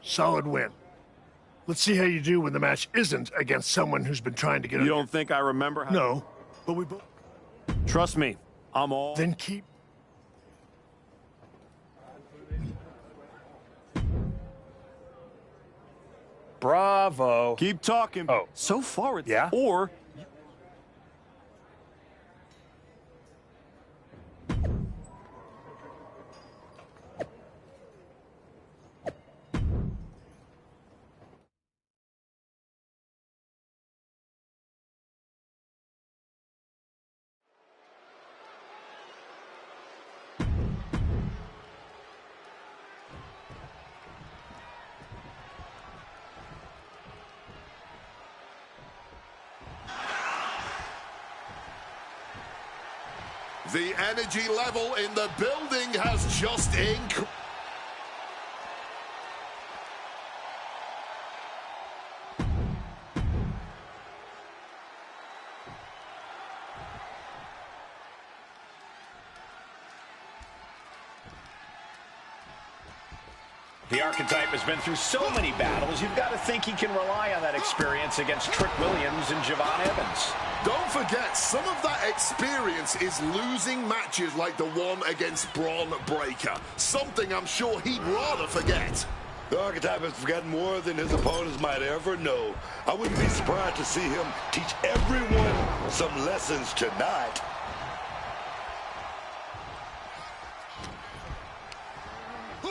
Solid win. Let's see how you do when the match isn't against someone who's been trying to get You don't think I remember how... No, but we both... Trust me, I'm all... Then keep... Bravo. Keep talking. Oh. So far it's... Yeah? Or... The energy level in the building has just increased. The archetype has been through so many battles, you've got to think he can rely on that experience against Trick Williams and Javon Evans. Don't forget, some of that experience is losing matches like the one against Braun Breaker. Something I'm sure he'd rather forget. The archetype has forgotten more than his opponents might ever know. I wouldn't be surprised to see him teach everyone some lessons tonight.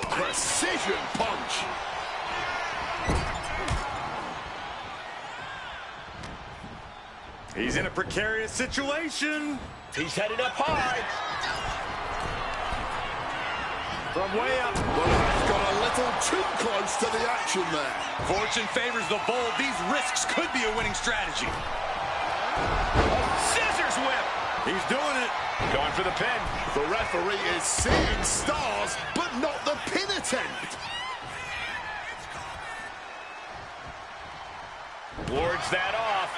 Precision punch. He's in a precarious situation. He's headed up high. From way up. But he's got a little too close to the action there. Fortune favors the bold. These risks could be a winning strategy. Scissors whip. He's doing it. Going for the pin. The referee is seeing stars, but not the pin attempt. Wards that off.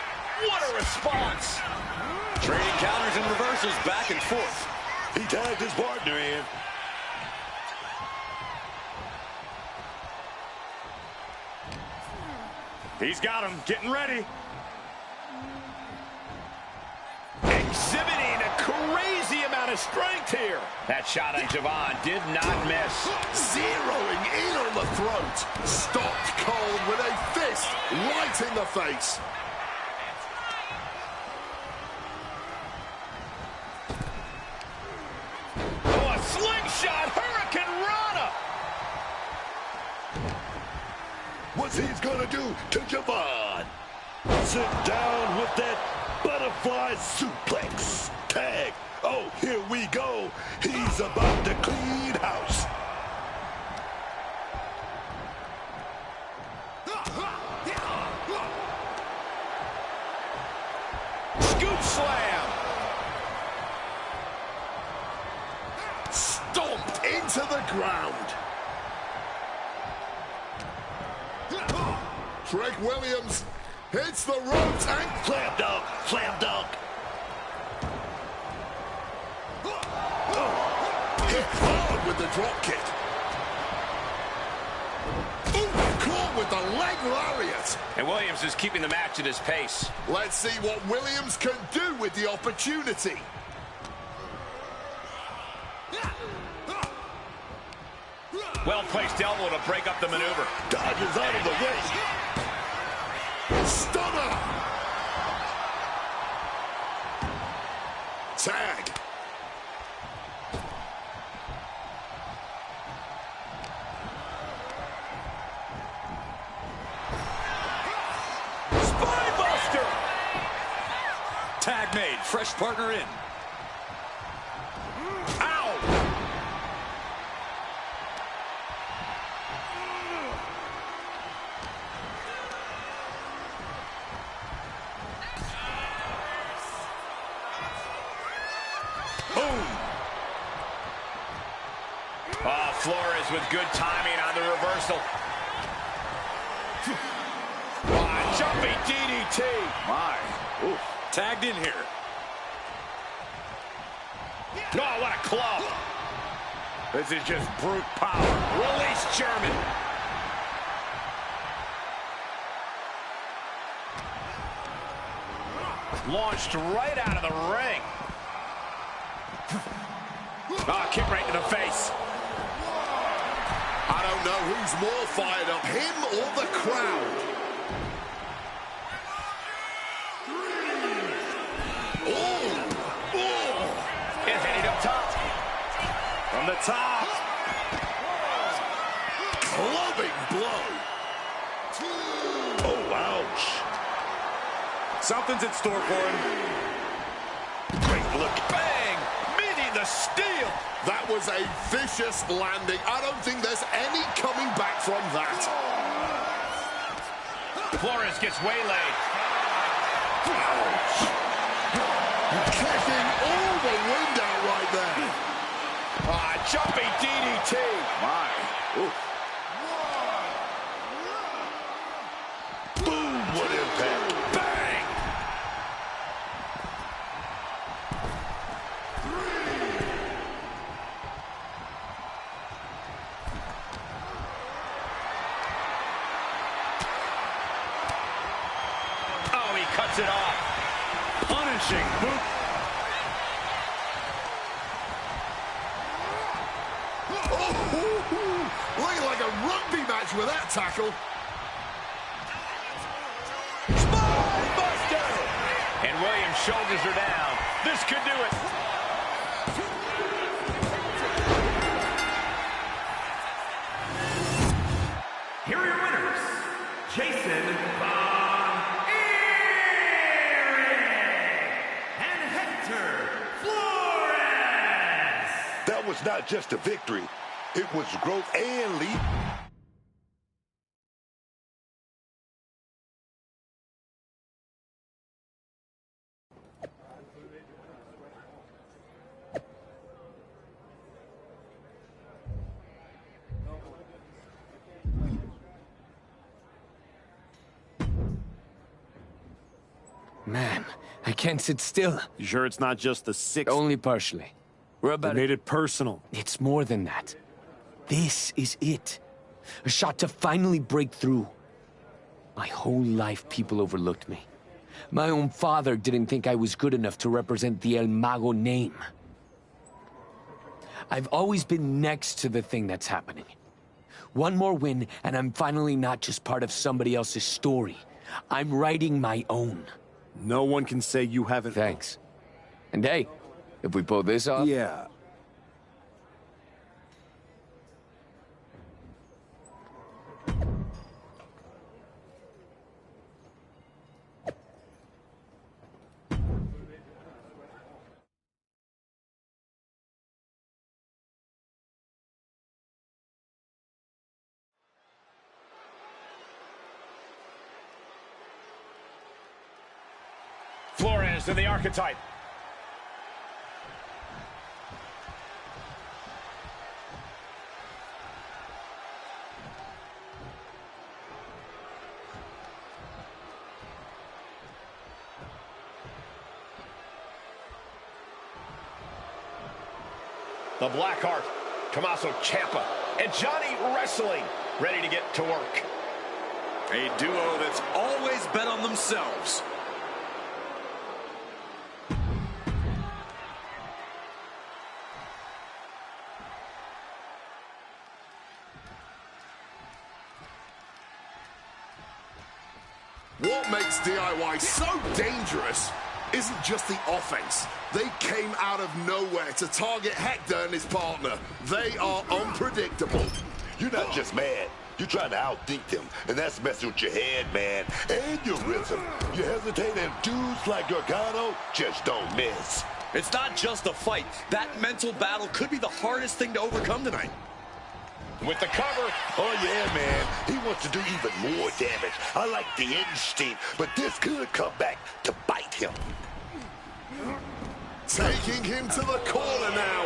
What a response. Trading counters and reversals back and forth. He tagged his partner in. He's got him. Getting ready. Exhibiting a crazy amount of strength here. That shot on Javon did not miss. Zeroing in on the throat. Stopped cold with a fist right in the face. Oh, a slingshot Hurricane Rana. What's he's gonna do to Javon? Sit down with that butterfly suplex. Tag. Oh, here we go. He's about to clean house. Scoop slam. Stomped into the ground. Trick Williams hits the ropes and Slam dunk. Slam dunk. hit hard with the drop kick. Ooh, caught with the leg lariat. And Williams is keeping the match at his pace. Let's see what Williams can do with the opportunity. Well-placed elbow to break up the maneuver. Dodges out of the way. Stunner. Tag. Spinebuster. Tag made. Fresh partner in. Ow. Flores with good timing on the reversal. Jumping DDT. My. Ooh. Tagged in here. Oh, what a club. This is just brute power. Release German. Launched right out of the ring. Oh, kick right to the face. I don't know who's more fired up, him or the crowd. And heading up top. From the top. Clubbing blow. Oh, ouch. Something's in store for him. Great look. Bang! Meeting the steel. That was a vicious landing. I don't think there's any coming back from that. Flores gets waylaid. Ouch. Kicking all the wind out right there. Jumping DDT. My. Ooh. Boom, what impact. Bang! Oh, he cuts it off. Punishing boot. Looking like a rugby match with that tackle. Buster! And Williams' shoulders are down. This could do it. Here are your winners, Jason and Hector Flores. That was not just a victory. It was growth and lead. Man, I can't sit still. You sure it's not just the sixth? Only partially. We're They about made it personal. It's more than that. This is it. A shot to finally break through. My whole life, people overlooked me. My own father didn't think I was good enough to represent the El Mago name. I've always been next to the thing that's happening. One more win, and I'm finally not just part of somebody else's story. I'm writing my own. No one can say you haven't. Thanks. And hey, if we pull this off... Yeah. Flores in the archetype. The Blackheart, Tommaso Ciampa, and Johnny Wrestling ready to get to work. A duo that's always bet on themselves. What makes DIY so dangerous isn't just the offense. They came out of nowhere to target Hector and his partner. They are unpredictable. You're not just mad. You're trying to outthink them, and that's messing with your head, man, and your rhythm. You hesitate, and dudes like Gargano just don't miss. It's not just a fight. That mental battle could be the hardest thing to overcome tonight. With the cover. Oh, yeah, man. He wants to do even more damage. I like the instinct, but this could come back to bite him. Taking him to the corner now.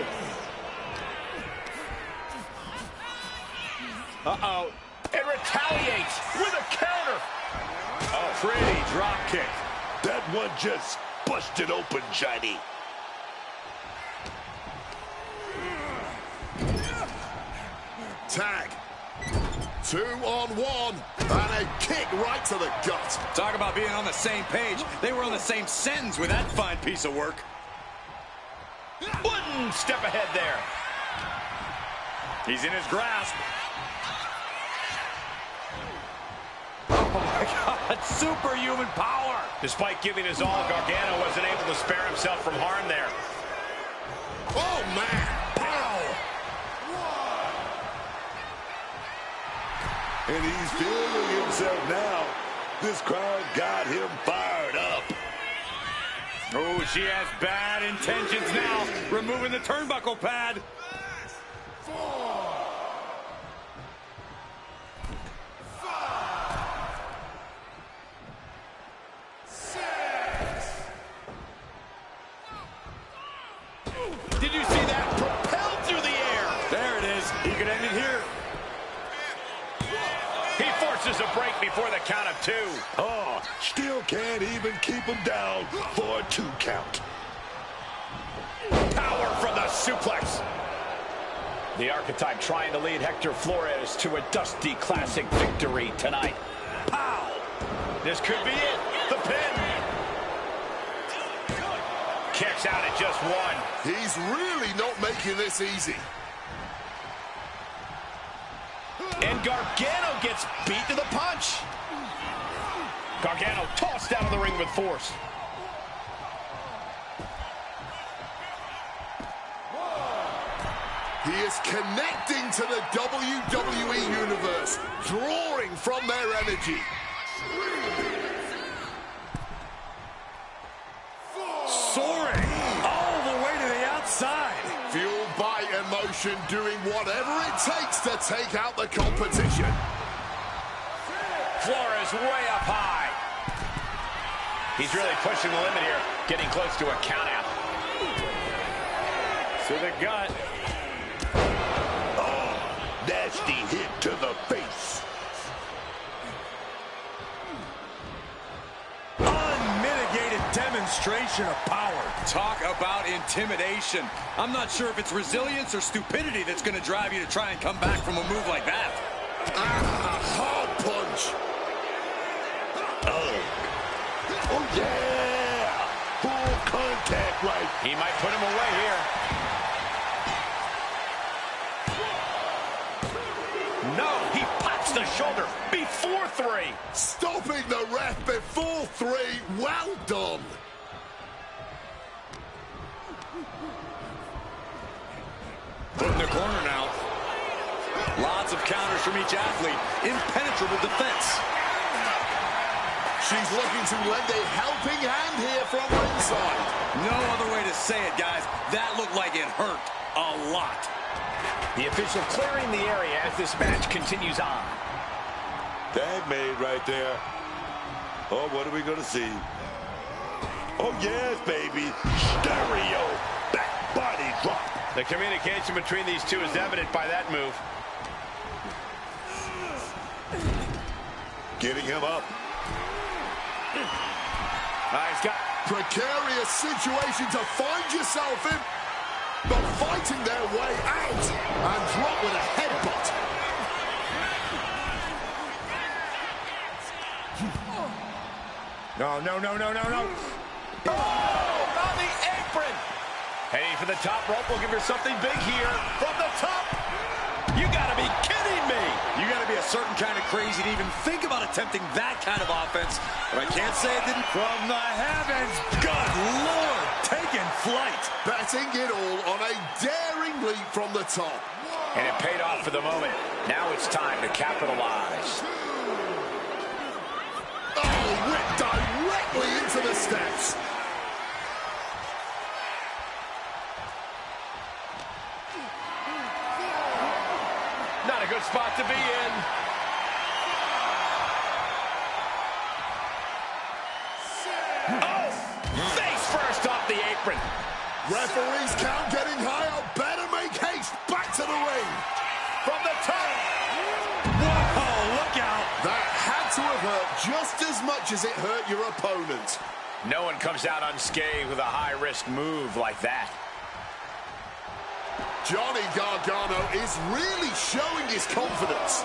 Uh-oh. It retaliates with a counter. Oh, pretty drop kick. That one just busted open, Johnny. Tag. 2-on-1, and a kick right to the gut. Talk about being on the same page. They were on the same sentence with that fine piece of work. One step ahead there. He's in his grasp. Oh my God, superhuman power. Despite giving his all, Gargano wasn't able to spare himself from harm there. Oh, man. Pow. And he's feeling himself now. This crowd got him fired up. Oh, she has bad intentions now. Removing the turnbuckle pad. 4, 5, 6. Did you see that? Propelled through the air. There it is. He could end it here. He forces a break before the count of 2. Oh, still can't even keep him down for a 2 count. Power from the suplex. The archetype trying to lead Hector Flores to a Dusty Classic victory tonight. Pow! This could be it. The pin. Kicks out at just 1. He's really not making this easy. And Gargano gets beat to the punch. Gargano tossed out of the ring with force. He is connecting to the WWE Universe, drawing from their energy. 4. Soaring all the way to the outside. Fueled by emotion, doing whatever it takes to take out the competition. Flores way up high. He's really pushing the limit here, getting close to a countout. To the gut. Nasty hit to the face. Unmitigated demonstration of power. Talk about intimidation. I'm not sure if it's resilience or stupidity that's going to drive you to try and come back from a move like that. Hard punch. Oh, yeah! Full contact right. He might put him away here. No, he pops the shoulder before 3. Stopping the ref before 3. Well done. Put in the corner now. Lots of counters from each athlete. Impenetrable defense. She's looking to lend a helping hand here from ringside. No other way to say it, guys. That looked like it hurt a lot. The official clearing the area as this match continues on. Tag made right there. Oh, what are we going to see? Oh, yes, baby. Stereo back body drop. The communication between these two is evident by that move. Getting him up. He's got Precarious situation to find yourself in, but fighting their way out and drop with a headbutt. No. Oh, on the apron. Heading for the top rope, looking for something big here. From the top. You gotta be kidding me. You gotta be a certain kind of crazy to even think about attempting that kind of offense. But I can't say it didn't. From the heavens, good Lord, taking flight. Betting it all on a daring leap from the top. And it paid off for the moment. Now it's time to capitalize. Oh, whipped directly into the steps. Not a good spot to be in. Oh, face first off the apron. Referee's count getting higher. Better make haste. Back to the ring. From the top. Whoa, look out. That had to have hurt just as much as it hurt your opponent. No one comes out unscathed with a high-risk move like that. Johnny Gargano is really showing his confidence.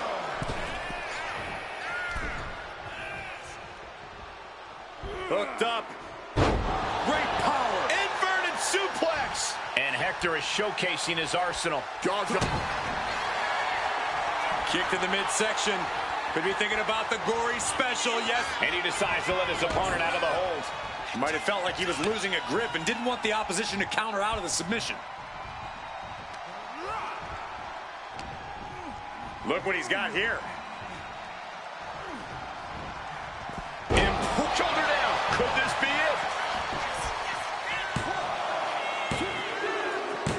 Hooked up. Great power. Inverted suplex. And Hector is showcasing his arsenal. Kick to the midsection. Could be thinking about the gory special, yes. And he decides to let his opponent out of the hold. He might have felt like he was losing a grip and didn't want the opposition to counter out of the submission. Look what he's got here. Shoulder down. Could this be it?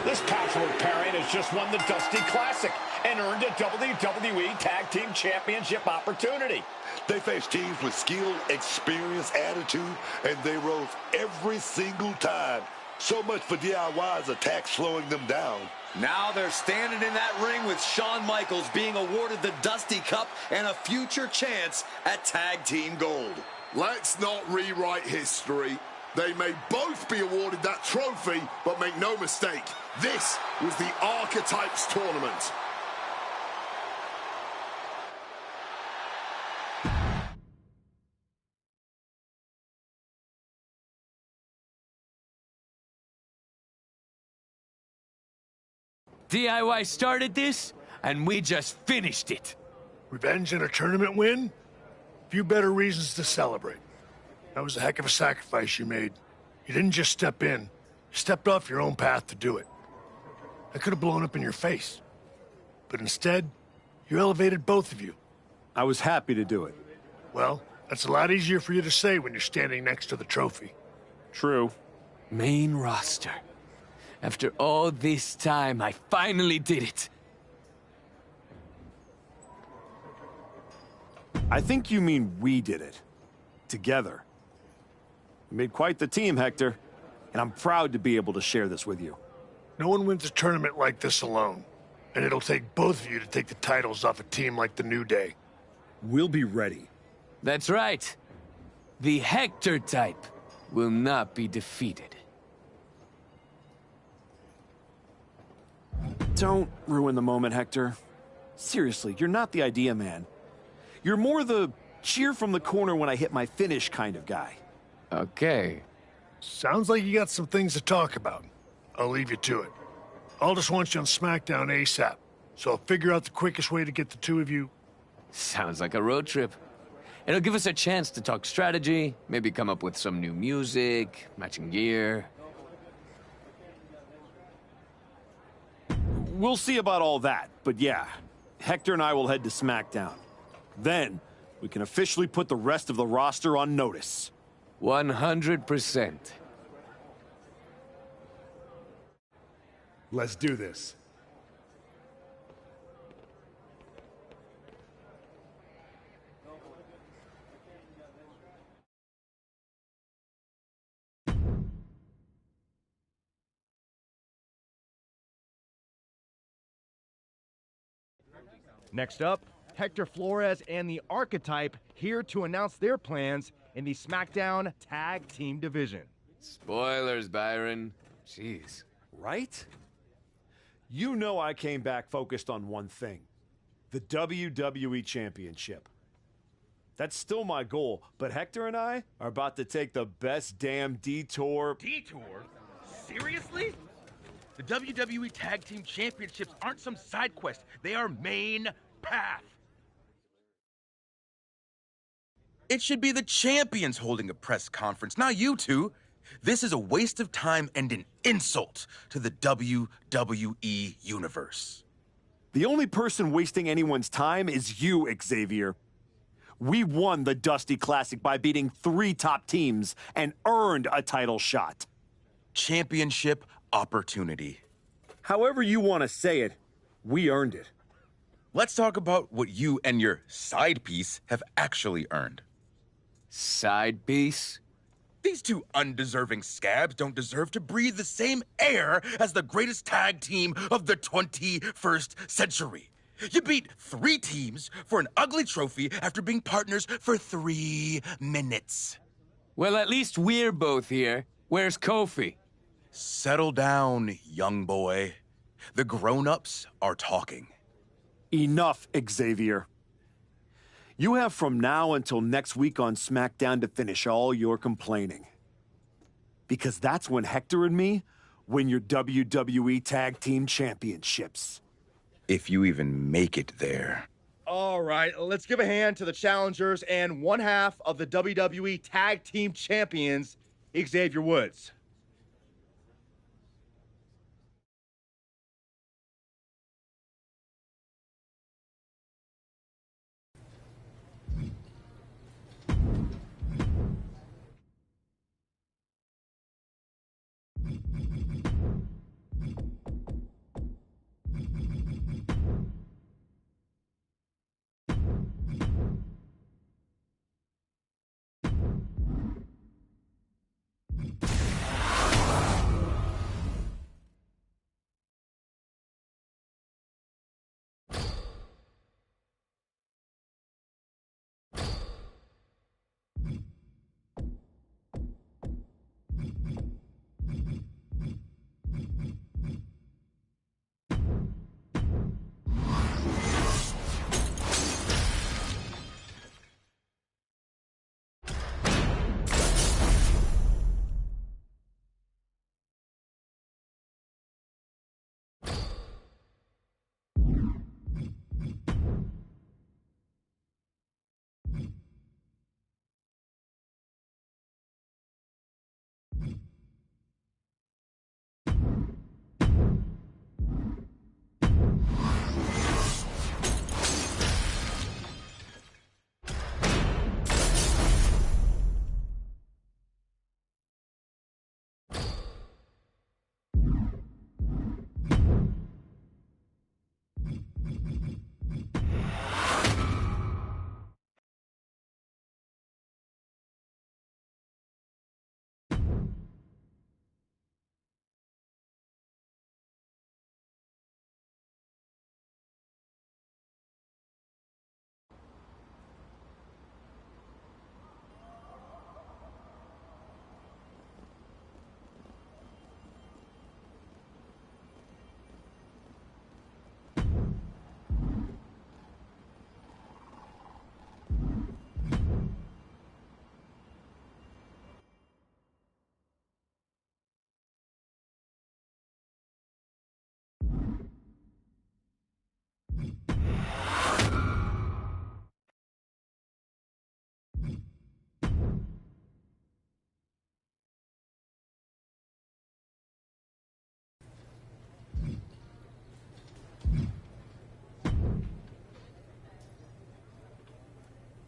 This patchwork pairing has just won the Dusty Classic and earned a WWE Tag Team Championship opportunity. They faced teams with skill, experience, attitude, and they rose every single time. So much for DIY's attack slowing them down. Now they're standing in that ring with Shawn Michaels being awarded the Dusty Cup and a future chance at Tag Team Gold. Let's not rewrite history. They may both be awarded that trophy, but make no mistake, this was the Archetypes Tournament. DIY started this, and we just finished it. Revenge and a tournament win? Few better reasons to celebrate. That was a heck of a sacrifice you made. You didn't just step in. You stepped off your own path to do it. I could have blown up in your face. But instead, you elevated both of you. I was happy to do it. Well, that's a lot easier for you to say when you're standing next to the trophy. True. Main roster. After all this time, I finally did it. I think you mean we did it. Together. You made quite the team, Hector. And I'm proud to be able to share this with you. No one wins a tournament like this alone. And it'll take both of you to take the titles off a team like the New Day. We'll be ready. That's right. The Hector type will not be defeated. Don't ruin the moment, Hector. Seriously, you're not the idea man. You're more the cheer from the corner when I hit my finish kind of guy. Okay. Sounds like you got some things to talk about. I'll leave you to it. I'll just want you on SmackDown ASAP, so I'll figure out the quickest way to get the two of you. Sounds like a road trip. It'll give us a chance to talk strategy, maybe come up with some new music, matching gear. We'll see about all that, but yeah, Hector and I will head to SmackDown. Then, we can officially put the rest of the roster on notice. 100%. Let's do this. Next up, Hector Flores and the Archetype here to announce their plans in the SmackDown Tag Team Division. Spoilers, Byron. Jeez. Right? You know I came back focused on one thing. The WWE Championship. That's still my goal, but Hector and I are about to take the best damn detour. Detour? Seriously? The WWE Tag Team Championships aren't some side quest. They are main path. It should be the champions holding a press conference, not you two. This is a waste of time and an insult to the WWE Universe. The only person wasting anyone's time is you, Xavier. We won the Dusty Classic by beating 3 top teams and earned a title shot. Championship opportunity. However you want to say it, we earned it. Let's talk about what you and your side piece have actually earned. Side piece? These two undeserving scabs don't deserve to breathe the same air as the greatest tag team of the 21st century. You beat 3 teams for an ugly trophy after being partners for 3 minutes. Well, at least we're both here. Where's Kofi? Settle down, young boy. The grown-ups are talking. Enough, Xavier. You have from now until next week on SmackDown to finish all your complaining. Because that's when Hector and me win your WWE Tag Team Championships. If you even make it there. All right, let's give a hand to the challengers and one half of the WWE Tag Team Champions, Xavier Woods.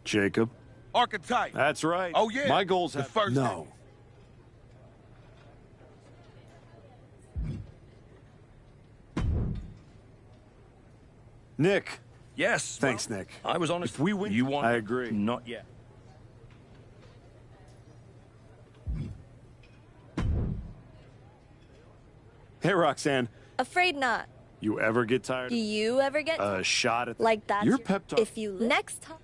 Jacob. Archetype. That's right. Oh, yeah. My goals The have... first No. Nick. Yes. Thanks, Nick. I was honest. If we win, you won. I agree. Not yet. Hey, Roxanne. Afraid not. You ever get tired? Do you ever get A shot at... like that? Your pep talk... If you... Next time...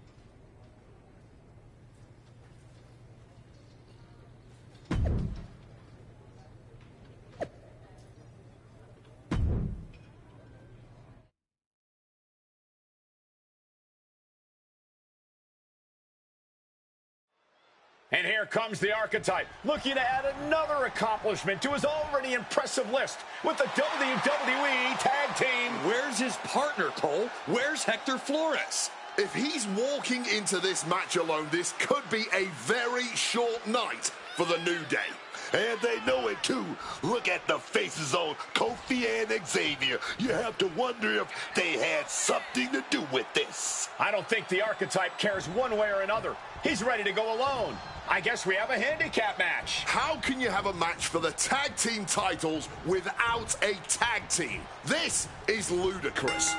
And here comes the Archetype, looking to add another accomplishment to his already impressive list with the WWE Tag Team. Where's his partner, Cole? Where's Hector Flores? If he's walking into this match alone, this could be a very short night for the New Day. And they know it, too. Look at the faces on Kofi and Xavier. You have to wonder if they had something to do with this. I don't think the Archetype cares one way or another. He's ready to go alone. I guess we have a handicap match. How can you have a match for the tag team titles without a tag team? This is ludicrous.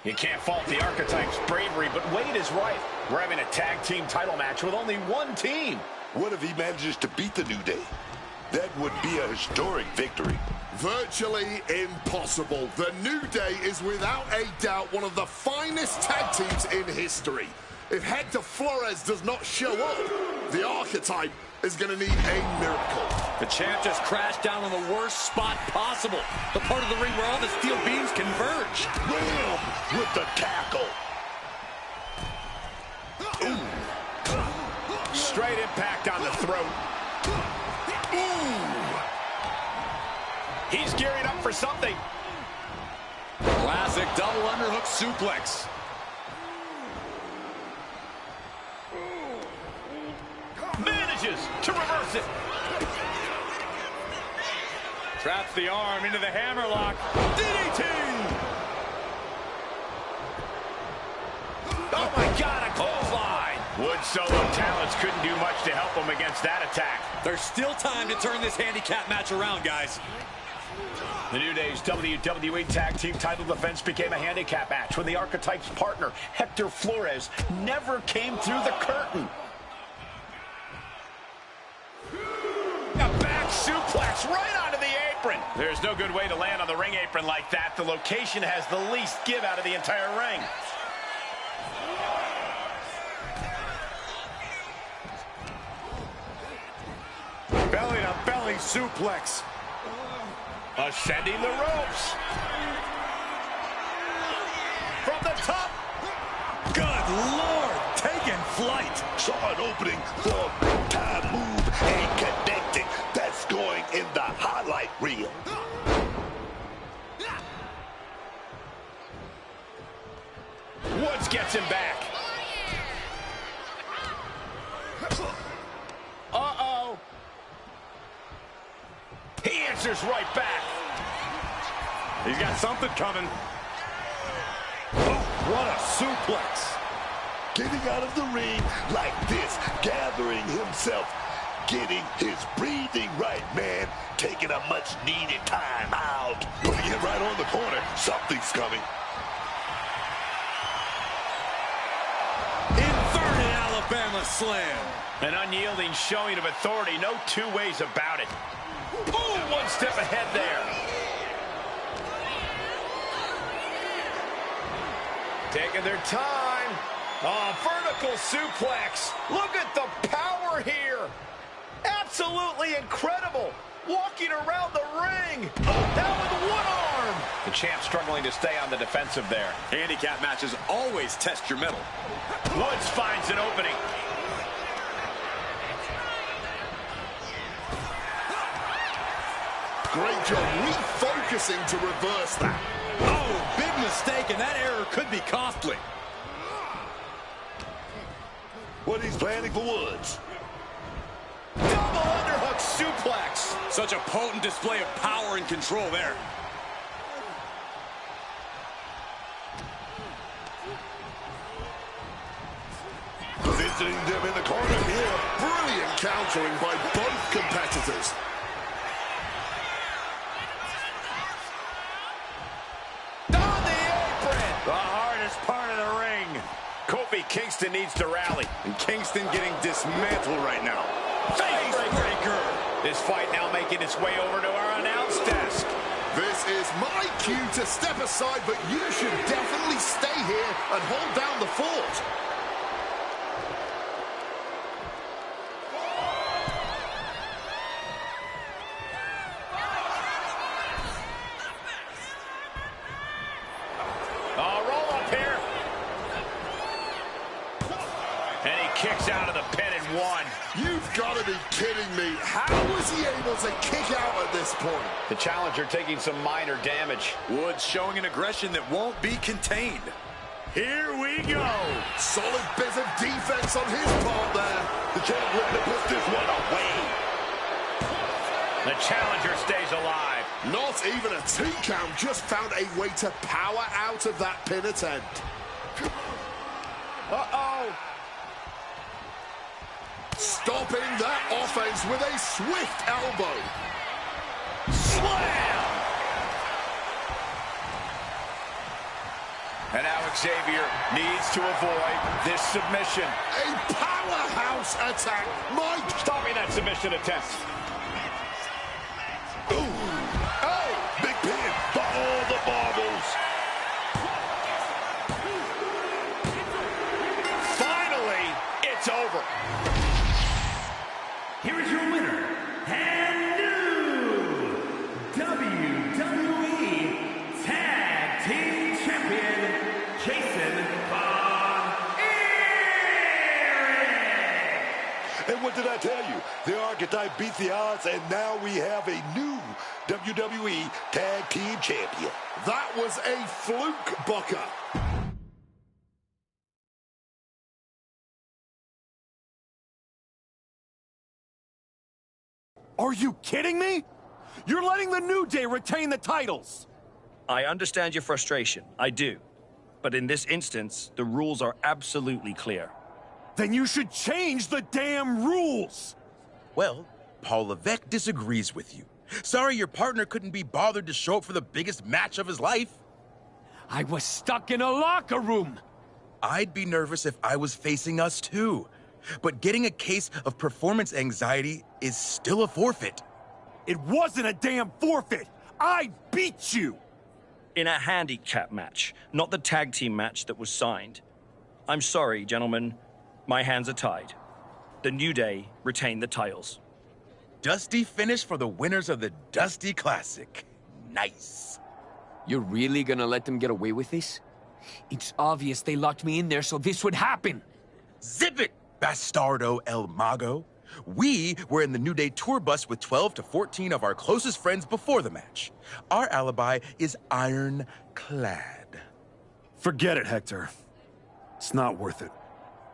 You can't fault the Archetype's bravery, but Wade is right. We're having a tag team title match with only one team. What if he manages to beat the New Day? That would be a historic victory. Virtually impossible. The New Day is without a doubt one of the finest tag teams in history. If Hector Flores does not show up, the Archetype is going to need a miracle. The champ just crashed down on the worst spot possible. The part of the ring where all the steel beams converge. Wham! With the tackle. Straight impact on the throat. Ooh. He's gearing up for something. Classic double underhook suplex. Manages to reverse it. Traps the arm into the hammerlock. DDT! Oh my God, a clothesline! Wood's solo talents couldn't do much to help him against that attack. There's still time to turn this handicap match around, guys. The New Day's WWE Tag Team title defense became a handicap match when the Archetype's partner, Hector Flores, never came through the curtain. A back suplex right onto the apron. There's no good way to land on the ring apron like that. The location has the least give out of the entire ring. Belly-to-belly suplex. Ascending the ropes. From the top. Good Lord, taking flight. Saw an opening for a big-time move and connecting. That's going in the highlight reel. Woods gets him back. Uh-oh. He answers right back. He's got something coming. Oh, what a suplex. Getting out of the ring like this, gathering himself, getting his breathing right, man. Taking a much-needed time out. Putting it right on the corner. Something's coming. Inverted Alabama slam. An unyielding showing of authority. No two ways about it. Ooh, one step ahead there. Taking their time. Oh, vertical suplex. Look at the power here. Absolutely incredible. Walking around the ring. Down with one arm. The champ struggling to stay on the defensive there. Handicap matches always test your mettle. Woods finds an opening. Great job refocusing to reverse that. Oh, big mistake, and that error could be costly. What he's planning for Woods. Double underhook suplex. Such a potent display of power and control there. Positioning them in the corner here. Brilliant countering by both competitors. On the apron. The hardest part of the ring. Kofi Kingston needs to rally. And Kingston getting dismantled right now. Face breaker. This fight now making its way over to our announce desk. This is my cue to step aside, but you should definitely stay here and hold down the fort. Kicks out of the pin and one. You've got to be kidding me. How was he able to kick out at this point? The challenger taking some minor damage. Woods showing an aggression that won't be contained. Here we go. Solid bit of defense on his part there. The champ looking to put this one away. The challenger stays alive. Not even a 2 count, just found a way to power out of that pin attempt. Uh-oh. Stopping that offense with a swift elbow. Slam! And now Xavier needs to avoid this submission. A powerhouse attack. Mike. Stopping that submission attempt. Ooh. Oh, big pin for all the marbles. Finally, it's over. Here is your winner, and new WWE Tag Team Champion, Jason Von Erich. And what did I tell you? The Archetype beat the odds, and now we have a new WWE Tag Team Champion. That was a fluke, Booker. Are you kidding me? You're letting the New Day retain the titles. I understand your frustration. I do. But in this instance, the rules are absolutely clear. Then you should change the damn rules. Well, Paul Levesque disagrees with you. Sorry your partner couldn't be bothered to show up for the biggest match of his life. I was stuck in a locker room. I'd be nervous if I was facing us too. But getting a case of performance anxiety is still a forfeit. It wasn't a damn forfeit. I beat you. In a handicap match, not the tag team match that was signed. I'm sorry, gentlemen. My hands are tied. The New Day retain the titles. Dusty finish for the winners of the Dusty Classic. Nice. You're really gonna let them get away with this? It's obvious they locked me in there so this would happen. Zip it, Bastardo El Mago. We were in the New Day tour bus with 12 to 14 of our closest friends before the match. Our alibi is ironclad. Forget it, Hector. It's not worth it.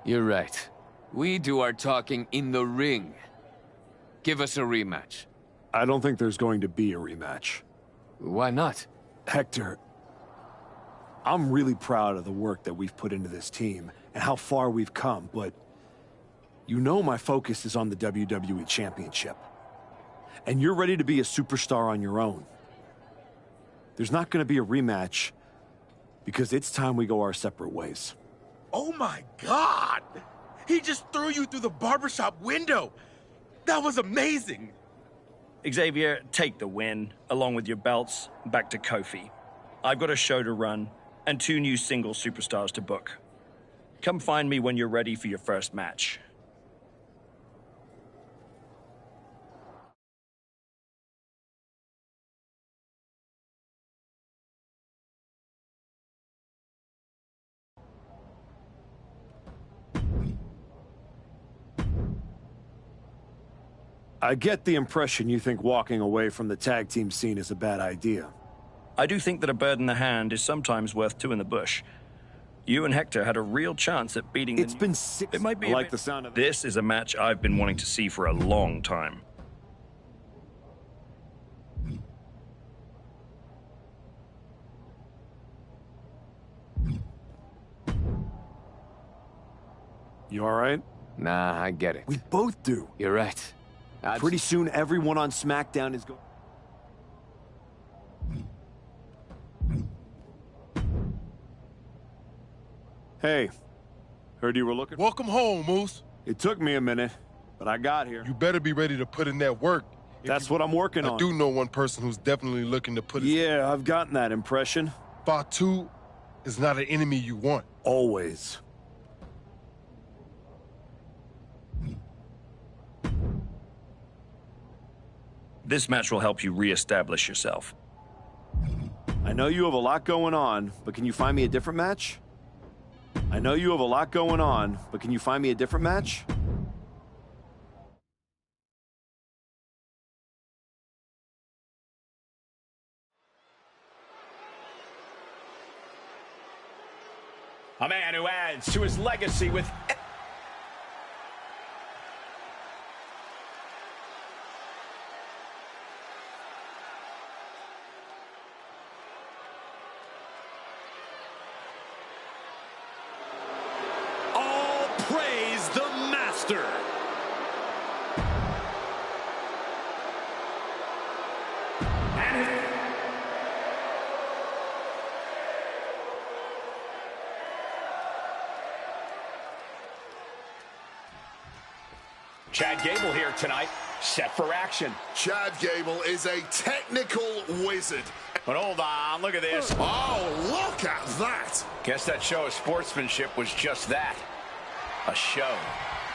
You're right. We do our talking in the ring. Give us a rematch. I don't think there's going to be a rematch. Why not? Hector, I'm really proud of the work that we've put into this team and how far we've come, but you know my focus is on the WWE Championship. And you're ready to be a superstar on your own. There's not going to be a rematch because it's time we go our separate ways. Oh my God! He just threw you through the barbershop window! That was amazing! Xavier, take the win, along with your belts, back to Kofi. I've got a show to run, and 2 new single superstars to book. Come find me when you're ready for your first match. I get the impression you think walking away from the tag team scene is a bad idea. I do think that a bird in the hand is sometimes worth 2 in the bush. You and Hector had a real chance at beating the... It's been 6... It might be I like the sound of... This is a match I've been wanting to see for a long time. You all right? Nah, I get it. We both do. You're right. Pretty soon, everyone on SmackDown is going... Hey, heard you were looking... Welcome home, Moose. It took me a minute, but I got here. You better be ready to put in that work. That's what I'm working on. I do know one person who's definitely looking to put... Yeah, I've gotten that impression. Fatu is not an enemy you want. Always. This match will help you re-establish yourself. I know you have a lot going on, but can you find me a different match? I know you have a lot going on, but can you find me a different match? A man who adds to his legacy with... All praise the master. Chad Gable here tonight, set for action. Chad Gable is a technical wizard. But hold on, look at this. Oh, look at that. Guess that show of sportsmanship was just that, a show.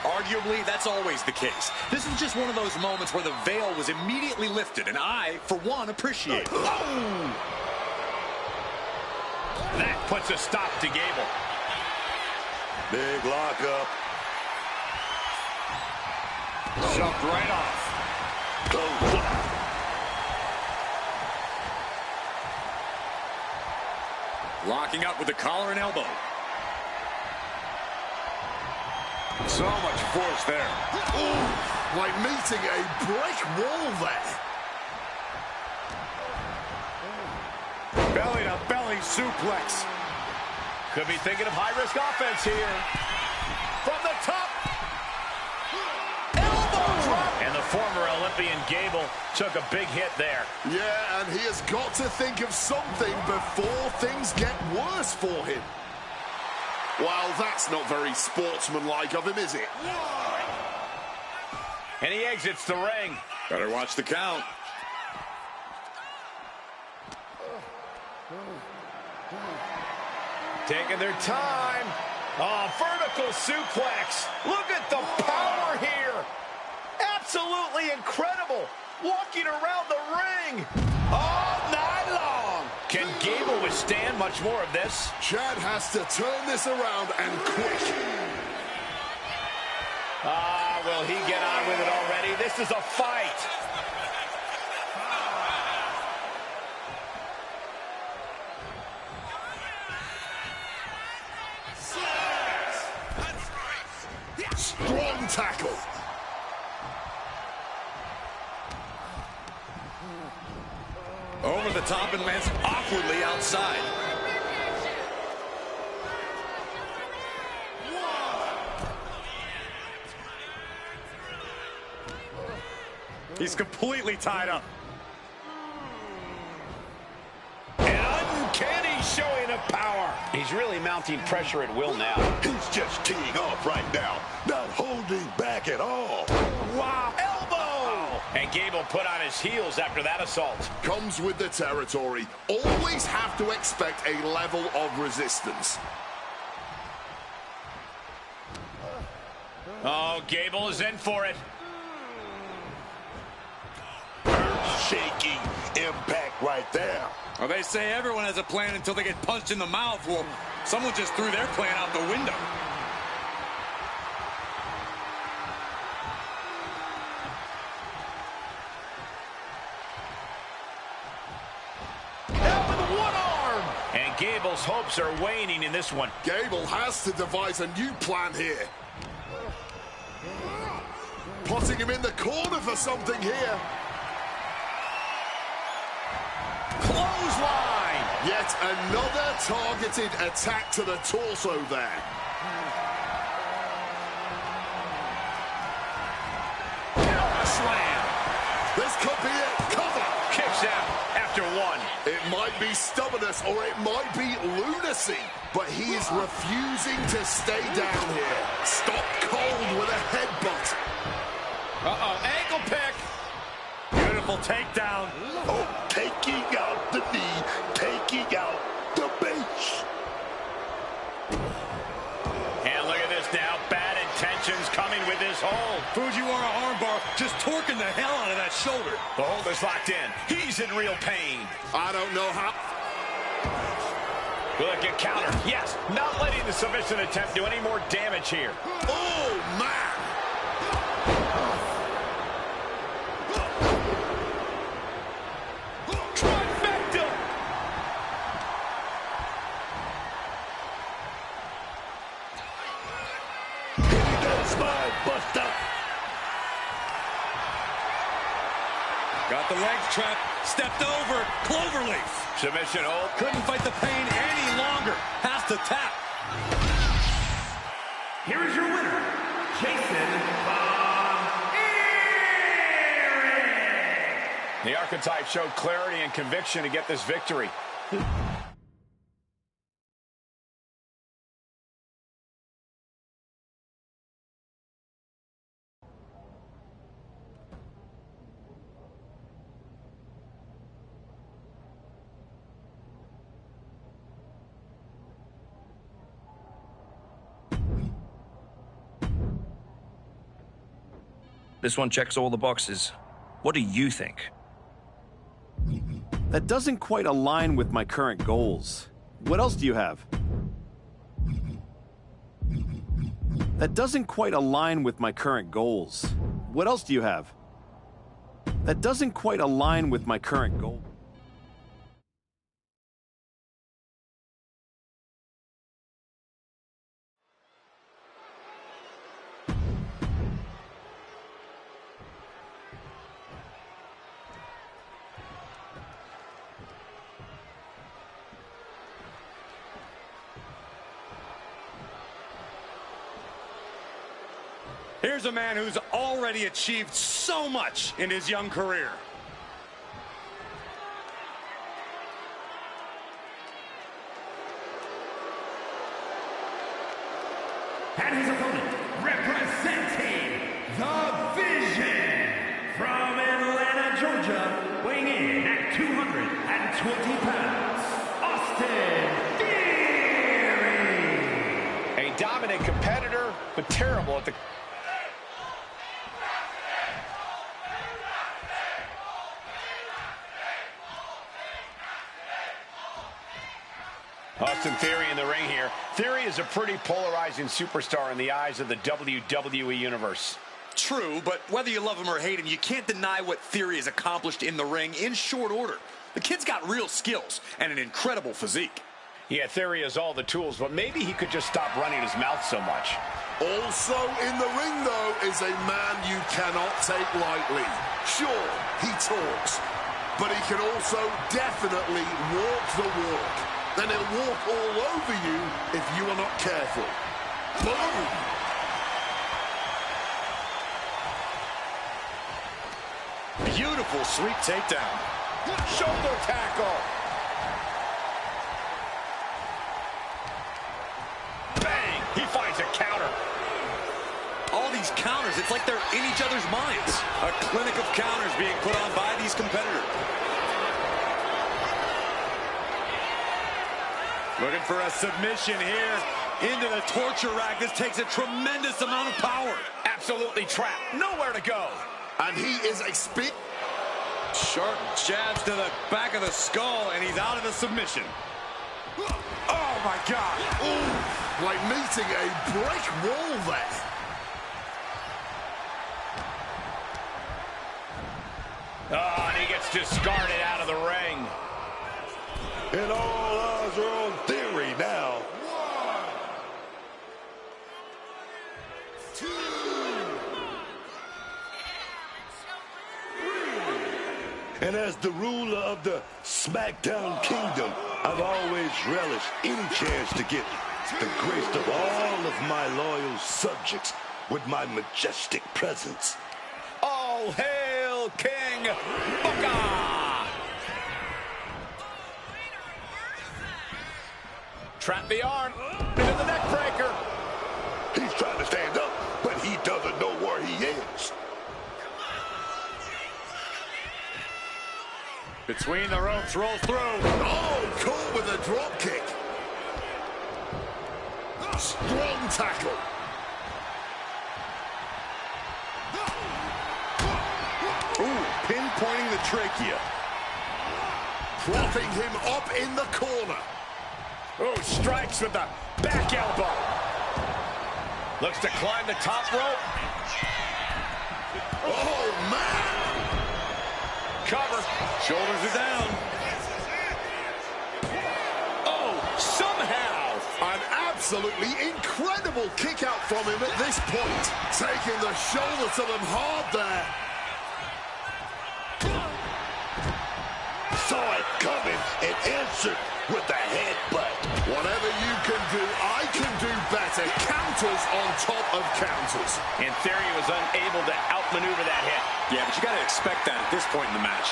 Arguably, that's always the case. This is just one of those moments where the veil was immediately lifted, and I, for one, appreciate it. Oh! That puts a stop to Gable. Big lockup. Jumped right off. Locking up with the collar and elbow. So much force there. Ooh, like meeting a brick wall there. Belly-to-belly suplex. Could be thinking of high-risk offense here. From the top. Elbow drop. And the former Olympian Gable took a big hit there. Yeah, and he has got to think of something before things get worse for him. Well, that's not very sportsmanlike of him, is it? And he exits the ring. Better watch the count. Taking their time. Oh, vertical suplex. Look at the power here. Absolutely incredible. Walking around the ring all night long. Can Gable withstand much more of this? Chad has to turn this around and quick. Will he get on with it already? This is a fight. Strong tackle. Over the top and lands awkwardly outside. He's completely tied up. An uncanny showing of power. He's really mounting pressure at will now. He's just teeing off right now, not holding back at all. Wow, elbow! And Gable put on his heels after that assault. Comes with the territory. Always have to expect a level of resistance. Oh, Gable is in for it. Shaking impact right there. Well, they say everyone has a plan until they get punched in the mouth. Well, someone just threw their plan out the window. Now with one arm. And Gable's hopes are waning in this one. Gable has to devise a new plan here. Putting him in the corner for something here. Clothesline. Yet another targeted attack to the torso there. Power slam. This could be it. Cover. Kicks out after one. It might be stubbornness or it might be lunacy, but he is refusing to stay down here. Stop cold with a headbutt. Uh-oh, ankle pick. Beautiful takedown. Oh, taking out the knee, taking out the base. And look at this now. Bad intentions coming with this hold. Fujiwara armbar just torquing the hell out of that shoulder. The hold is locked in. He's in real pain. I don't know how. Look at counter. Yes, not letting the submission attempt do any more damage here. Oh, man. Trifecta. Hitting that spine buster. Got the legs trapped, stepped over, cloverleaf. Submission hold. Couldn't fight the pain any longer. Has to tap. Here is your winner, Jason The Archetype showed clarity and conviction to get this victory. This one checks all the boxes. What do you think? That doesn't quite align with my current goals. What else do you have? That doesn't quite align with my current goals. what else do you have? That doesn't quite align with my current goal. Here's a man who's already achieved so much in his young career. And his opponent, representing the Vision, from Atlanta, Georgia, weighing in at 220 pounds, Austin Theory. A dominant competitor, but terrible at the... Austin Theory in the ring here. Theory is a pretty polarizing superstar in the eyes of the WWE Universe. True, but whether you love him or hate him, you can't deny what Theory has accomplished in the ring in short order. The kid's got real skills and an incredible physique. Yeah, Theory has all the tools, but maybe he could just stop running his mouth so much. Also in the ring, though, is a man you cannot take lightly. Sure, he talks, but he can also definitely walk the walk. Then he'll walk all over you if you are not careful. Boom! Beautiful sweep takedown. Shoulder tackle. Bang! He finds a counter. All these counters, it's like they're in each other's minds. A clinic of counters being put on by these competitors. Looking for a submission here into the torture rack. This takes a tremendous amount of power. Absolutely trapped. Nowhere to go. And he is experienced. Sharp jabs to the back of the skull, and he's out of the submission. Oh, my God. Ooh, like meeting a brick wall there. Oh, and he gets discarded out of the ring. And all eyes are on Theory now. 1, 2, 3. And as the ruler of the SmackDown Kingdom, I've always relished any chance to get the grace of all of my loyal subjects with my majestic presence. All hail King Booker! Trap the arm into the neck breaker. He's trying to stand up, but he doesn't know where he is. Between the ropes, rolls through. Oh, caught with a drop kick. Strong tackle. Ooh, pinpointing the trachea. Propping him up in the corner. Oh, strikes with the back elbow. Looks to climb the top rope. Oh, man. Cover. Shoulders are down. Oh, somehow. An absolutely incredible kick out from him at this point. Taking the shoulder to them hard there. Saw it coming and answered with a headbutt. Whatever you can do, I can do better. Counters on top of counters. In theory, he was unable to outmaneuver that hit. Yeah, but you got to expect that at this point in the match.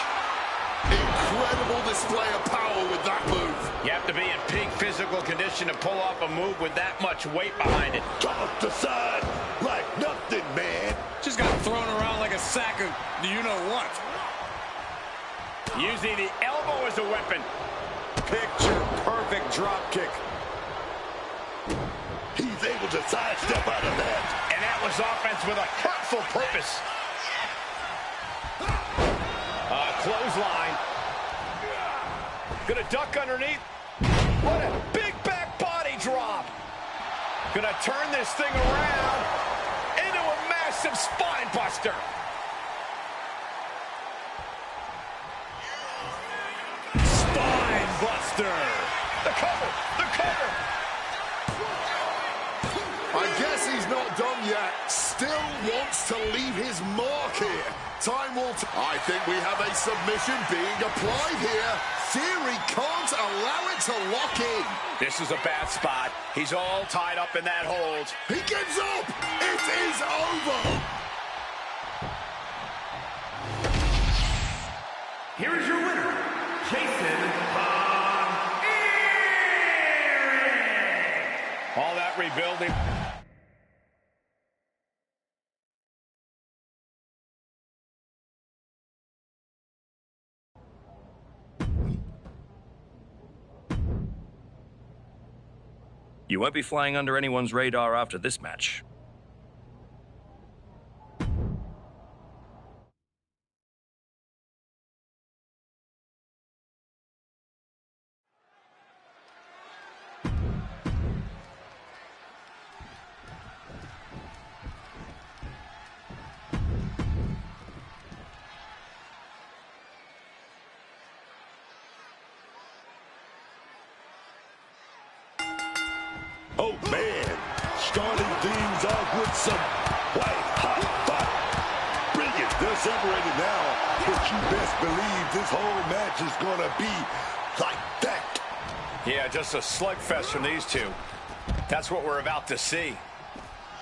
Incredible display of power with that move. You have to be in peak physical condition to pull off a move with that much weight behind it. Toss the side like nothing, man. Just got thrown around like a sack of you-know-what. Using the elbow as a weapon. Picture-perfect drop kick. He's able to sidestep out of that. And that was offense with a hurtful purpose. Clothesline. Gonna duck underneath. What a big back body drop. Gonna turn this thing around into a massive spine buster. Spine buster. The cover. The cover. I guess he's not done yet. Still wants to leave his mark here. Time will I think we have a submission being applied here. Theory can't allow it to lock in. This is a bad spot. He's all tied up in that hold. He gives up. It is over. Here is your winner, Jason All that rebuilding. You won't be flying under anyone's radar after this match. Oh, man. Starting things off with some white-hot fire. Brilliant. They're separated now, but you best believe this whole match is going to be like that. Yeah, just a slugfest from these two. That's what we're about to see.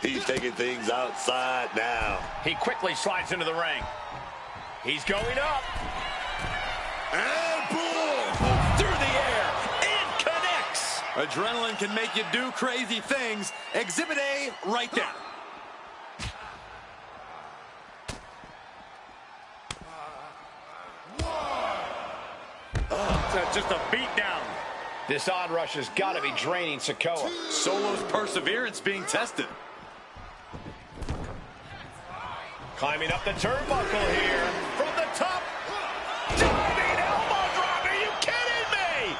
He's taking things outside now. He quickly slides into the ring. He's going up. And boom! Through the air, and connects. Adrenaline can make you do crazy things. Exhibit A right there. Just a beat down. This onrush has got to be draining Sikoa. Solo's perseverance being tested. Climbing up the turnbuckle here. From the top. Diving elbow drop. Are you kidding me?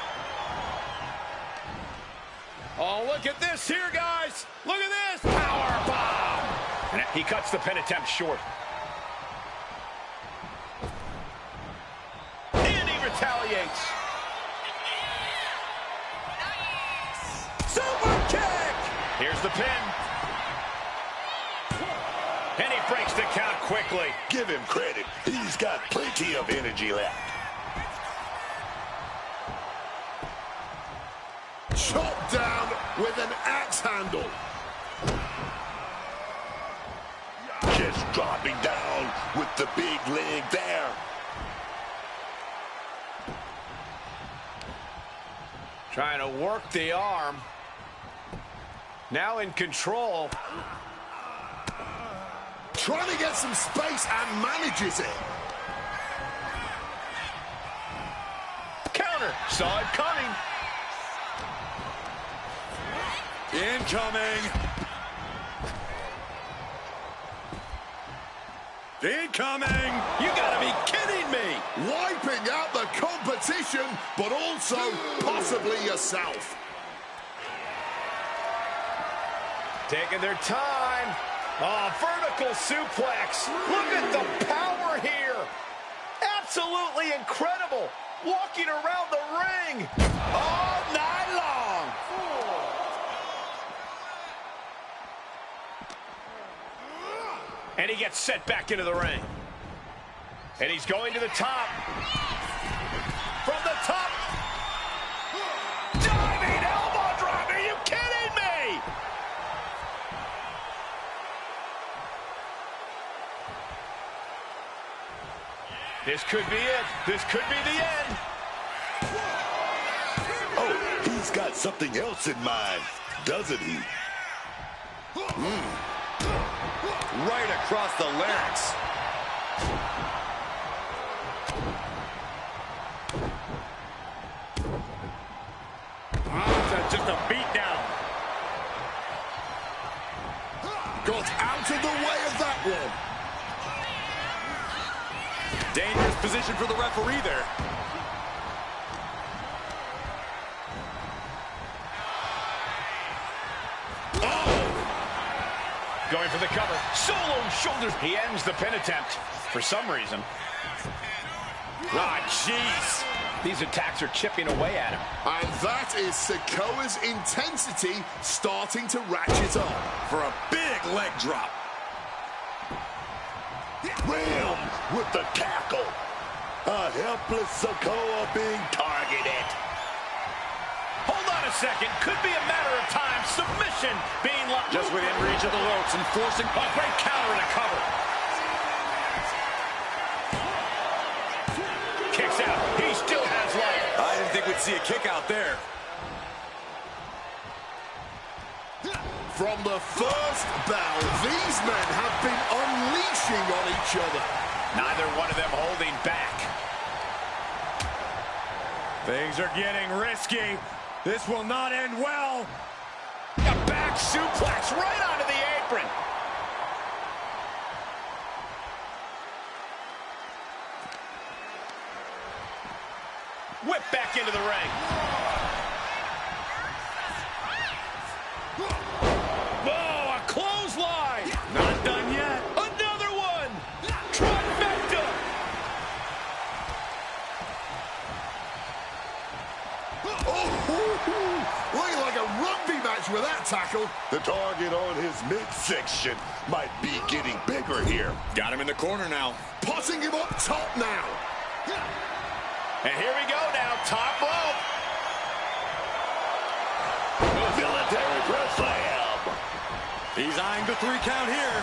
Oh, look at this here, guys. Look at this. Power bomb. And he cuts the pin attempt short. And he retaliates. Super kick. Here's the pin. And he breaks the count quickly. Give him credit. He's got plenty of energy left. Chopped down with an axe handle. Just dropping down with the big leg there. Trying to work the arm. Now in control. Trying to get some space and manages it. Counter. Saw it coming. Incoming. Incoming. You gotta be kidding me. Wiping out the competition, but also possibly yourself. Taking their time. Oh, vertical suplex. Look at the power here. Absolutely incredible. Walking around the ring all night long. And he gets set back into the ring. And he's going to the top. From the top. Diving elbow drop. Are you kidding me? This could be it. This could be the end. Oh, he's got something else in mind, doesn't he? Right across the larynx. Just a beat down. Got out of the way of that one. Dangerous position for the referee there. Going for the cover. Solo shoulders. He ends the pin attempt for some reason. Ah, jeez. These attacks are chipping away at him. And that is Sikoa's intensity starting to ratchet up. For a big leg drop. Ram with the tackle. A helpless Sikoa being targeted. Hold on a second. Could be a matter of time. Submission being locked. Just within reach of the ropes and forcing a great counter and a cover. Kicks out. He still has life. I didn't think we'd see a kick out there. From the first bell, these men have been unleashing on each other. Neither one of them holding back. Things are getting risky. This will not end well. A back suplex right onto the apron. Whip back into the ring. Oh, a clothesline. Not done yet. Another one. Trifecta. Oh, looking like a rugby match with that tackle. The target on his midsection might be getting bigger here. Got him in the corner now. Putting him up top now. And here we go now, top rope. Military press slam. He's eyeing the 3 count here.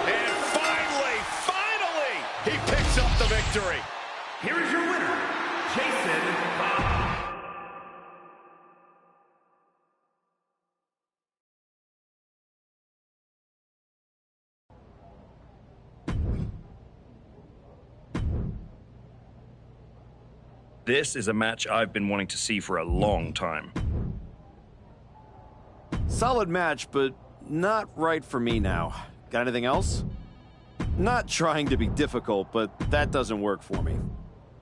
And finally, he picks up the victory. Here is your winner, Jason Bob. This is a match I've been wanting to see for a long time. Solid match, but not right for me now. Got anything else? Not trying to be difficult, but that doesn't work for me.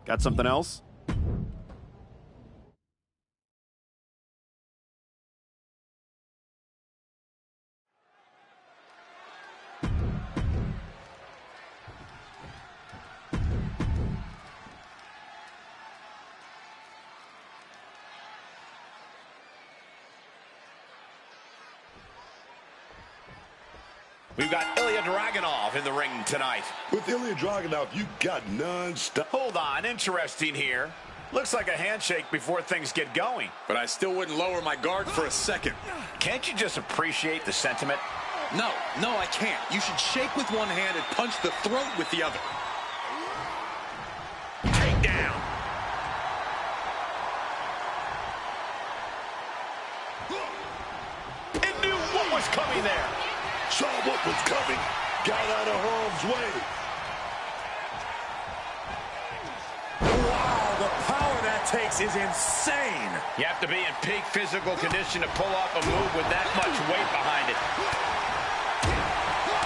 Got something else? We've got Ilya Dragunov in the ring tonight. With Ilya Dragunov, you got non-stop. Hold on, interesting here. Looks like a handshake before things get going. But I still wouldn't lower my guard for a second. Can't you just appreciate the sentiment? No, I can't. You should shake with one hand and punch the throat with the other. Take down. It knew what was coming there. Saw what was coming. Got out of harm's way. Wow, the power that takes is insane. You have to be in peak physical condition to pull off a move with that much weight behind it.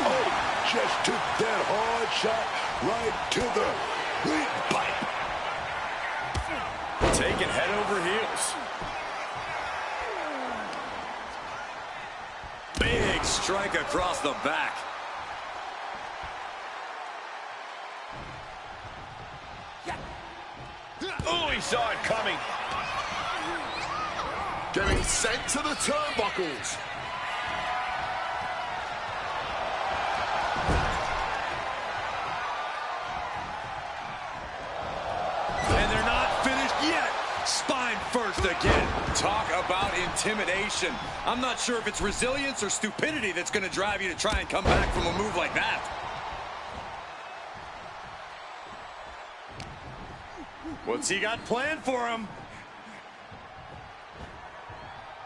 Oh, just took that hard shot right to the windpipe. Taking head over heels. Big strike across the back. Oh, he saw it coming. Getting sent to the turnbuckles. And they're not finished yet. Spine first again. Talk about intimidation. I'm not sure if it's resilience or stupidity that's going to drive you to try and come back from a move like that. What's he got planned for him?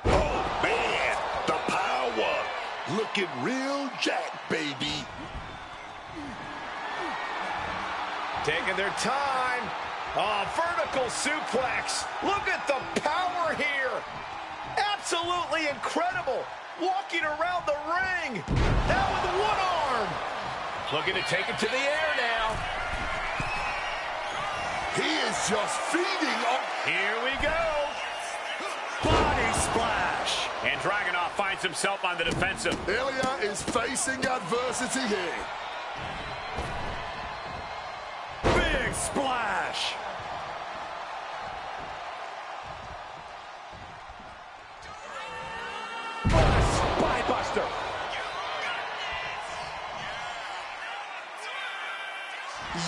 Oh, man, the power. Looking real jack, baby. Taking their time. Oh, vertical suplex. Look at the power here. Absolutely incredible. Walking around the ring. Now with one arm. Looking to take it to the air now. He is just feeding on. Here we go. Body splash. And Dragunov finds himself on the defensive. Ilya is facing adversity here. Big splash. Spinebuster.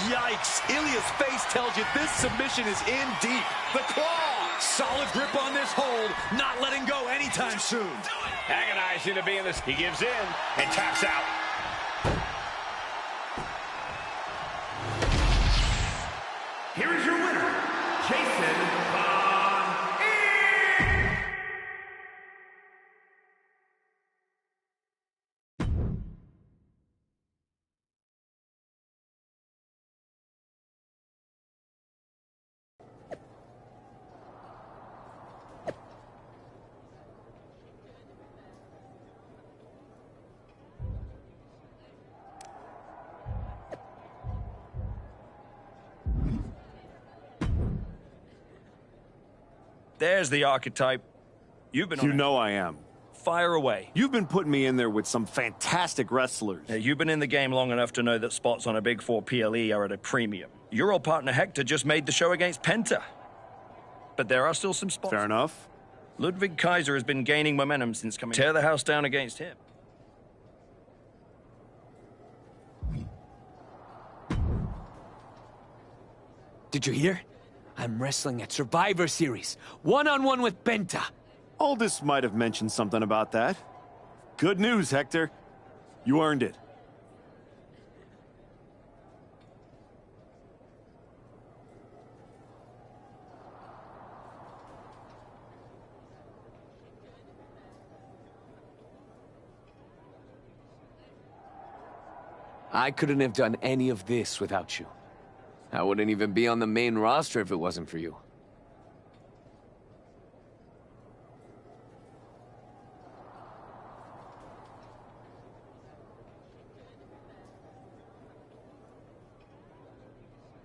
Yikes. Ilya's face tells you this submission is in deep. The claw. Solid grip on this hold, not letting go anytime soon. Agonizing to be in this. He gives in and taps out. Here is your winner, Jason There's the archetype. You've been on You know I am. Fire away. You've been putting me in there with some fantastic wrestlers. You've been in the game long enough to know that spots on a Big 4 PLE are at a premium. Your old partner Hector just made the show against Penta. But there are still some spots. Fair enough. Ludwig Kaiser has been gaining momentum since coming. Tear the house down against him. Did you hear? I'm wrestling at Survivor Series. One-on-one with Penta. Aldous might have mentioned something about that. Good news, Hector. You earned it. I couldn't have done any of this without you. I wouldn't even be on the main roster if it wasn't for you.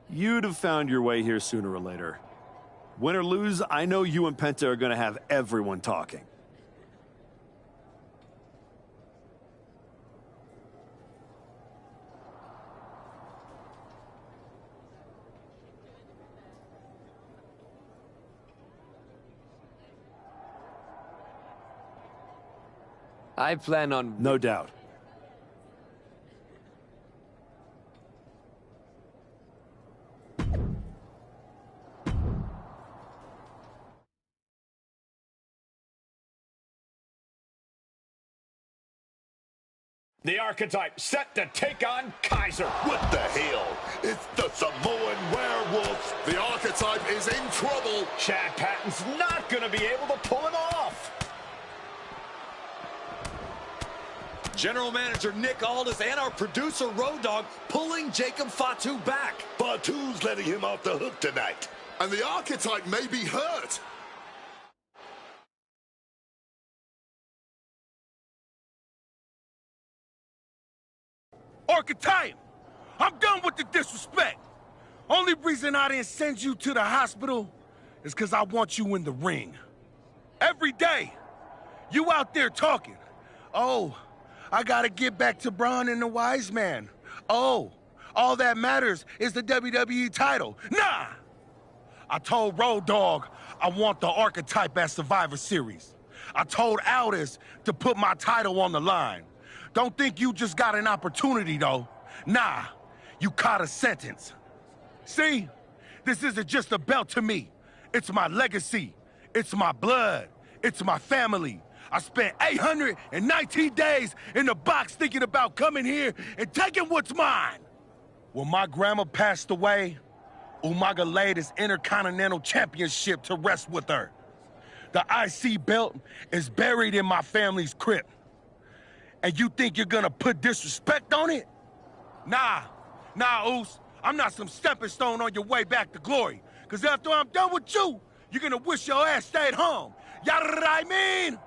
You'd have found your way here sooner or later. Win or lose, I know you and Penta are going to have everyone talking. I plan on... No doubt. The archetype set to take on Kaiser. What the hell? It's the Samoan werewolf. The archetype is in trouble. Chad Patton's not going to be able to pull him off. General Manager Nick Aldis and our producer Road Dogg pulling Jacob Fatu back. Fatu's letting him off the hook tonight. And the archetype may be hurt. Archetype! I'm done with the disrespect. Only reason I didn't send you to the hospital is because I want you in the ring. Every day, you out there talking. Oh, I gotta get back to Braun and the Wise Man. Oh, all that matters is the WWE title. Nah! I told Road Dogg I want the archetype at Survivor Series. I told Aldis to put my title on the line. Don't think you just got an opportunity, though. Nah, you caught a sentence. See? This isn't just a belt to me. It's my legacy. It's my blood. It's my family. I spent 819 days in the box thinking about coming here and taking what's mine. When my grandma passed away, Umaga laid his Intercontinental Championship to rest with her. The IC belt is buried in my family's crypt. And you think you're gonna put disrespect on it? Nah, Oos. I'm not some stepping stone on your way back to glory. Cause after I'm done with you, you're gonna wish your ass stayed home. You know what I mean?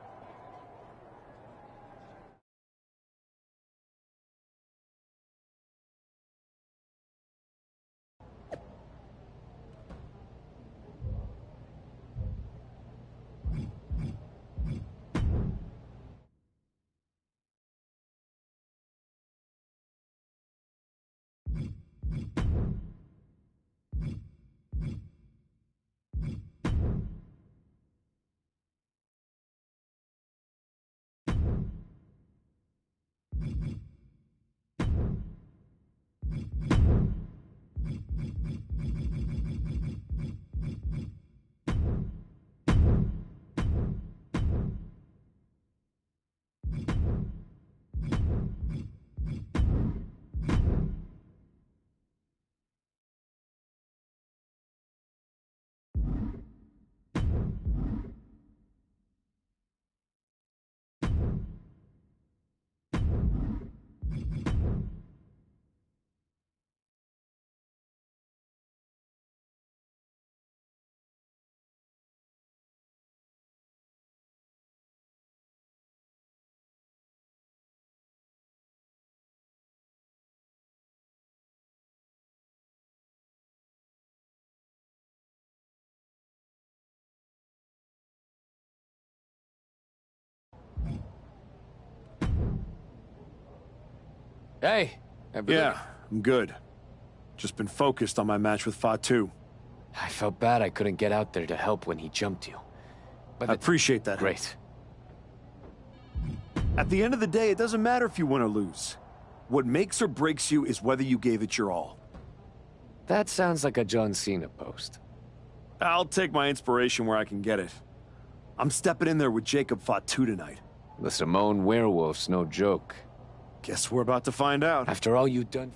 Hey, everything... Yeah, I'm good. Just been focused on my match with Fatu. I felt bad I couldn't get out there to help when he jumped you. But I appreciate that. Great. At the end of the day, it doesn't matter if you win or lose. What makes or breaks you is whether you gave it your all. That sounds like a John Cena post. I'll take my inspiration where I can get it. I'm stepping in there with Jacob Fatu tonight. The Samoan werewolf's no joke. Guess we're about to find out. After all you've done...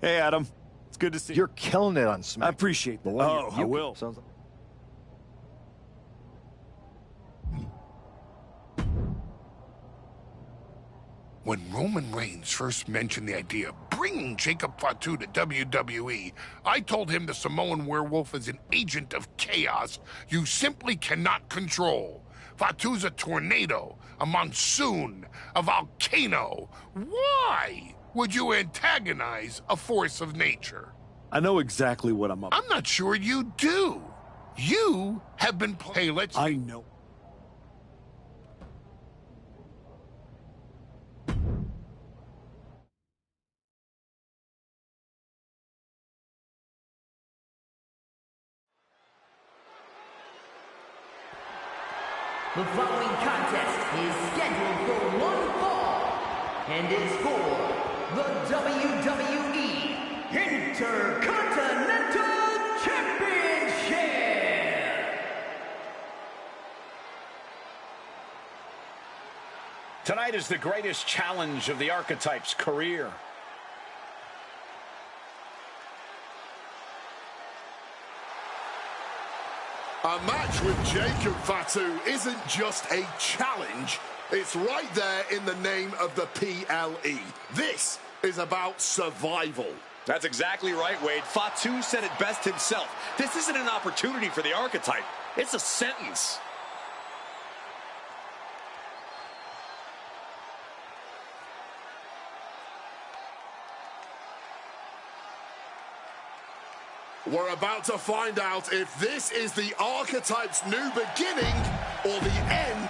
Hey, Adam. It's good to see you. You're killing it on SmackDown. I appreciate that. Oh, I will. Sounds like... When Roman Reigns first mentioned the idea of bringing Jacob Fatu to WWE, I told him the Samoan werewolf is an agent of chaos you simply cannot control. Fatu's a tornado, a monsoon, a volcano. Why would you antagonize a force of nature? I know exactly what I'm up to. I'm not sure you do. You have been... Hey, let's... I know. The following contest is scheduled for one fall and is for the WWE Intercontinental Championship. Tonight is the greatest challenge of the Archetype's career. A match with Jacob Fatu isn't just a challenge, it's right there in the name of the PLE. This is about survival. That's exactly right, Wade. Fatu said it best himself. This isn't an opportunity for the Archetype. It's a sentence. We're about to find out if this is the Archetype's new beginning or the end.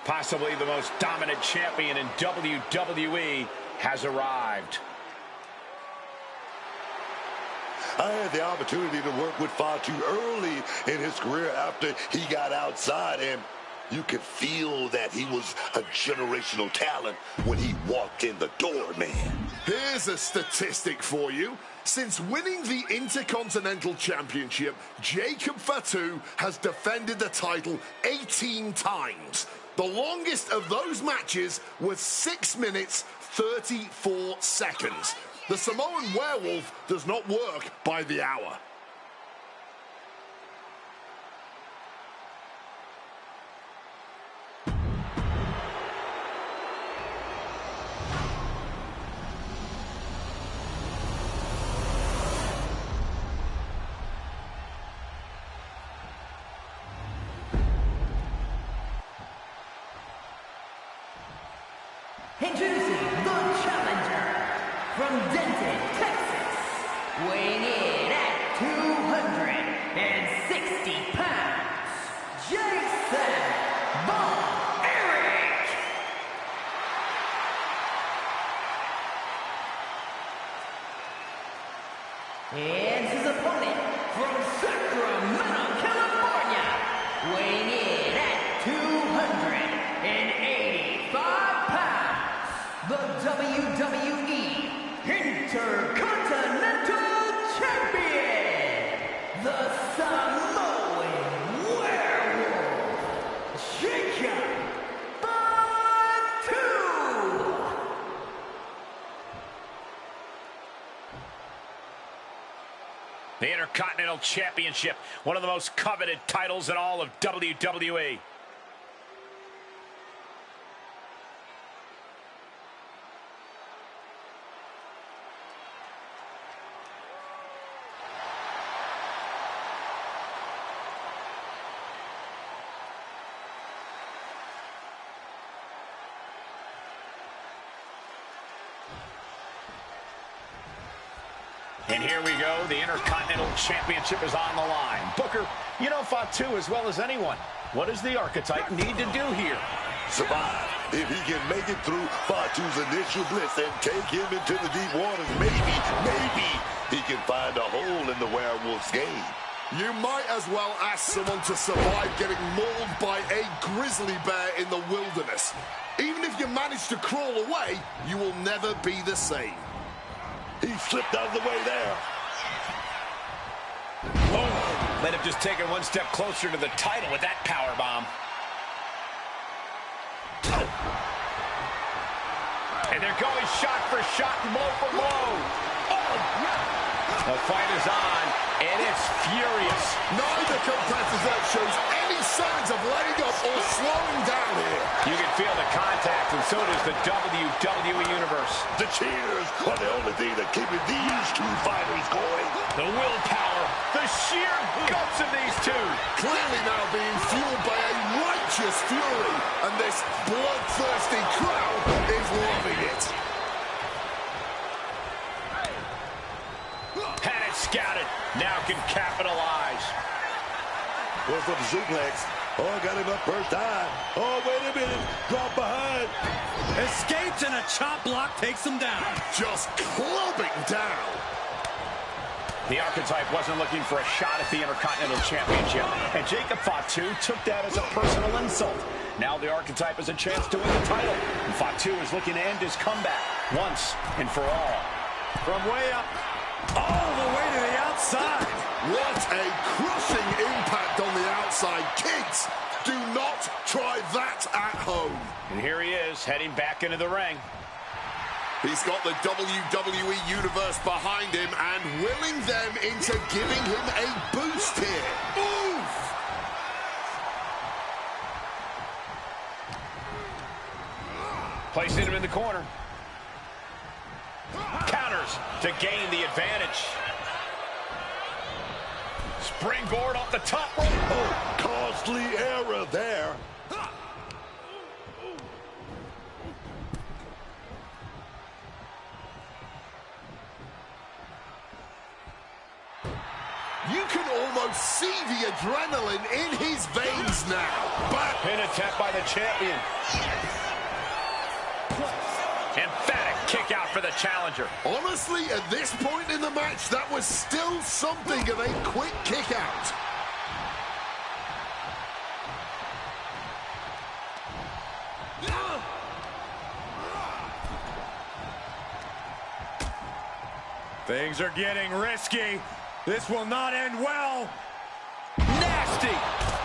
Possibly the most dominant champion in WWE has arrived. I had the opportunity to work with Fatu early in his career after he got outside, and you could feel that he was a generational talent when he walked in the door, man. Here's a statistic for you. Since winning the Intercontinental Championship, Jacob Fatu has defended the title 18 times. The longest of those matches was 6 minutes, 34 seconds. The Samoan werewolf does not work by the hour. Introducing the challenger from Denton, Texas, weighing in at 260 pounds, Jason Von Erich. And his opponent from Sacramento, California, weighing in at 285 pounds, the WWE Intercontinental Champion, the Samoan Werewolf, Jacob Fatu. The Intercontinental Championship, one of the most coveted titles in all of WWE. And here we go. The Intercontinental Championship is on the line. Booker, you know Fatu as well as anyone. What does the Archetype need to do here? Survive. If he can make it through Fatu's initial blitz and take him into the deep waters, maybe he can find a hole in the werewolf's game. You might as well ask someone to survive getting mauled by a grizzly bear in the wilderness. Even if you manage to crawl away, you will never be the same. He slipped out of the way there. Oh, might have just taken one step closer to the title with that powerbomb. And they're going shot for shot, blow for blow. The fight is on, and it's furious. Neither competitor shows any signs of letting up or slowing down here. You can feel the contact, and so does the WWE Universe. The cheers are the only thing that keeping these two fighters going. The willpower, the sheer guts of these two. Clearly now being fueled by a righteous fury, and this bloodthirsty crowd is loving it. Had it scouted, now can capitalize. Well, for the suplex. Oh, got him up first time. Oh, wait a minute. Drop behind. Escapes and a chop block takes him down. Just clubbing down. The Archetype wasn't looking for a shot at the Intercontinental Championship, and Jacob Fatu took that as a personal insult. Now the Archetype has a chance to win the title, and Fatu is looking to end his comeback once and for all. From way up, all the way to the outside. What a crushing impact on the outside. Kids, do not try that at home. And here he is, heading back into the ring. He's got the WWE Universe behind him and willing them into giving him a boost here. Oof! Placing him in the corner. Counters to gain the advantage. Springboard off the top rope. Oh, costly error there. You can almost see the adrenaline in his veins now. Back. Pin attempt by the champion. Emphatic kick out for the challenger. Honestly, at this point in the match, that was still something of a quick kick out. Things are getting risky. This will not end well. Nasty.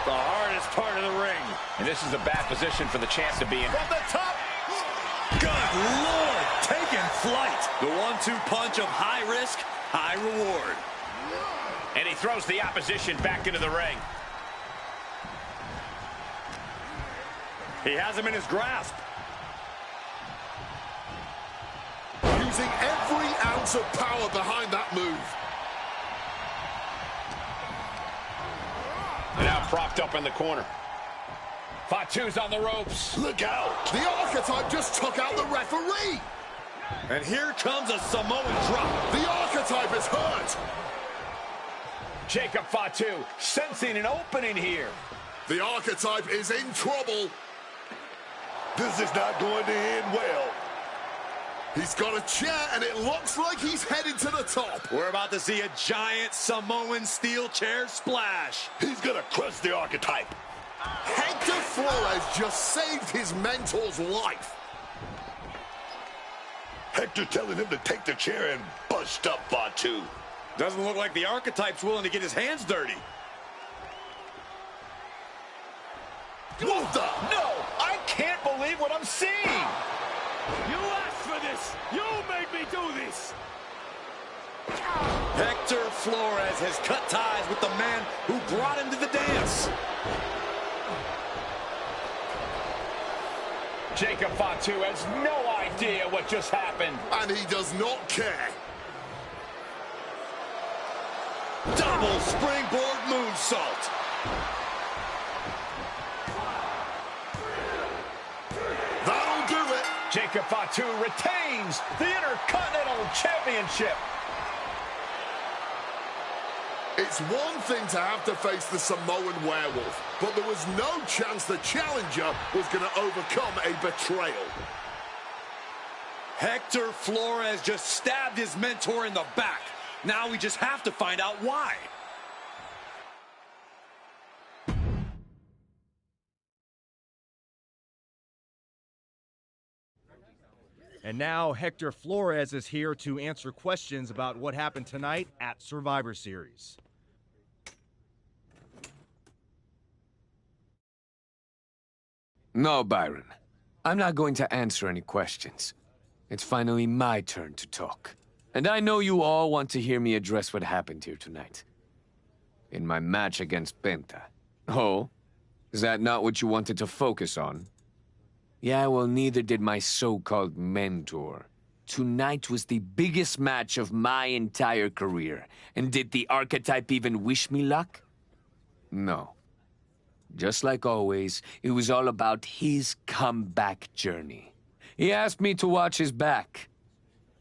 The hardest part of the ring. And this is a bad position for the champ to be in. From the top. Good Lord, taking flight. The 1-2 punch of high risk, high reward. And he throws the opposition back into the ring. He has him in his grasp. Using every ounce of power behind that move. And now propped up in the corner. Fatu's on the ropes. Look out. The Archetype just took out the referee. And here comes a Samoan drop. The Archetype is hurt. Jacob Fatu sensing an opening here. The Archetype is in trouble. This is not going to end well. He's got a chair, and it looks like he's headed to the top. We're about to see a giant Samoan steel chair splash. He's going to crush the Archetype. Hector Flores just saved his mentor's life. Hector telling him to take the chair and bust up Fatu. Doesn't look like the Archetype's willing to get his hands dirty. What the? No, I can't believe what I'm seeing. You asked for this. You made me do this. Hector Flores Flores has cut ties with the man who brought him to the dance. Jacob Fatu has no idea what just happened. And he does not care. Double springboard moonsault. That'll do it. Jacob Fatu retains the Intercontinental Championship. It's one thing to have to face the Samoan werewolf, but there was no chance the challenger was going to overcome a betrayal. Hector Flores just stabbed his mentor in the back. Now we just have to find out why. And now Hector Flores is here to answer questions about what happened tonight at Survivor Series. No, Byron. I'm not going to answer any questions. It's finally my turn to talk. And I know you all want to hear me address what happened here tonight. In my match against Penta. Oh? Is that not what you wanted to focus on? Yeah, well, neither did my so-called mentor. Tonight was the biggest match of my entire career. And did the archetype even wish me luck? No. Just like always, it was all about his comeback journey. He asked me to watch his back.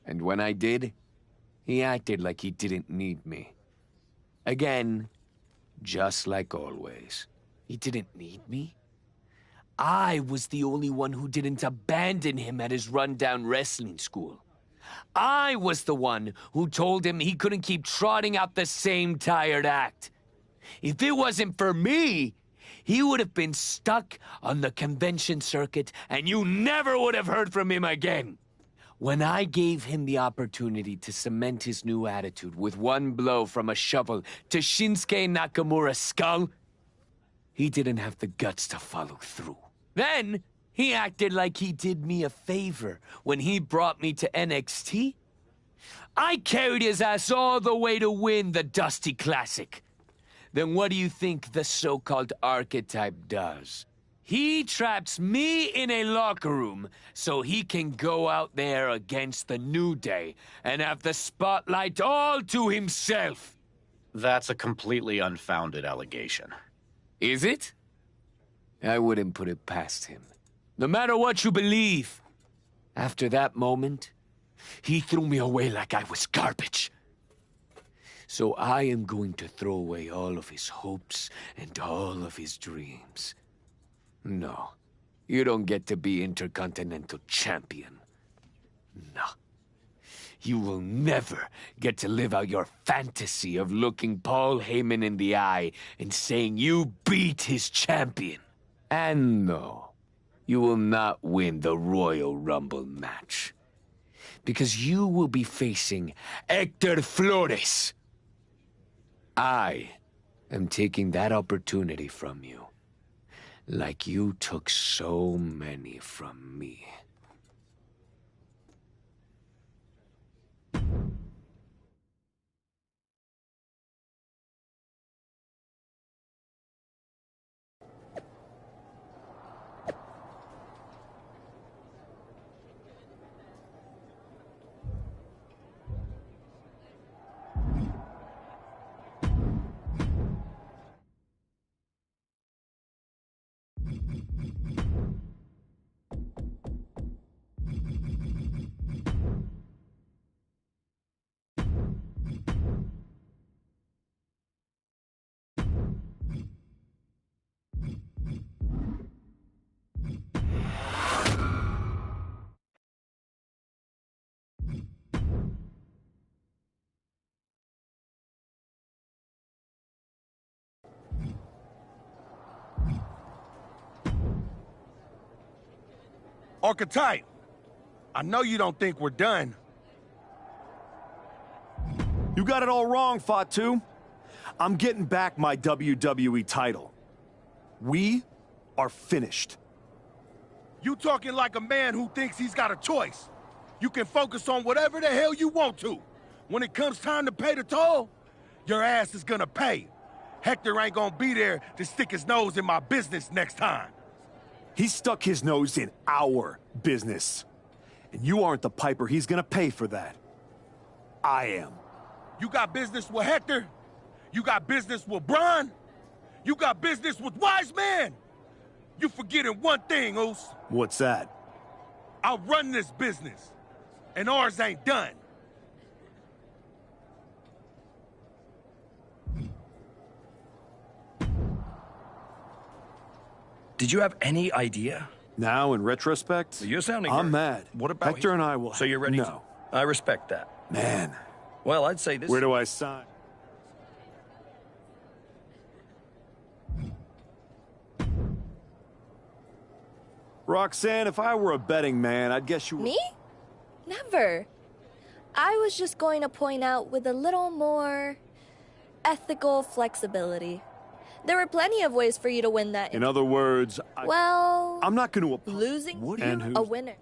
And when I did, he acted like he didn't need me. Again, just like always. He didn't need me? I was the only one who didn't abandon him at his rundown wrestling school. I was the one who told him he couldn't keep trotting out the same tired act. If it wasn't for me, he would have been stuck on the convention circuit and you never would have heard from him again. When I gave him the opportunity to cement his new attitude with one blow from a shovel to Shinsuke Nakamura's skull, he didn't have the guts to follow through. Then, he acted like he did me a favor when he brought me to NXT. I carried his ass all the way to win the Dusty Classic. Then what do you think the so-called archetype does? He traps me in a locker room so he can go out there against the New Day and have the spotlight all to himself. That's a completely unfounded allegation. Is it? I wouldn't put it past him. No matter what you believe. After that moment, he threw me away like I was garbage. So I am going to throw away all of his hopes and all of his dreams. No, you don't get to be Intercontinental Champion. No. You will never get to live out your fantasy of looking Paul Heyman in the eye and saying you beat his champion. And no, you will not win the Royal Rumble match. Because you will be facing Hector Flores. I am taking that opportunity from you, like you took so many from me. Archetype, I know you don't think we're done. You got it all wrong, Fatu. I'm getting back my WWE title. We are finished. You talking like a man who thinks he's got a choice. You can focus on whatever the hell you want to. When it comes time to pay the toll, your ass is gonna pay. Hector ain't gonna be there to stick his nose in my business next time. He stuck his nose in our business. And you aren't the piper he's gonna pay for that. I am. You got business with Hector? You got business with Braun? You got business with Wise Man? You forgetting one thing, Oos. What's that? I run this business, and ours ain't done. Did you have any idea? Now, in retrospect, You're sounding I'm very- mad. What about Hector you? and I will... So you're ready to... No. I respect that. Man. Well, I'd say this... Where do I sign? Roxanne, if I were a betting man, I'd guess you would... Me? Never. I was just going to point out with a little more ethical flexibility. There were plenty of ways for you to win that. In other words, Well... I'm not going to... Losing What? you, And who's... a winner.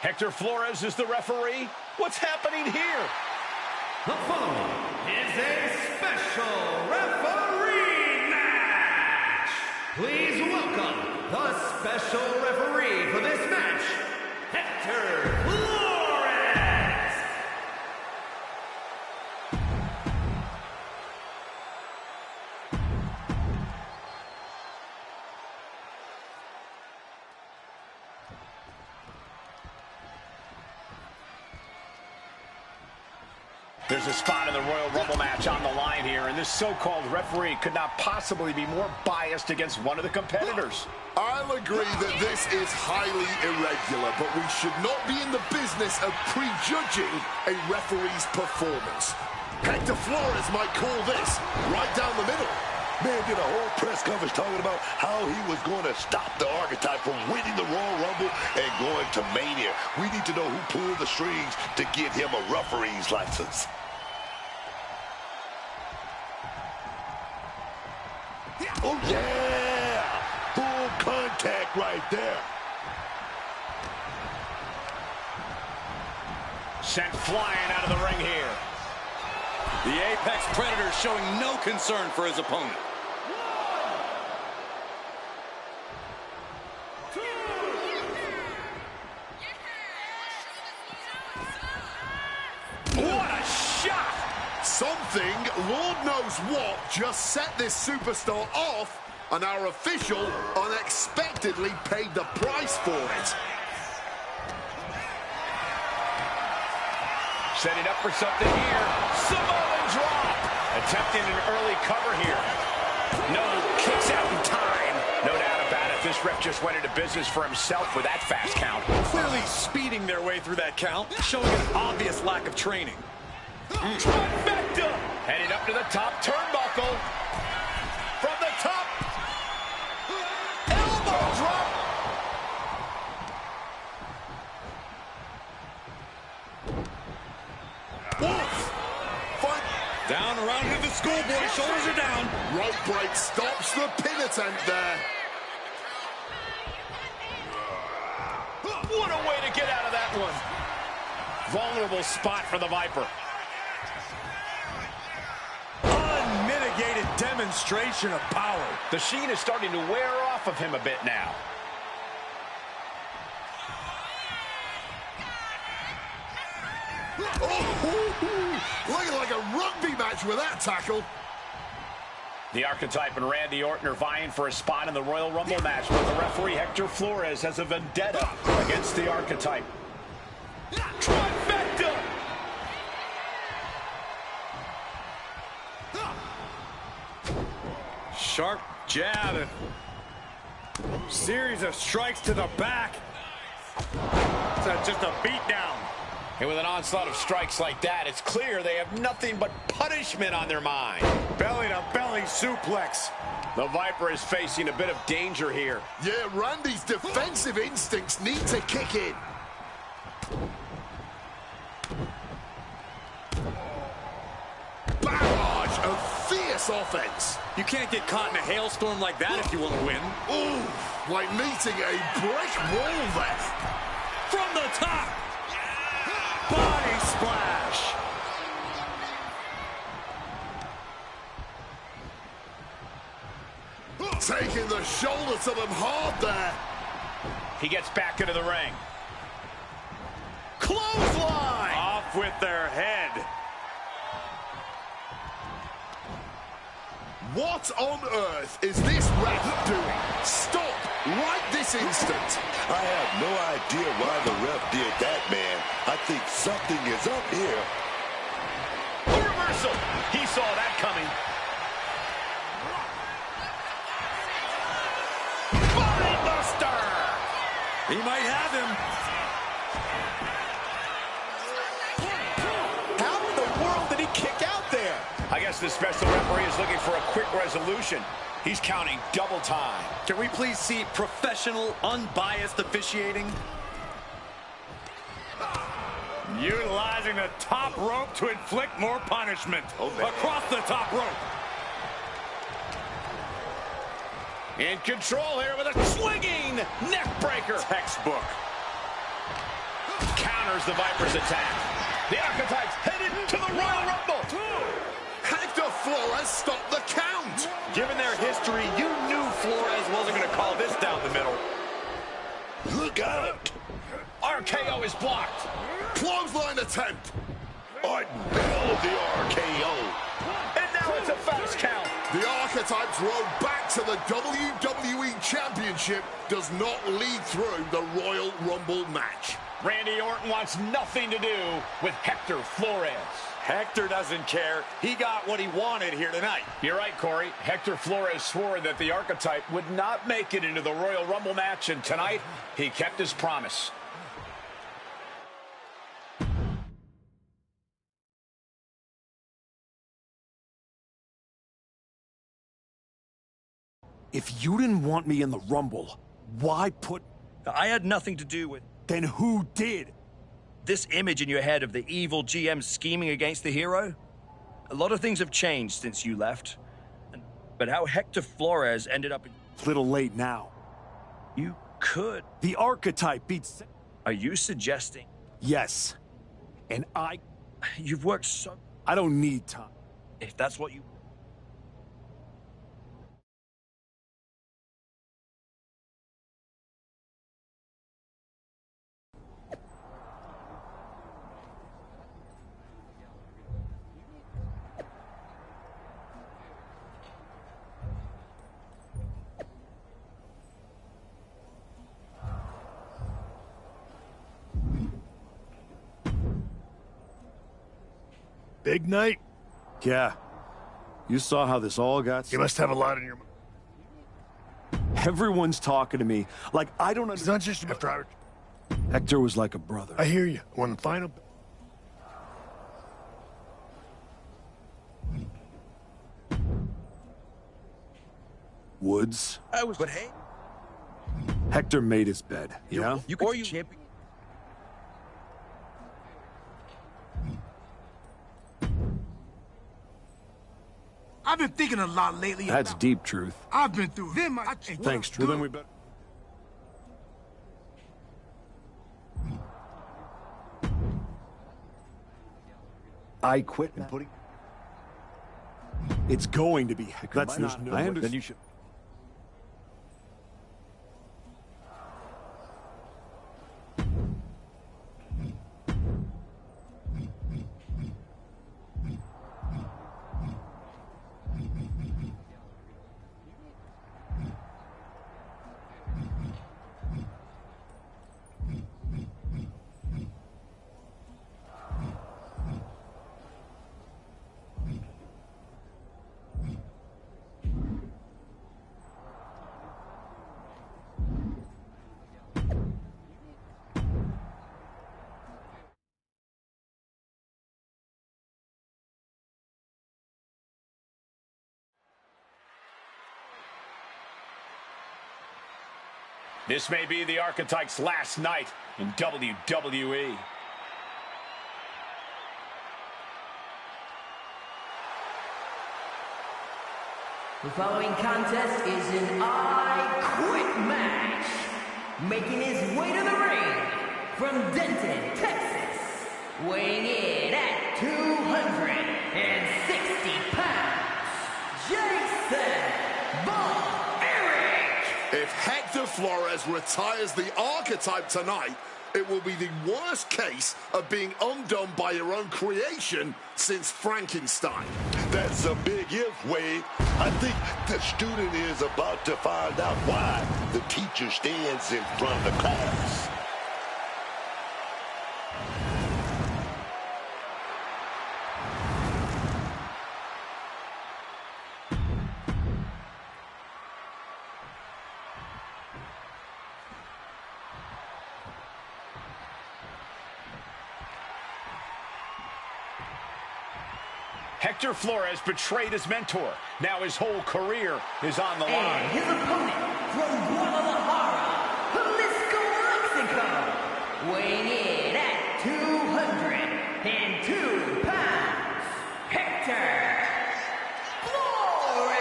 Hector Flores is the referee. What's happening here? The following is a special referee match. Please welcome the special referee for this match, Hector Flores. There's a spot in the Royal Rumble match on the line here, and this so-called referee could not possibly be more biased against one of the competitors. I'll agree that this is highly irregular, but we should not be in the business of prejudging a referee's performance. Hector Flores might call this right down the middle. Man did a whole press conference talking about how he was going to stop the Archetype from winning the Royal Rumble and going to Mania. We need to know who pulled the strings to get him a referee's license. Oh, yeah! Full contact right there. Sent flying out of the ring here. The Apex Predator showing no concern for his opponent. What a shot! Something, Lord knows what, just set this superstar off, and our official unexpectedly paid the price for it. Setting up for something here. Samoan drop. Attempting an early cover here. No, kicks out in time. No doubt about it. This ref just went into business for himself with that fast count. Clearly speeding their way through that count, showing an obvious lack of training. Trifecta! Heading up to the top turnbuckle. From the top. Elbow drop. Down around to the schoolboy, shoulders are down. Right break stops the pin attempt there. What a way to get out of that one. Vulnerable spot for the Viper. Unmitigated demonstration of power. The sheen is starting to wear off of him a bit now. Looking like a rugby match with that tackle. The Archetype and Randy Orton are vying for a spot in the Royal Rumble match, but the referee Hector Flores has a vendetta against the Archetype. Trifecta! Sharp jab and series of strikes to the back. It's just a beat down. And with an onslaught of strikes like that, it's clear they have nothing but punishment on their mind. Belly-to-belly suplex. The Viper is facing a bit of danger here. Yeah, Randy's defensive instincts need to kick in. Barrage of fierce offense. You can't get caught in a hailstorm like that if you want to win. Ooh, like meeting a brick wall there. From the top. Body splash. Taking the shoulder to them hard there. He gets back into the ring. Clothesline! Off with their head. What on earth is this ref doing? Stop right this instant. I have no idea why the ref did that, man. I think something is up here. A reversal. He saw that coming. Buster! He might have him. How in the world did he kick out there? I guess the special referee is looking for a quick resolution. He's counting double time. Can we please see professional, unbiased officiating? Utilizing the top rope to inflict more punishment. Across the top rope. In control here with a swinging neck breaker. Textbook. Counters the Viper's attack. The Archetypes headed to the Royal Rumble. Hector Flores stopped the count. Given their history, you knew Flores wasn't going to call this down the middle. Look out! RKO is blocked. Clothesline attempt. Orton nailed the RKO. And now it's a fast count. The Archetypes road back to the WWE Championship does not lead through the Royal Rumble match. Randy Orton wants nothing to do with Hector Flores. Hector doesn't care. He got what he wanted here tonight. You're right, Corey. Hector Flores swore that the Archetype would not make it into the Royal Rumble match, and tonight he kept his promise. If you didn't want me in the Rumble, why put... I had nothing to do with... Then who did? This image in your head of the evil GM scheming against the hero? A lot of things have changed since you left. But how Hector Flores ended up in... Little late now. You could. The Archetype beats... Are you suggesting... Yes. And I... You've worked so... I don't need time. If that's what you... Big night? Yeah. You saw how this all got... You must have a lot in your... Everyone's talking to me like I don't It's not just after I... Hector was like a brother. I hear you. When the final... Woods. But hey... Hector made his bed, yeah? You could champion... I've been thinking a lot lately. That's deep truth. I've been through them. Thanks, Drew. Then we better... I quit and putting... It's going to be Hector. That's not... I understand. Then you should... This may be the Archetype's last night in WWE. The following contest is an I Quit match. Making his way to the ring from Denton, Texas, weighing in at 260 pounds, Jason Von Erich. If Hector Flores retires the Archetype tonight, it will be the worst case of being undone by your own creation since Frankenstein. That's a big if, Wade. I think the student is about to find out why the teacher stands in front of the class. Hector Flores betrayed his mentor. Now his whole career is on the line. And his opponent from Guadalajara, Jalisco, Mexico, weighing in at 202 pounds, Hector Flores.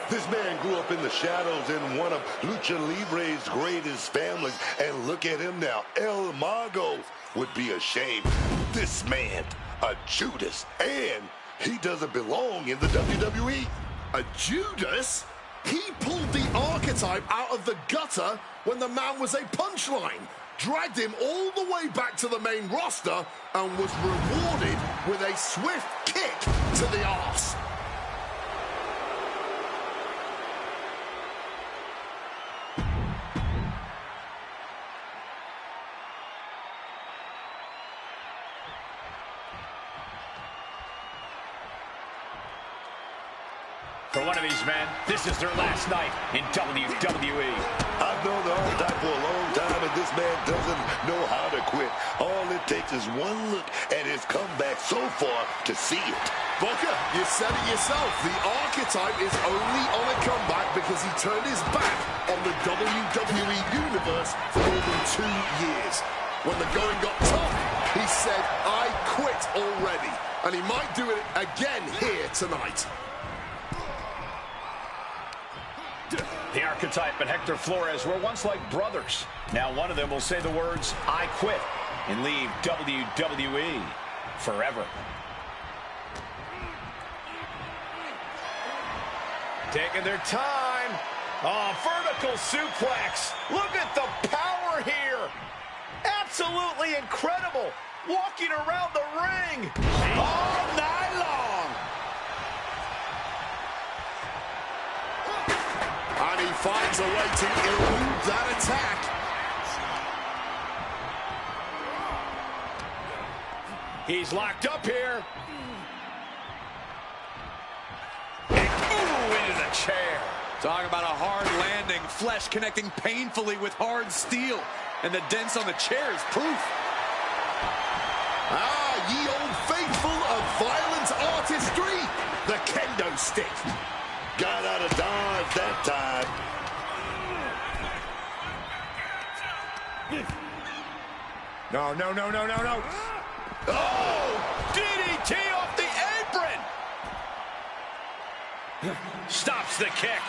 This man grew up in the shadows in one of Lucha Libre's greatest families, and look at him now. El Mago would be ashamed. This man, a Judas, and he doesn't belong in the WWE. A Judas? He pulled the Archetype out of the gutter when the man was a punchline, dragged him all the way back to the main roster, and was rewarded with a swift kick to the arse. For one of these men, this is their last night in WWE. I've known the Archetype for a long time, and this man doesn't know how to quit. All it takes is one look at his comeback so far to see it. Booker, you said it yourself. The Archetype is only on a comeback because he turned his back on the WWE Universe for more than 2 years. When the going got tough, he said, I quit already. And he might do it again here tonight. The Archetype and Hector Flores were once like brothers. Now one of them will say the words, I quit, and leave WWE forever. Taking their time. Oh, vertical suplex. Look at the power here. Absolutely incredible. Walking around the ring all night long. And he finds a way to elude that attack. He's locked up here. Ooh, into the chair. Talk about a hard landing. Flesh connecting painfully with hard steel. And the dents on the chair is proof. Ah, ye old faithful of violent artistry. The kendo stick. Got out of dodge that time. No. Oh! DDT off the apron! Stops the kick.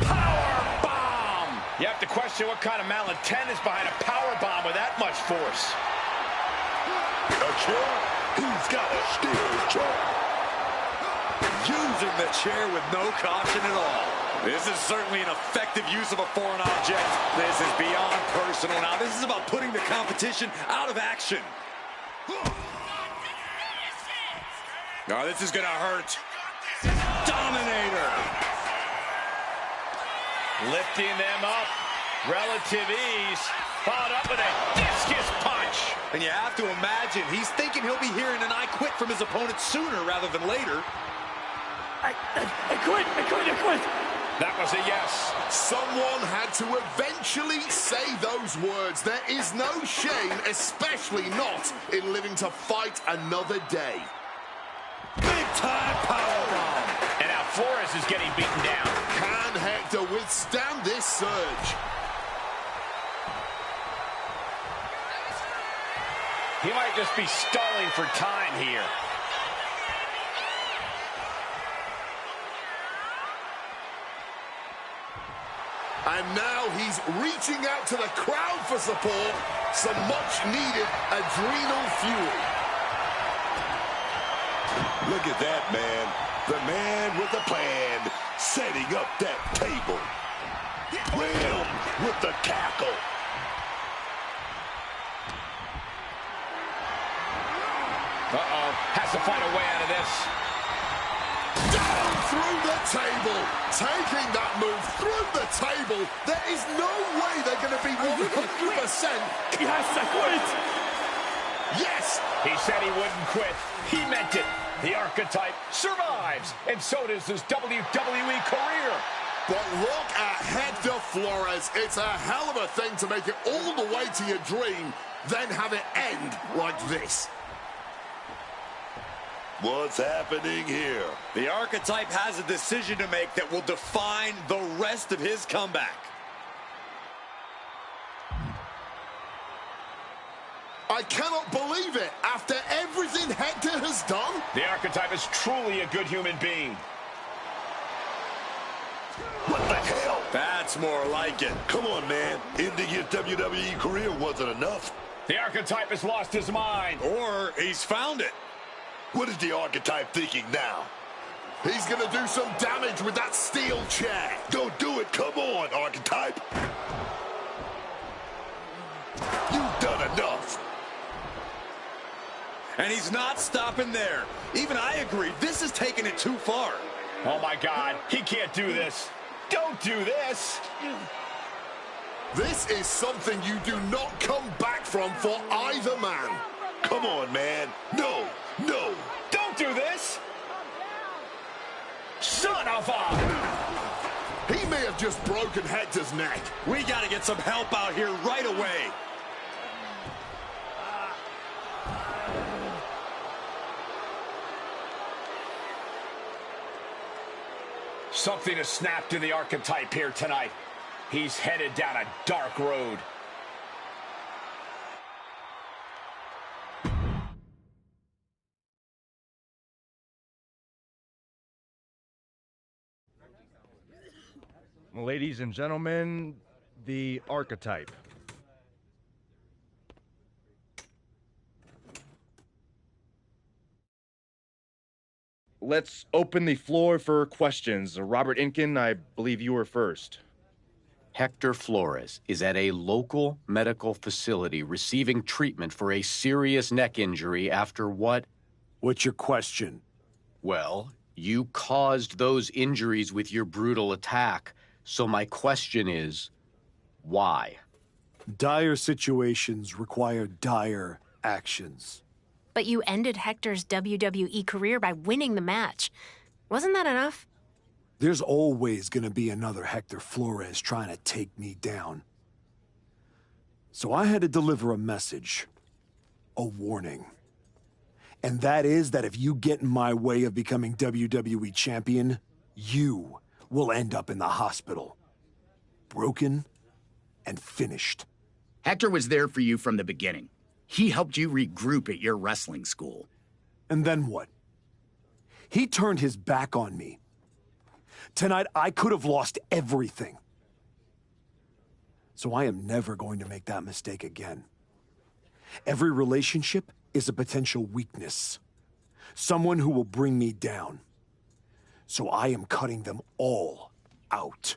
Power bomb! You have to question what kind of malintent is behind a power bomb with that much force. A chair? He's got to steal his chair. Using the chair with no caution at all. This is certainly an effective use of a foreign object. This is beyond personal now. This is about putting the competition out of action. Oh, this is going to hurt. Dominator. Lifting them up. Relative ease. Followed up with a discus punch. And you have to imagine he's thinking he'll be hearing an I quit from his opponent sooner rather than later. I quit. That was a yes. Someone had to eventually say those words. There is no shame, especially not in living to fight another day. Big time powerbomb. And now Flores is getting beaten down. Can Hector withstand this surge? He might just be stalling for time here. And now he's reaching out to the crowd for support. Some much-needed adrenal fuel. Look at that, man. The man with the plan, setting up that table. Ram with the tackle. Uh-oh, has to find a way out of this. Down through the table. Taking that move through the table. There is no way they're going to be 100%. He has to quit. Yes. He said he wouldn't quit. He meant it. The Archetype survives, and so does his WWE career. But look at Hector Flores. It's a hell of a thing to make it all the way to your dream, then have it end like this. What's happening here? The Archetype has a decision to make that will define the rest of his comeback. I cannot believe it. After everything Hector has done. The Archetype is truly a good human being. What the hell? That's more like it. Come on, man. Ending his WWE career wasn't enough. The Archetype has lost his mind. Or he's found it. What is the Archetype thinking now? He's going to do some damage with that steel chair. Don't do it. Come on, Archetype. You've done enough. And he's not stopping there. Even I agree. This is taking it too far. Oh, my God. He can't do this. Don't do this. This is something you do not come back from for either man. Come on, man. No, no. Don't do this. Son of a... He may have just broken Hector's neck. We got to get some help out here right away. Something has snapped in the Archetype here tonight. He's headed down a dark road. Ladies and gentlemen, the Archetype. Let's open the floor for questions. Robert Inkin, I believe you were first. Hector Flores is at a local medical facility receiving treatment for a serious neck injury after what? What's your question? Well, you caused those injuries with your brutal attack. So my question is, why? Dire situations require dire actions. But you ended Hector's WWE career by winning the match. Wasn't that enough? There's always going to be another Hector Flores trying to take me down. So I had to deliver a message, a warning. And that is that if you get in my way of becoming WWE champion, you will end up in the hospital. Broken and finished. Hector was there for you from the beginning. He helped you regroup at your wrestling school. And then what? He turned his back on me. Tonight, I could have lost everything. So I am never going to make that mistake again. Every relationship is a potential weakness. Someone who will bring me down. So I am cutting them all out.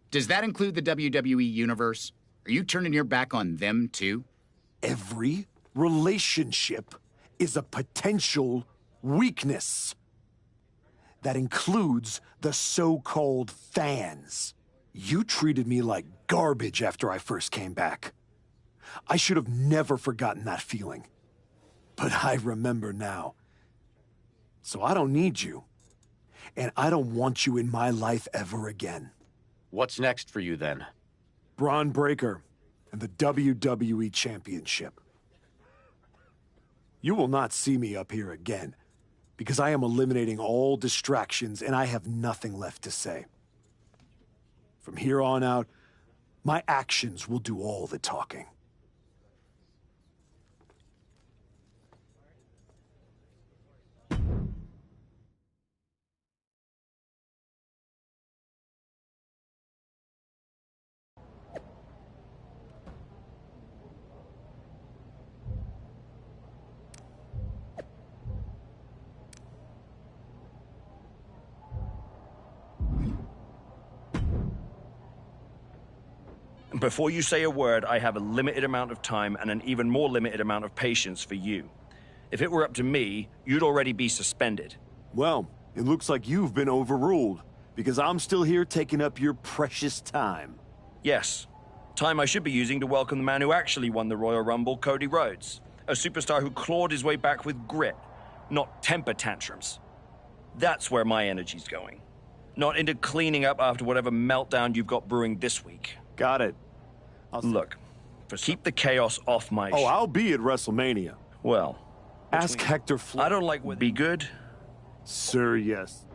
Does that include the WWE Universe? Are you turning your back on them, too? Every relationship is a potential weakness. That includes the so-called fans. You treated me like garbage after I first came back. I should have never forgotten that feeling. But I remember now. So I don't need you. And I don't want you in my life ever again. What's next for you then? Braun Breaker and the WWE Championship. You will not see me up here again. because I am eliminating all distractions and I have nothing left to say. From here on out, my actions will do all the talking. Before you say a word, I have a limited amount of time and an even more limited amount of patience for you. If it were up to me, you'd already be suspended. Well, it looks like you've been overruled, because I'm still here taking up your precious time. Yes. Time I should be using to welcome the man who actually won the Royal Rumble, Cody Rhodes. A superstar who clawed his way back with grit, not temper tantrums. That's where my energy's going. Not into cleaning up after whatever meltdown you've got brewing this week. Got it. Look, keep the chaos off my Oh, I'll be at WrestleMania. Well, ask Hector I don't like what... Be good? Sir, yes.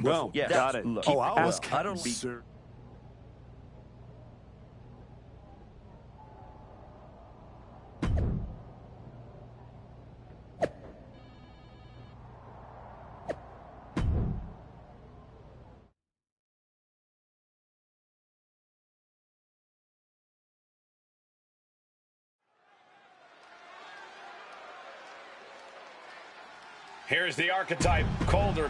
Well, yes. got it. Look, I'll ask I don't... Sir. Here's the archetype, colder.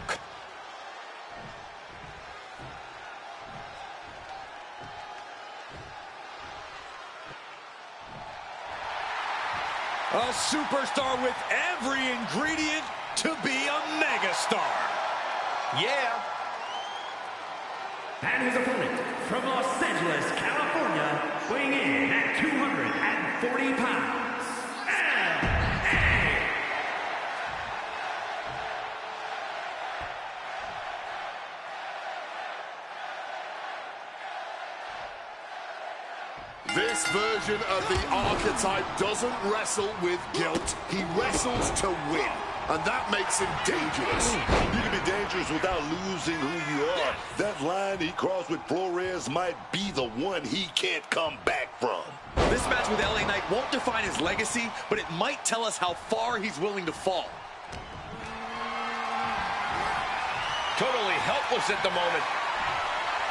A superstar with every ingredient to be a megastar. Yeah. And his opponent from Los Angeles, California, weighing in at 240 pounds, This version of the archetype doesn't wrestle with guilt. He wrestles to win, and that makes him dangerous. You can be dangerous without losing who you are. That line he crossed with Flores might be the one he can't come back from. This match with LA Knight won't define his legacy, but it might tell us how far he's willing to fall. Totally helpless at the moment.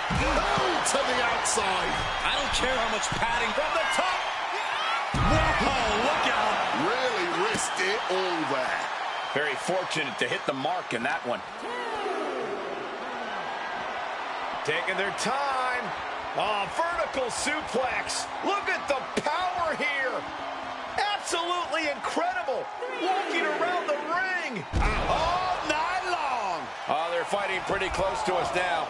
Oh, to the outside. I don't care how much padding from the top. Whoa, look out. Really risked it all there. Very fortunate to hit the mark in that one. Taking their time. Oh, vertical suplex. Look at the power here. Absolutely incredible. Walking around the ring all night long. Oh, they're fighting pretty close to us now.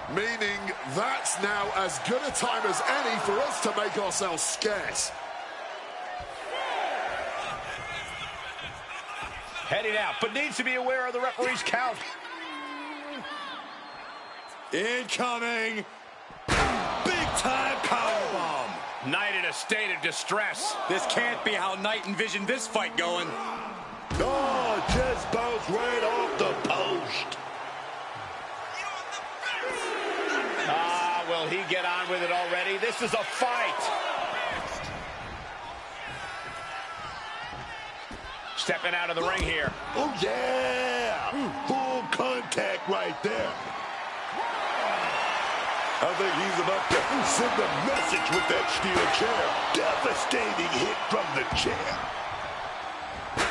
Meaning that's now as good a time as any for us to make ourselves scarce. Heading out, but needs to be aware of the referee's count. Incoming. Big-time powerbomb. Knight in a state of distress. This can't be how Knight envisioned this fight going. Oh, just bounced right off the post. Will he get on with it already? This is a fight. Stepping out of the ring here. Oh, yeah. Full contact right there. I think he's about to send a message with that steel chair. Devastating hit from the chair.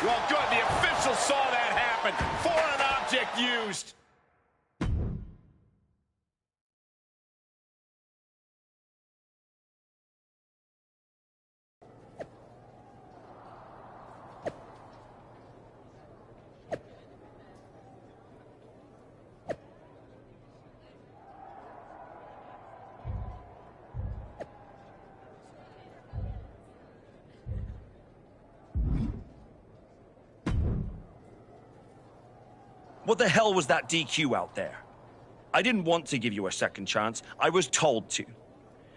Well, good. The official saw that happen. Foreign object used. What the hell was that DQ out there? I didn't want to give you a second chance. I was told to.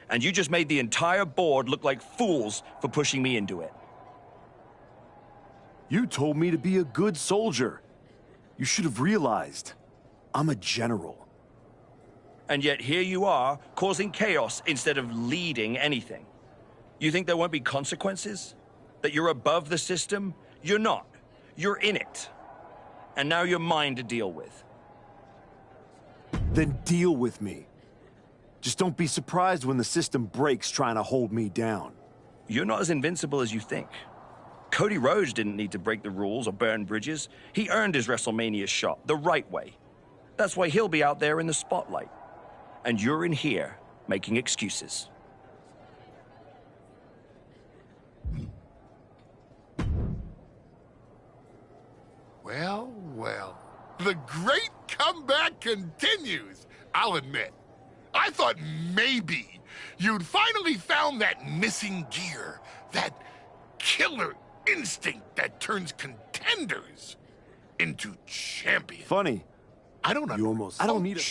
And you just made the entire board look like fools for pushing me into it. You told me to be a good soldier. You should have realized. I'm a general. And yet here you are, causing chaos instead of leading anything. You think there won't be consequences? That you're above the system? You're not. You're in it. And now you're mine to deal with. Then deal with me. Just don't be surprised when the system breaks trying to hold me down. You're not as invincible as you think. Cody Rhodes didn't need to break the rules or burn bridges. He earned his WrestleMania shot the right way. That's why he'll be out there in the spotlight. And you're in here making excuses. Well, well. The great comeback continues, I'll admit. I thought maybe you'd finally found that missing gear, that killer instinct that turns contenders into champions. Funny. I don't know. You almost... I don't need a...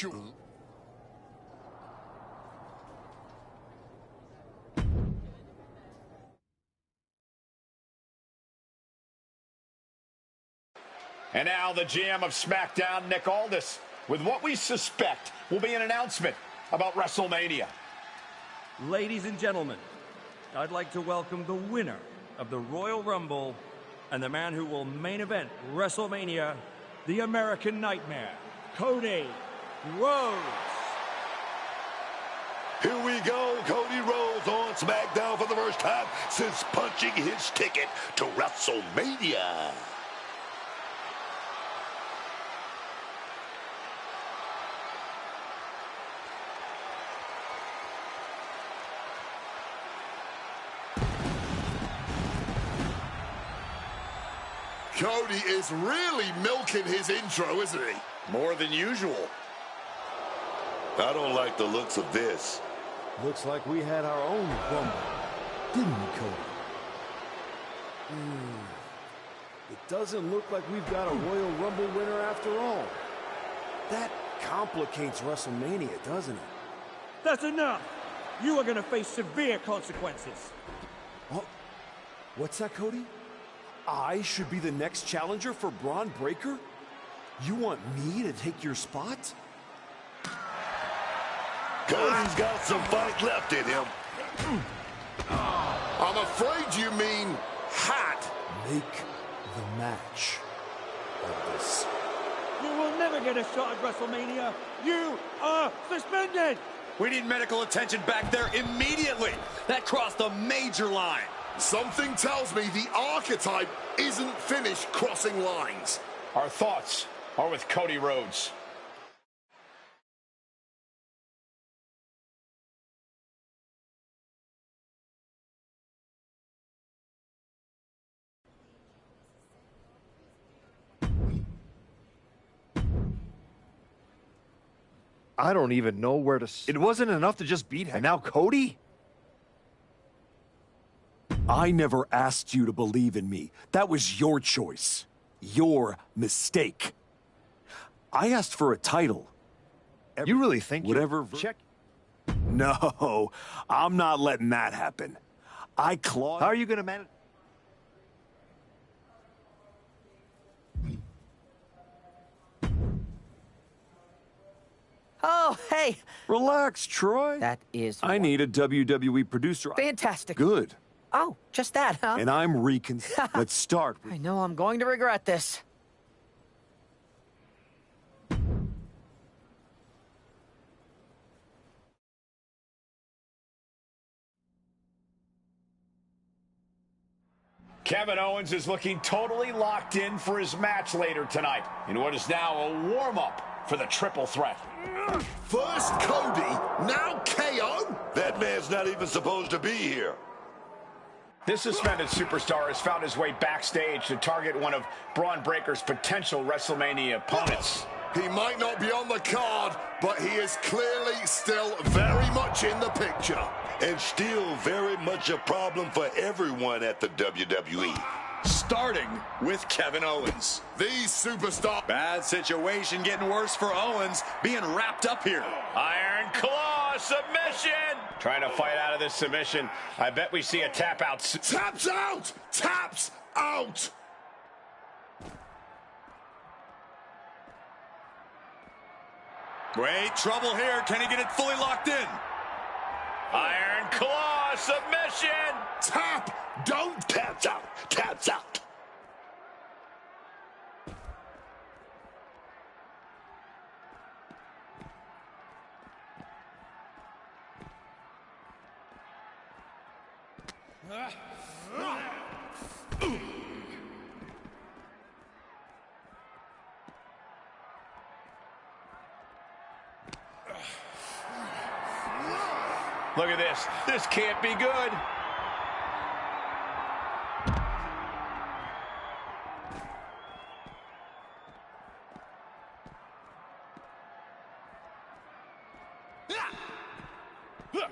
And now the GM of SmackDown, Nick Aldis, with what we suspect will be an announcement about WrestleMania. Ladies and gentlemen, I'd like to welcome the winner of the Royal Rumble and the man who will main event WrestleMania, the American Nightmare, Cody Rhodes. Here we go, Cody Rhodes on SmackDown for the first time since punching his ticket to WrestleMania. Cody is really milking his intro, isn't he? More than usual. I don't like the looks of this. Looks like we had our own Rumble, didn't we, Cody? It doesn't look like we've got a Royal Rumble winner after all. That complicates WrestleMania, doesn't it? That's enough! You are going to face severe consequences. Oh, what's that, Cody? I should be the next challenger for Braun Breaker? You want me to take your spot? Cody's got some fight left in him. I'm afraid you mean hat. Make the match of this. You will never get a shot at WrestleMania. You are suspended. We need medical attention back there immediately. That crossed a major line. Something tells me the archetype isn't finished crossing lines. Our thoughts are with Cody Rhodes. I don't even know where to... It wasn't enough to just beat him. And now Cody? I never asked you to believe in me. That was your choice. Your mistake. I asked for a title. You really think whatever? Check. No, I'm not letting that happen. I clawed... How are you going to manage... Oh, hey. Relax, Troy. That is... I need a WWE producer. Fantastic. Good. Oh, just that, huh? And I'm Let's start. I know I'm going to regret this. Kevin Owens is looking totally locked in for his match later tonight in what is now a warm-up for the triple threat. First Cody, now KO? That man's not even supposed to be here. This suspended superstar has found his way backstage to target one of Braun Breaker's potential WrestleMania opponents. He might not be on the card, but he is clearly still very much in the picture. And still very much a problem for everyone at the WWE. Starting with Kevin Owens. These superstars. Bad situation getting worse for Owens, being wrapped up here. Iron Claw submission. Trying to fight out of this submission. I bet we see a tap out. Taps out! Taps out! Wait, trouble here. Can he get it fully locked in? Iron Claw submission. Tap! Don't taps out. Taps out. Look at this. This can't be good.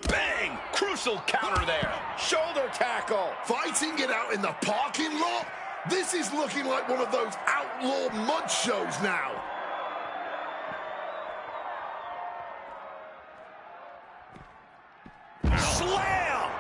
Bang! Crucial counter there. Shoulder tackle. Fighting it out in the parking lot? This is looking like one of those outlaw mud shows now. Slam!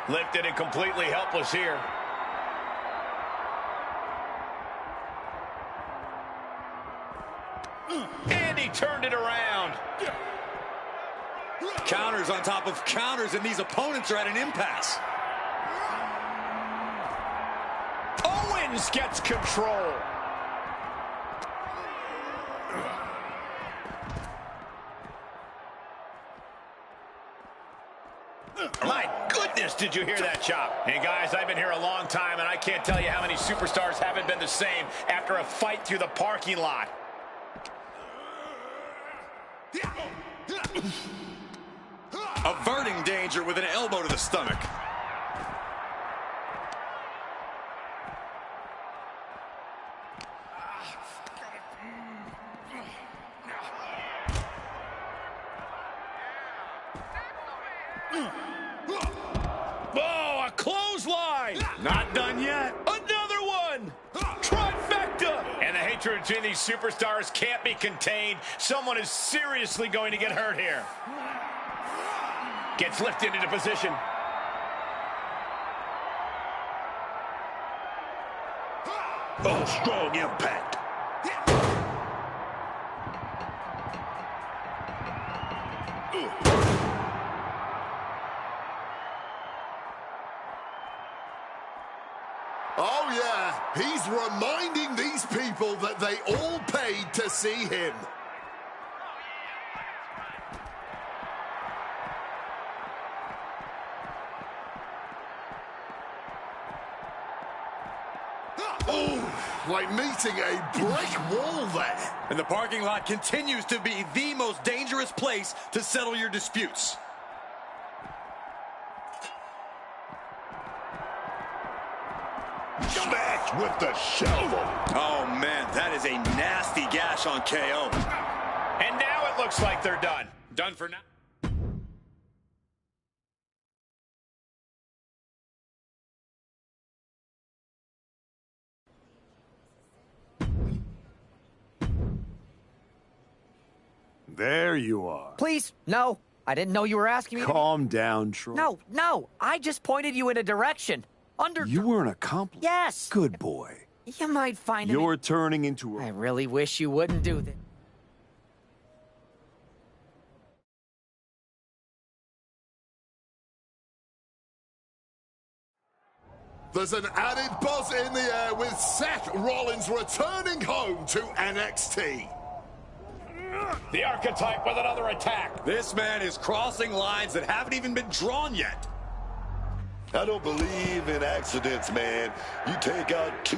Lifted and completely helpless here. And he turned it around. Counters on top of counters, and these opponents are at an impasse. Owens gets control. My goodness, did you hear that chop? Hey, guys, I've been here a long time, and I can't tell you how many superstars haven't been the same after a fight through the parking lot. Averting danger with an elbow to the stomach. Oh, a clothesline! Not done yet. Another one! Trifecta! And the hatred between these superstars can't be contained. Someone is seriously going to get hurt here. Gets lifted into position. Oh, strong impact. Oh, yeah. He's reminding these people that they all paid to see him. Oh, like meeting a brick wall there. And the parking lot continues to be the most dangerous place to settle your disputes. Smacked with the shovel. Oh, man, that is a nasty gash on KO. And now it looks like they're done. Done for now. There you are. Please, no. I didn't know you were asking me. Calm down, Troy. No. I just pointed you in a direction. You were an accomplice. Yes. Good boy. You might find You're turning into a... I really wish you wouldn't do this. There's an added buzz in the air with Seth Rollins returning home to NXT. The Archetype with another attack. This man is crossing lines that haven't even been drawn yet. I don't believe in accidents, man. You take out 2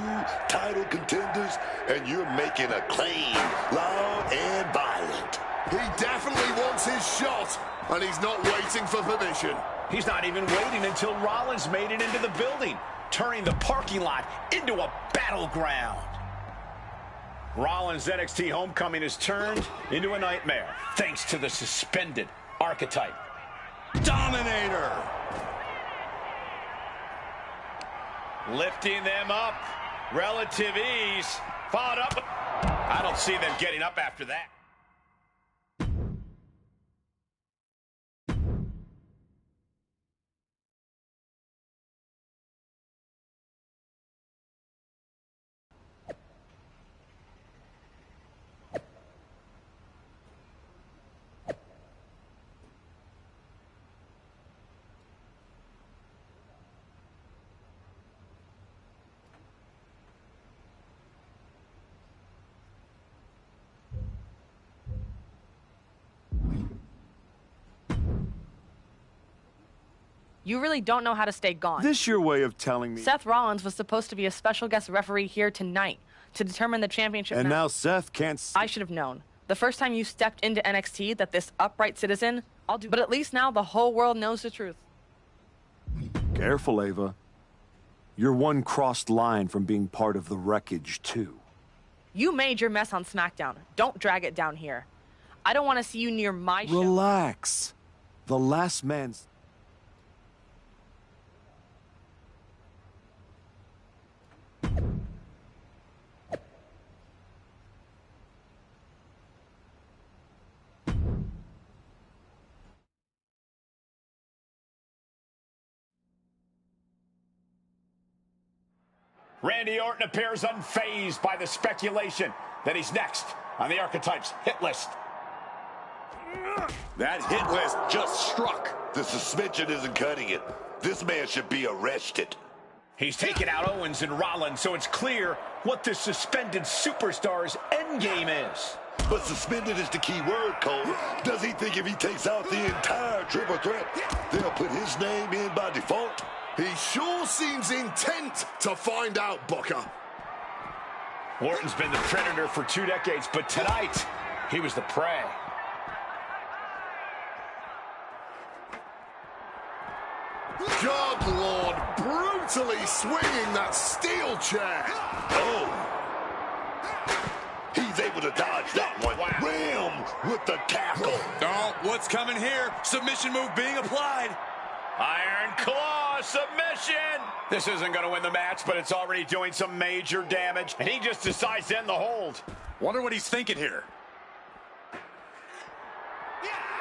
title contenders, and you're making a claim, loud and violent. He definitely wants his shot, and he's not waiting for permission. He's not even waiting until Rollins made it into the building, turning the parking lot into a battleground. Rollins' NXT homecoming has turned into a nightmare, thanks to the suspended Archetype. Dominator! Lifting them up, relative ease, followed up. I don't see them getting up after that. You really don't know how to stay gone. This your way of telling me? Seth Rollins was supposed to be a special guest referee here tonight to determine the championship And match. now Seth can't... I should have known. The first time you stepped into NXT that this upright citizen, I'll do. But at least now the whole world knows the truth. Careful, Ava. You're one crossed line from being part of the wreckage, too. You made your mess on SmackDown. Don't drag it down here. I don't want to see you near my show. Relax. The last man's... Randy Orton appears unfazed by the speculation that he's next on the Archetype's hit list. That hit list just struck. The suspension isn't cutting it. This man should be arrested. He's taken out Owens and Rollins, so it's clear what the suspended superstar's endgame is. But suspended is the key word, Cole. Does he think if he takes out the entire triple threat, they'll put his name in by default? He sure seems intent to find out, Booker. Orton's been the predator for 2 decades, but tonight, he was the prey. God Lord, brutally swinging that steel chair. Oh. He's able to dodge that one. Wow. Ram with the tackle. Oh, what's coming here? Submission move being applied. Iron Claw submission. This isn't going to win the match, but it's already doing some major damage, and he just decides to end the hold. Wonder what he's thinking here.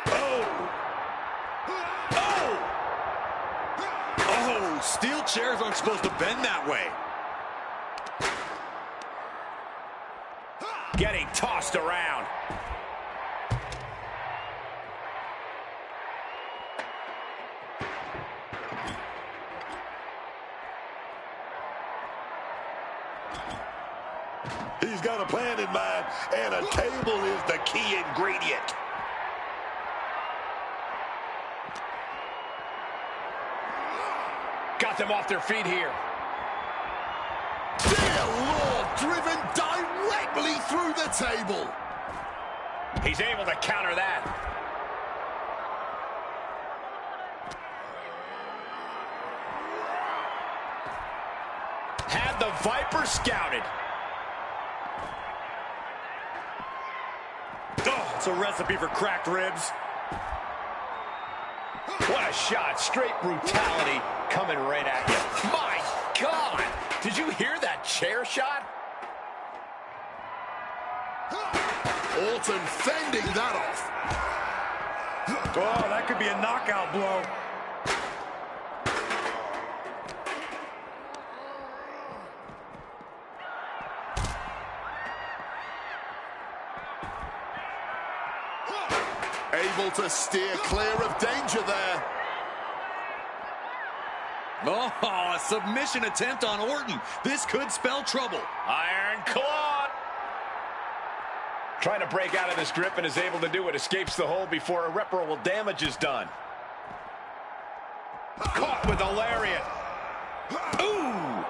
Oh, steel chairs aren't supposed to bend that way. Getting tossed around. He's got a plan in mind, and a table is the key ingredient. Got them off their feet here. Dear Lord, driven directly through the table. He's able to counter that. Had the Viper scouted. Oh, it's a recipe for cracked ribs. What a shot. Straight brutality coming right at you. My God! Did you hear that chair shot? Orton fending that off. Oh, that could be a knockout blow. Able to steer clear of danger there. Oh, a submission attempt on Orton. This could spell trouble. Iron Claw. Trying to break out of this grip and is able to do it. Escapes the hold before irreparable damage is done. Caught with a lariat. Ooh!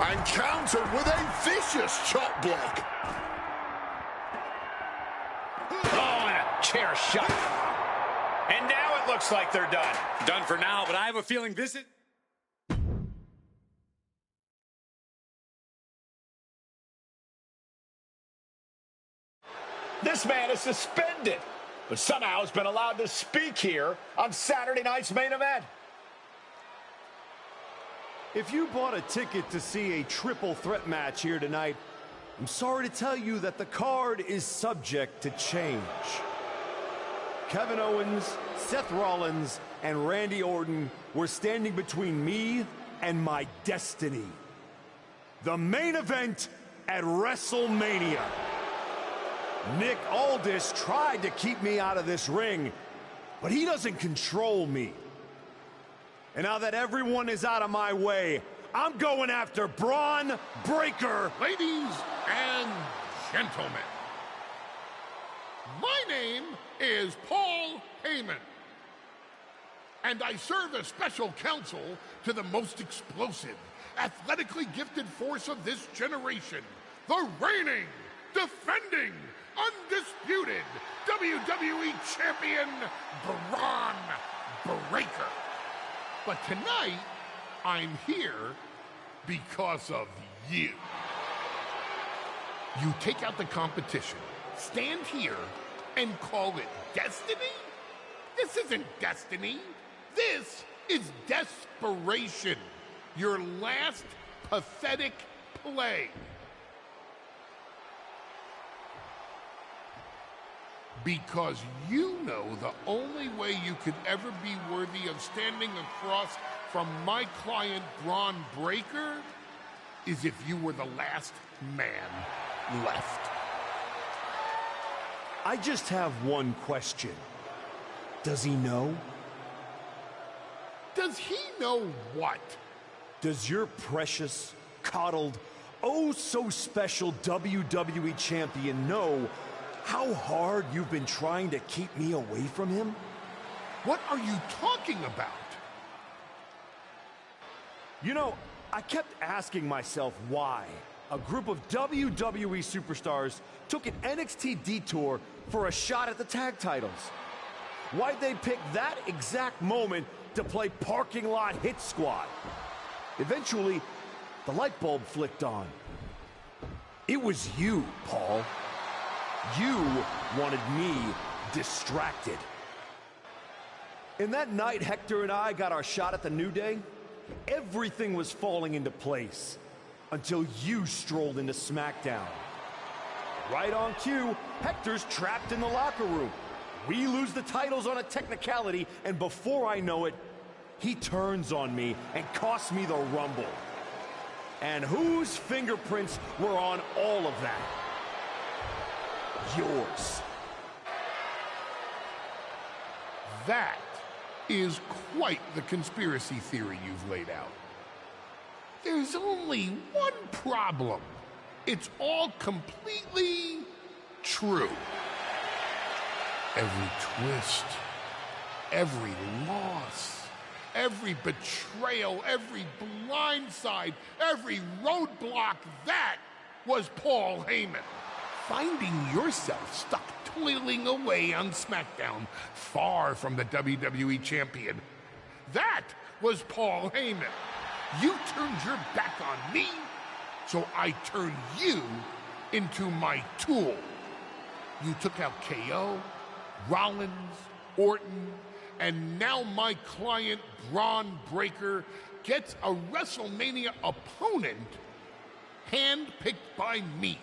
And countered with a vicious chop block. Oh, and a chair shot. And now it looks like they're done. Done for now, but I have a feeling this is... This man is suspended, but somehow has been allowed to speak here on Saturday night's main event. If you bought a ticket to see a triple threat match here tonight, I'm sorry to tell you that the card is subject to change. Kevin Owens, Seth Rollins, and Randy Orton were standing between me and my destiny. The main event at WrestleMania. Nick Aldis tried to keep me out of this ring, but he doesn't control me. And now that everyone is out of my way, I'm going after Braun Breaker. Ladies and gentlemen, my name is Paul Heyman, and I serve as special counsel to the most explosive, athletically gifted force of this generation, the reigning, defending, undisputed WWE Champion, Braun Breaker. But tonight, I'm here because of you. You take out the competition, stand here, and call it destiny? This isn't destiny. This is desperation. Your last pathetic play. Because you know the only way you could ever be worthy of standing across from my client, Braun Breaker, is if you were the last man left. I just have one question. Does he know? Does he know what? Does your precious, coddled, oh so special WWE champion know how hard you've been trying to keep me away from him? What are you talking about? You know, I kept asking myself why a group of WWE superstars took an NXT detour for a shot at the tag titles. Why'd they pick that exact moment to play parking lot hit squad? Eventually, the light bulb flicked on. It was you, Paul. You wanted me distracted. And that night Hector and I got our shot at the New Day, everything was falling into place until you strolled into SmackDown. Right on cue, Hector's trapped in the locker room. We lose the titles on a technicality, and before I know it, he turns on me and costs me the Rumble. And whose fingerprints were on all of that? Yours. That is quite the conspiracy theory you've laid out. There's only one problem. It's all completely true. Every twist, every loss, every betrayal, every blindside, every roadblock, that was Paul Heyman. Finding yourself stuck toiling away on SmackDown, far from the WWE champion. That was Paul Heyman. You turned your back on me, so I turned you into my tool. You took out KO, Rollins, Orton, and now my client, Braun Breaker, gets a WrestleMania opponent handpicked by me.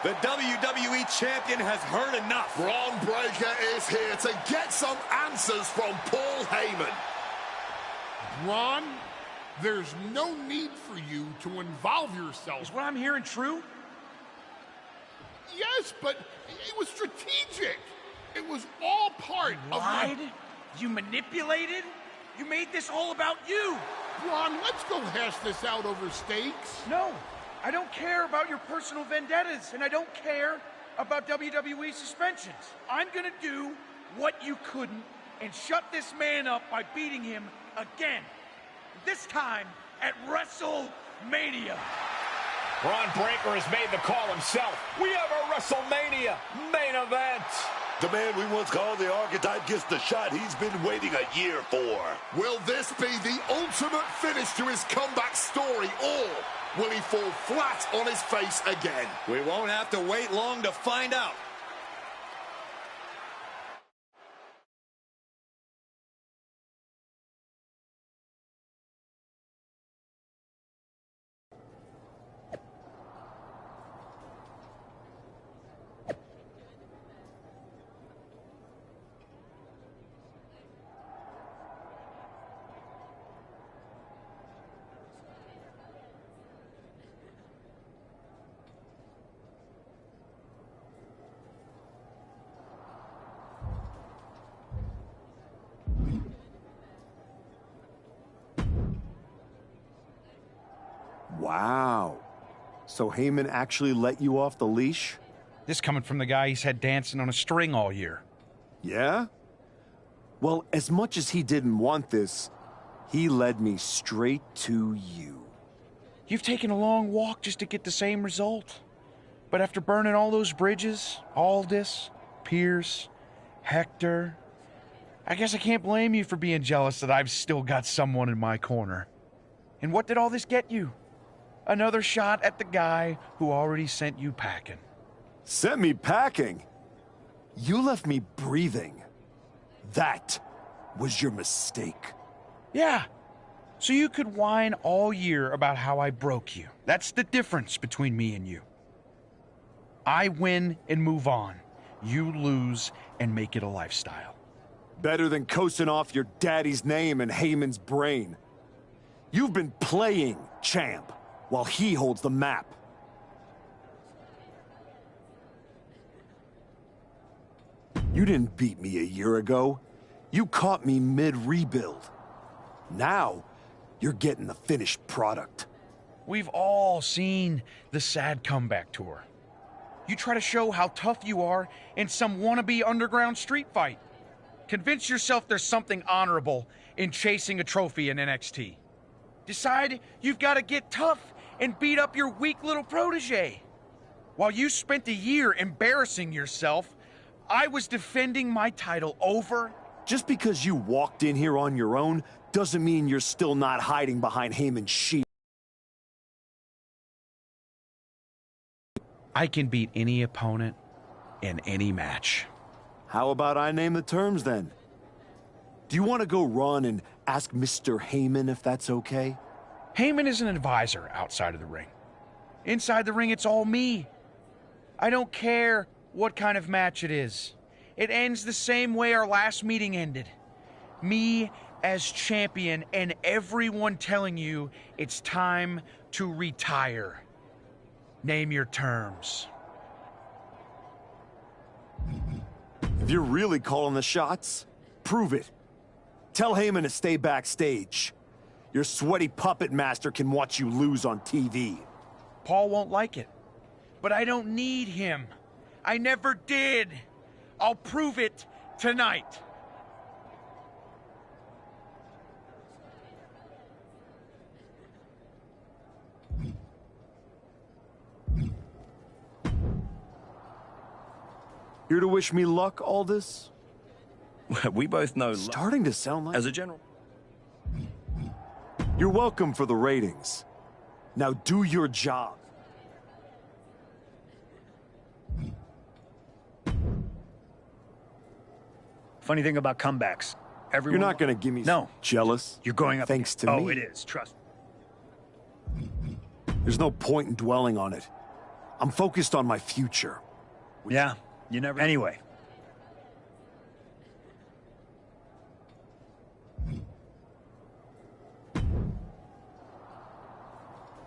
The WWE Champion has heard enough. Braun Breaker is here to get some answers from Paul Heyman. Braun, there's no need for you to involve yourself. Is what I'm hearing true? Yes, but it was strategic. It was all part of Lied? You manipulated? You made this all about you. Braun, let's go hash this out over stakes. No, I don't care about your personal vendettas, and I don't care about WWE suspensions. I'm gonna do what you couldn't and shut this man up by beating him again. This time at WrestleMania. Braun Breaker has made the call himself. We have a WrestleMania main event. The man we once called the Archetype gets the shot he's been waiting a year for. Will this be the ultimate finish to his comeback story, or will he fall flat on his face again? We won't have to wait long to find out. Wow. So Heyman actually let you off the leash? This coming from the guy he's had dancing on a string all year. Yeah? Well, as much as he didn't want this, he led me straight to you. You've taken a long walk just to get the same result. But after burning all those bridges, Aldis, Pierce, Hector, I guess I can't blame you for being jealous that I've still got someone in my corner. And what did all this get you? Another shot at the guy who already sent you packing. Sent me packing? You left me breathing. That was your mistake. Yeah. So you could whine all year about how I broke you. That's the difference between me and you. I win and move on. You lose and make it a lifestyle. Better than coasting off your daddy's name and Heyman's brain. You've been playing champ while he holds the map. You didn't beat me a year ago. You caught me mid-rebuild. Now, you're getting the finished product. We've all seen the sad comeback tour. You try to show how tough you are in some wannabe underground street fight. Convince yourself there's something honorable in chasing a trophy in NXT. Decide you've got to get tough and beat up your weak little protege. While you spent a year embarrassing yourself, I was defending my title over. Just because you walked in here on your own doesn't mean you're still not hiding behind Heyman's sheet. I can beat any opponent in any match. How about I name the terms then? Do you want to go run and ask Mr. Heyman if that's okay? Heyman is an advisor outside of the ring. Inside the ring, it's all me. I don't care what kind of match it is. It ends the same way our last meeting ended. Me as champion and everyone telling you it's time to retire. Name your terms. If you're really calling the shots, prove it. Tell Heyman to stay backstage. Your sweaty puppet master can watch you lose on TV. Paul won't like it, but I don't need him. I never did. I'll prove it tonight. Here to wish me luck, Aldous? We both know. Starting to sound like... As a general. You're welcome for the ratings. Now do your job. Funny thing about comebacks. You're not going to give me... No. Jealous? You're going up... Thanks to me. Oh, it is. Trust me. There's no point in dwelling on it. I'm focused on my future. Yeah, you never... Anyway.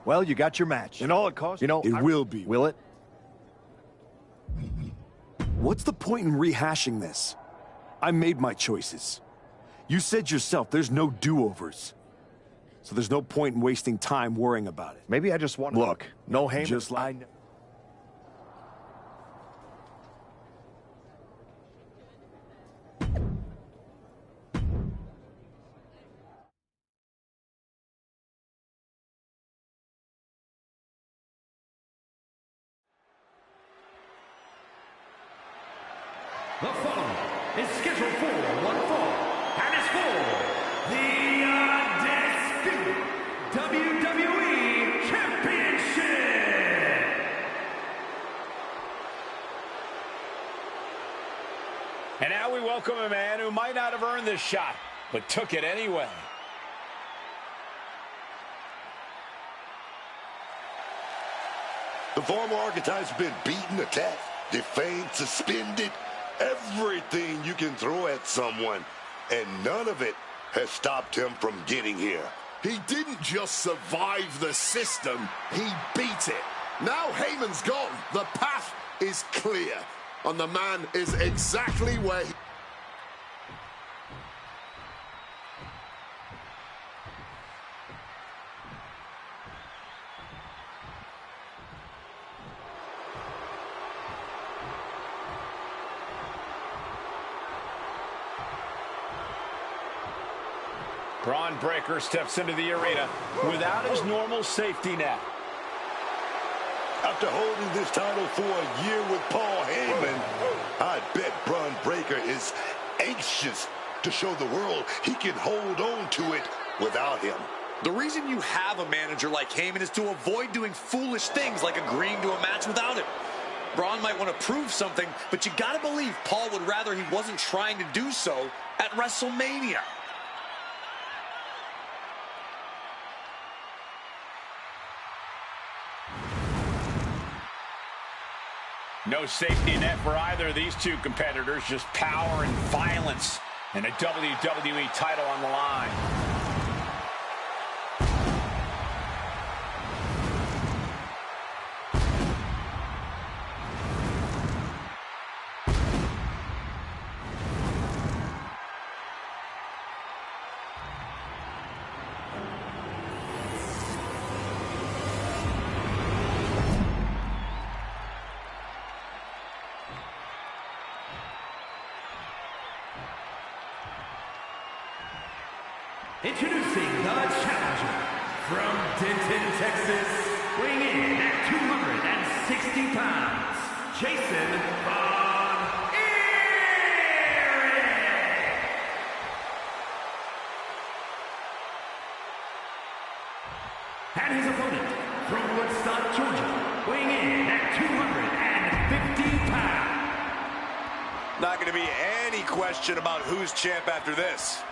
Well, you got your match. And all it costs... You know, it will be. Will it? What's the point in rehashing this? I made my choices. You said yourself there's no do-overs. So there's no point in wasting time worrying about it. Maybe I just want to... Look, no Heyman... Just like... The following is scheduled for one fall, and it's for the undisputed WWE Championship. And now we welcome a man who might not have earned this shot, but took it anyway. The former archetype's been beaten, attacked, defamed, suspended. Everything you can throw at someone, and none of it has stopped him from getting here. He didn't just survive the system, he beat it. Now Heyman's gone, the path is clear, and the man is exactly where he... Braun Breaker steps into the arena without his normal safety net. After holding this title for a year with Paul Heyman, I bet Braun Breaker is anxious to show the world he can hold on to it without him. The reason you have a manager like Heyman is to avoid doing foolish things like agreeing to a match without him. Braun might want to prove something, but you gotta believe Paul would rather he wasn't trying to do so at WrestleMania. No safety net for either of these two competitors, just power and violence, and a WWE title on the line. Introducing the challenger from Denton, Texas, weighing in at 260 pounds, Jason Von Erich. And his opponent from Woodstock, Georgia, weighing in at 250 pounds. Not going to be any question about who's champ after this.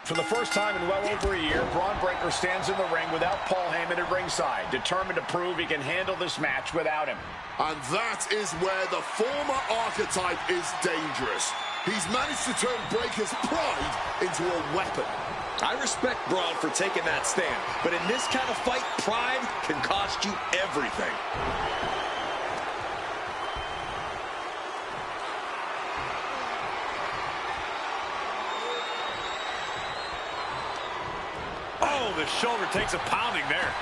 For the first time in well over a year, Braun Breaker stands in the ring without Paul Heyman at ringside, determined to prove he can handle this match without him. And that is where the former archetype is dangerous. He's managed to turn Breaker's pride into a weapon. I respect Braun for taking that stand, but in this kind of fight, pride can cost you everything. Oh, the shoulder takes a pounding there.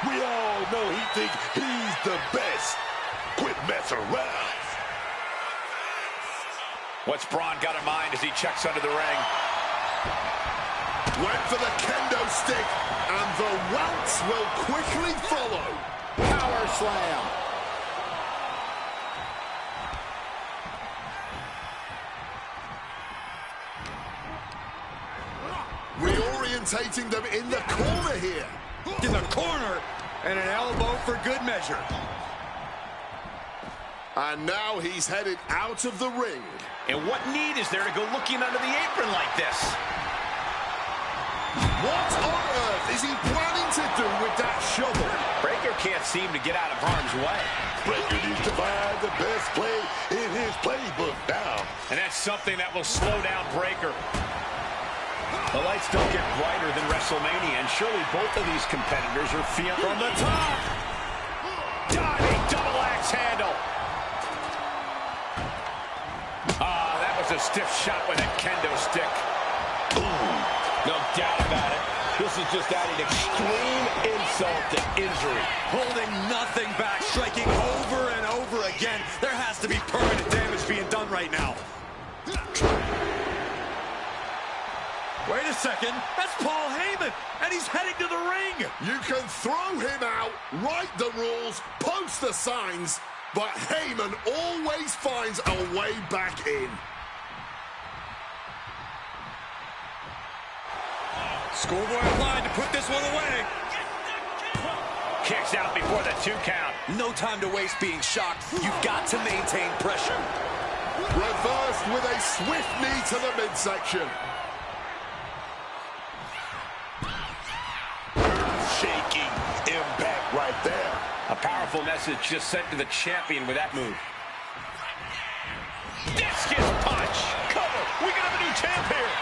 We all know he thinks he's the best. Quit messing around. What's Braun got in mind as he checks under the ring? Went for the kendo stick, and the welts will quickly follow. Power slam. Reorientating them in the corner here. In the corner, and an elbow for good measure. And now he's headed out of the ring. And what need is there to go looking under the apron like this? What on earth is he planning to do with that shovel? Breaker can't seem to get out of harm's way. Breaker needs to find the best play in his playbook now. And that's something that will slow down Breaker. The lights don't get brighter than WrestleMania, and surely both of these competitors are feeling from the top. Diving double axe handle. Ah, that was a stiff shot with that kendo stick. Ooh, no doubt about it. This is just adding extreme insult to injury. Holding nothing back, striking over and over again. There has to be permanent damage being done right now. Wait a second, that's Paul Heyman, and he's heading to the ring. You can throw him out, write the rules, post the signs, but Heyman always finds a way back in. Schoolboy applied to put this one away. Kicks out before the 2 count. No time to waste being shocked. You've got to maintain pressure. Reversed with a swift knee to the midsection. Shaking impact right there. A powerful message just sent to the champion with that move. Discus punch. Cover. We got a new champ here.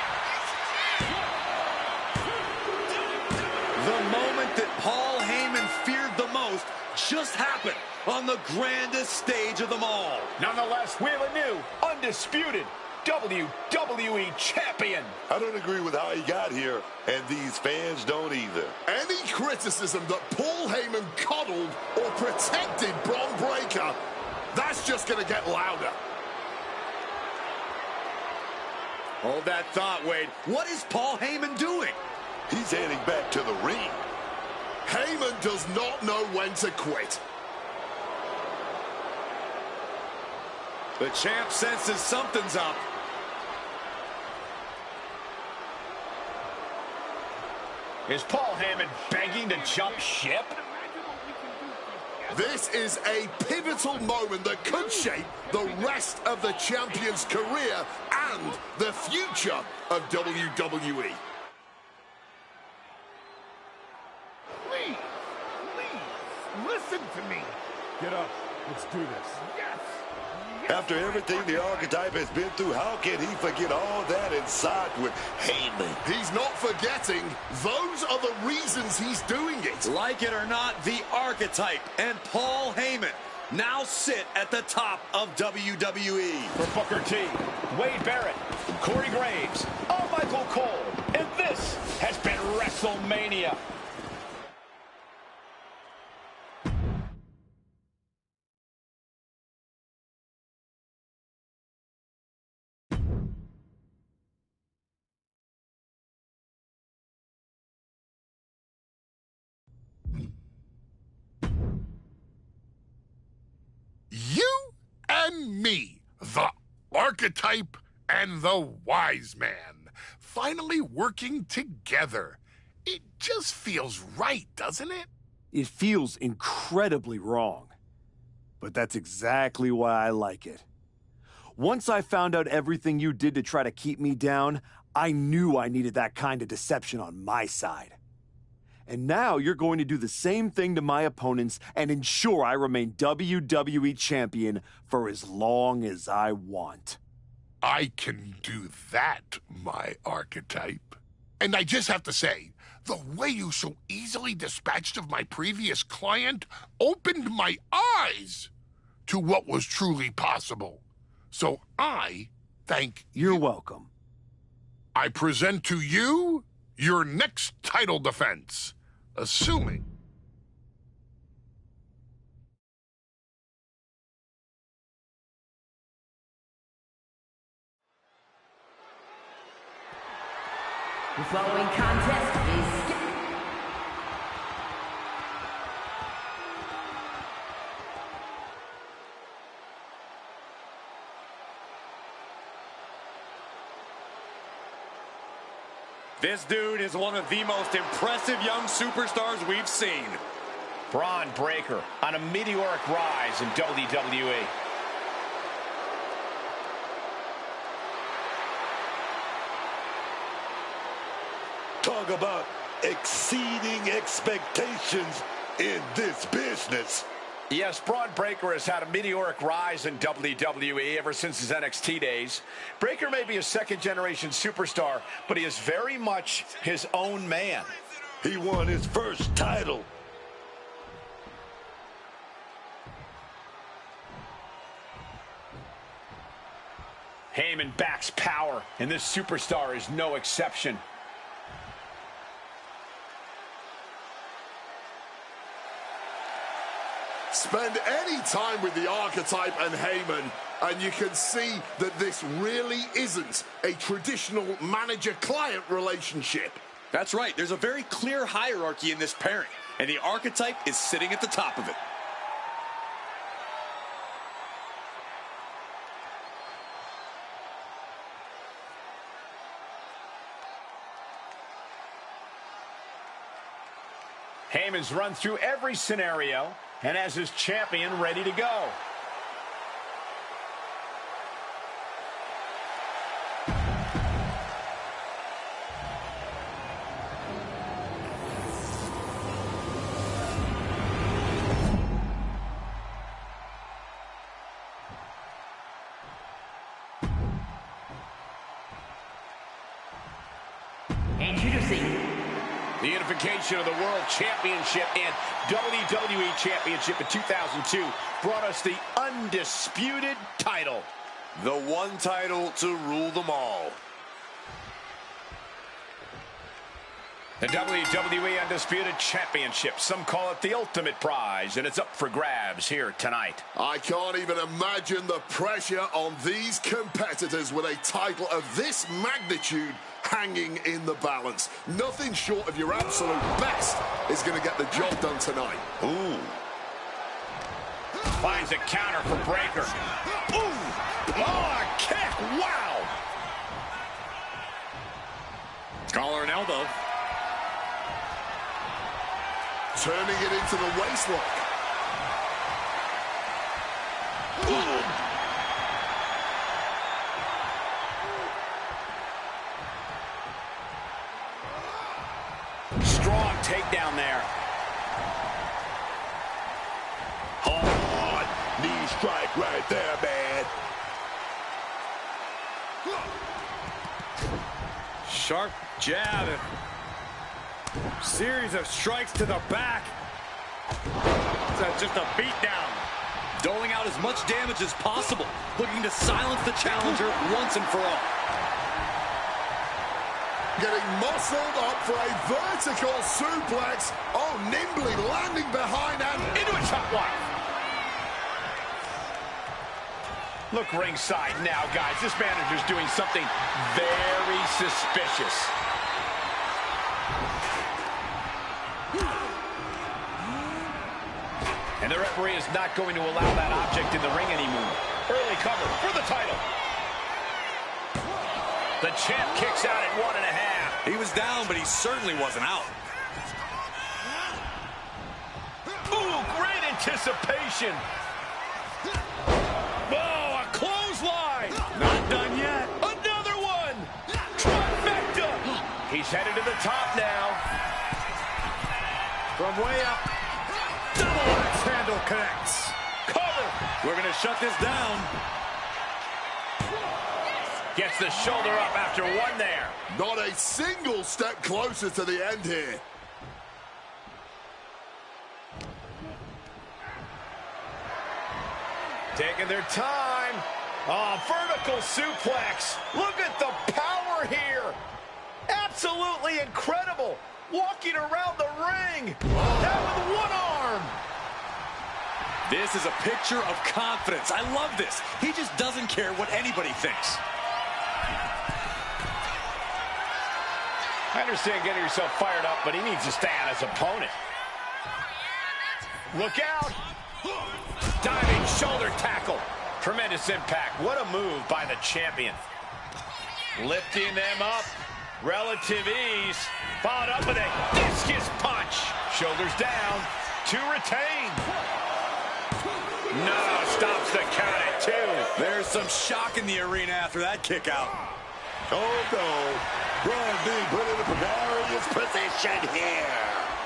The moment that Paul Heyman feared the most just happened on the grandest stage of them all. Nonetheless, we have a new, undisputed WWE champion. I don't agree with how he got here, and these fans don't either. Any criticism that Paul Heyman coddled or protected Bron Breakker, that's just going to get louder. Hold that thought, Wade. What is Paul Heyman doing? He's heading back to the ring. Heyman does not know when to quit. The champ senses something's up. Is Paul Heyman begging to jump ship? This is a pivotal moment that could shape the rest of the champion's career and the future of WWE. Please, listen to me. Get up. Let's do this. Yes. After everything the Archetype has been through, how can he forget all that and side with Heyman? He's not forgetting. Those are the reasons he's doing it. Like it or not, the Archetype and Paul Heyman now sit at the top of WWE. For Booker T, Wade Barrett, Corey Graves, I'm Michael Cole, and this has been WrestleMania. You and me, the Archetype and the Wise Man, finally working together. It just feels right, doesn't it? It feels incredibly wrong. But that's exactly why I like it. Once I found out everything you did to try to keep me down, I knew I needed that kind of deception on my side. And now you're going to do the same thing to my opponents and ensure I remain WWE Champion for as long as I want. I can do that, my archetype. And I just have to say, the way you so easily dispatched of my previous client opened my eyes to what was truly possible. So I thank you. You're welcome. I present to you your next title defense, assuming... The following contest is... This dude is one of the most impressive young superstars we've seen. Braun Breaker on a meteoric rise in WWE. Talk about exceeding expectations in this business. Yes, Braun Breaker has had a meteoric rise in WWE ever since his NXT days. Breaker may be a second-generation superstar, but he is very much his own man. He won his first title. Heyman backs power, and this superstar is no exception. Spend any time with the Archetype and Heyman, and you can see that this really isn't a traditional manager-client relationship. That's right. There's a very clear hierarchy in this pairing, and the Archetype is sitting at the top of it. Heyman's run through every scenario and has his champion ready to go. Introducing the unification of the World Championship and WWE Championship in 2002 brought us the undisputed title. The one title to rule them all. The WWE Undisputed Championship. Some call it the ultimate prize, and it's up for grabs here tonight. I can't even imagine the pressure on these competitors with a title of this magnitude hanging in the balance. Nothing short of your absolute best is going to get the job done tonight. Ooh. Finds a counter for Breaker. Ooh! Oh, a kick! Wow! Collar and elbow. Turning it into the waistlock. Strong takedown there. Hard knee strike right there, man. Sharp jab. Series of strikes to the back. That's just a beatdown. Doling out as much damage as possible. Looking to silence the challenger once and for all. Getting muscled up for a vertical suplex. Oh, nimbly landing behind and into a top lock. Look ringside now, guys. This manager's doing something very suspicious. And the referee is not going to allow that object in the ring anymore. Early cover for the title. The champ kicks out at 1.5. He was down, but he certainly wasn't out. Ooh, great anticipation. Oh, a clothesline. Not done yet. Another one. Trifecta. He's headed to the top now. From way up. Double axe handle connects. Cover. We're going to shut this down. Gets the shoulder up after one there. Not a single step closer to the end here. Taking their time. Oh, vertical suplex. Look at the power here. Absolutely incredible. Walking around the ring. Now with one arm. This is a picture of confidence. I love this. He just doesn't care what anybody thinks. I understand getting yourself fired up, but he needs to stay on his opponent. Look out. Diving shoulder tackle. Tremendous impact. What a move by the champion. Lifting them up. Relative ease. Followed up with a discus punch. Shoulders down. 2 retain. No, stops the count at 2. There's some shock in the arena after that kick out. Oh, no. Braun being put in a precarious position here.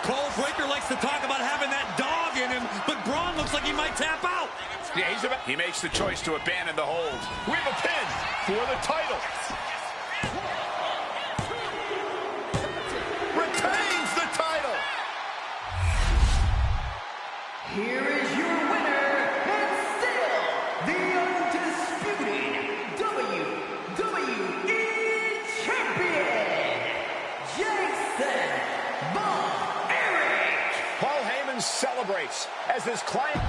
Cole Breaker likes to talk about having that dog in him, but Braun looks like he might tap out. Yeah, he makes the choice to abandon the hold. We have a pin for the title. Retains the title. Here is your winner, and still the undisputed WWE Champion, Jason Von Erich. Paul Heyman celebrates as his client.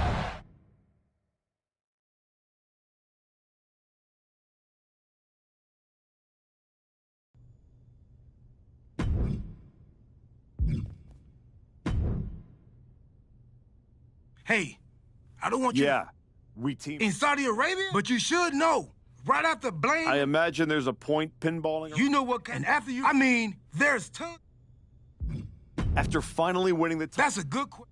Hey, I don't want you we team in Saudi Arabia, but you should know. Right after Blaine, I imagine there's a point pinballing. you know what, and after you, I mean, there's tons. After finally winning the title. That's a good question.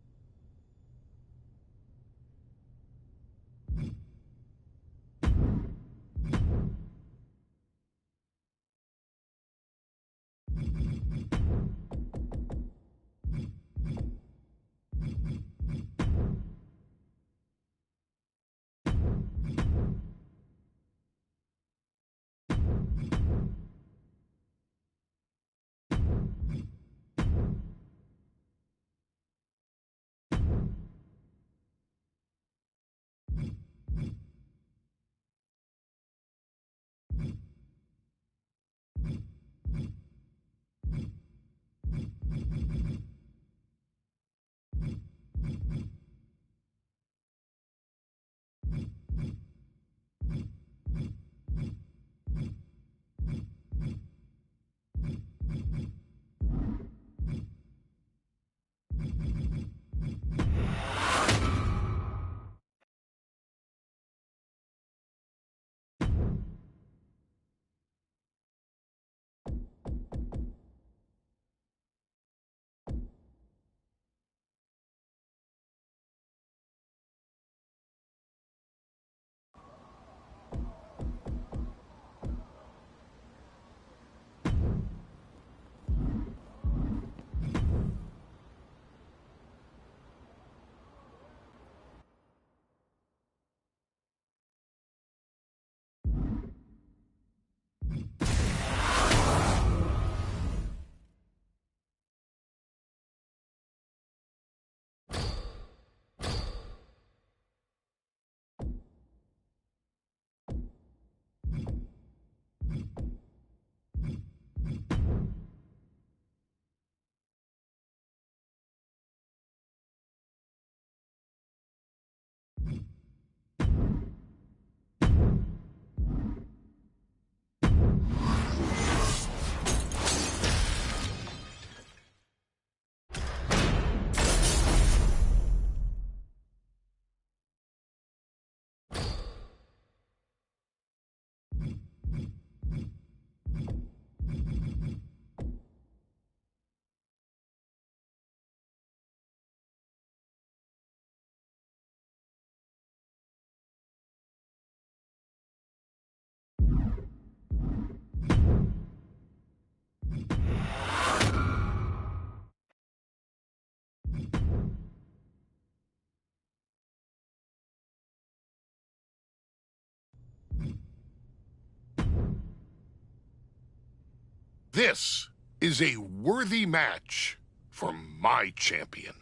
This is a worthy match for my champion.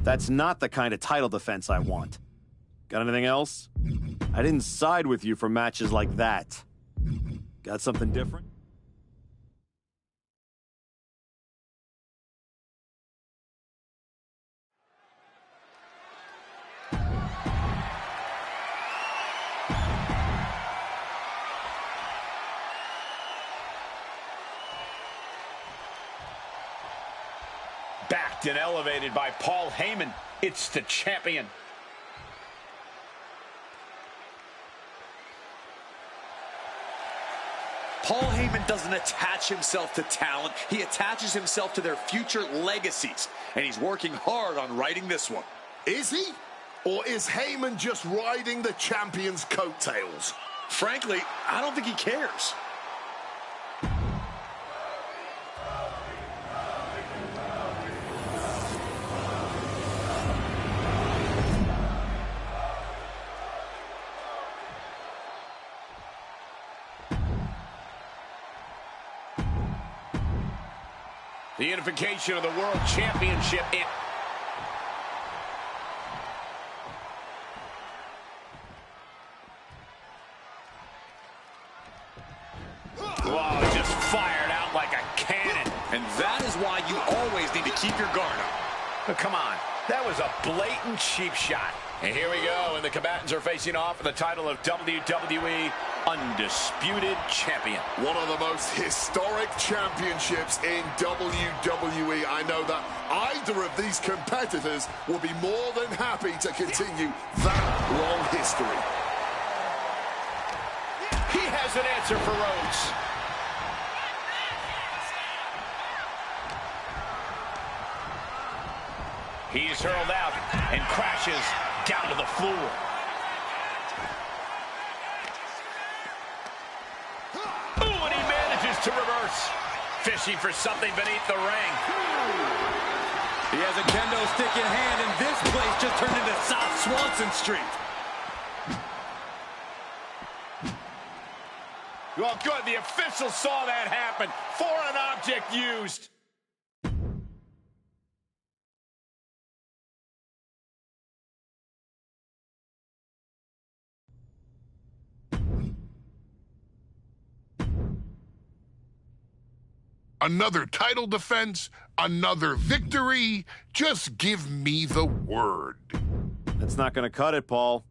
That's not the kind of title defense I want. Got anything else? I didn't side with you for matches like that. Got something different? Backed and elevated by Paul Heyman. It's the champion. Paul Heyman doesn't attach himself to talent. He attaches himself to their future legacies. And he's working hard on writing this one. Is he? Or is Heyman just riding the champion's coattails? Frankly, I don't think he cares. The unification of the World Championship. Whoa, just fired out like a cannon. And that is why you always need to keep your guard up. But come on, that was a blatant cheap shot. And here we go, and the combatants are facing off for the title of WWE Undisputed Champion. One of the most historic championships in WWE. I know that either of these competitors will be more than happy to continue that long history. He has an answer for Rhodes. He's hurled out and crashes down to the floor. Ooh, and he manages to reverse. Fishing for something beneath the ring. He has a kendo stick in hand, and this place just turned into South Swanson Street. Well, good. The officials saw that happen. Foreign object used. Another title defense, another victory. Just give me the word. That's not going to cut it, Paul.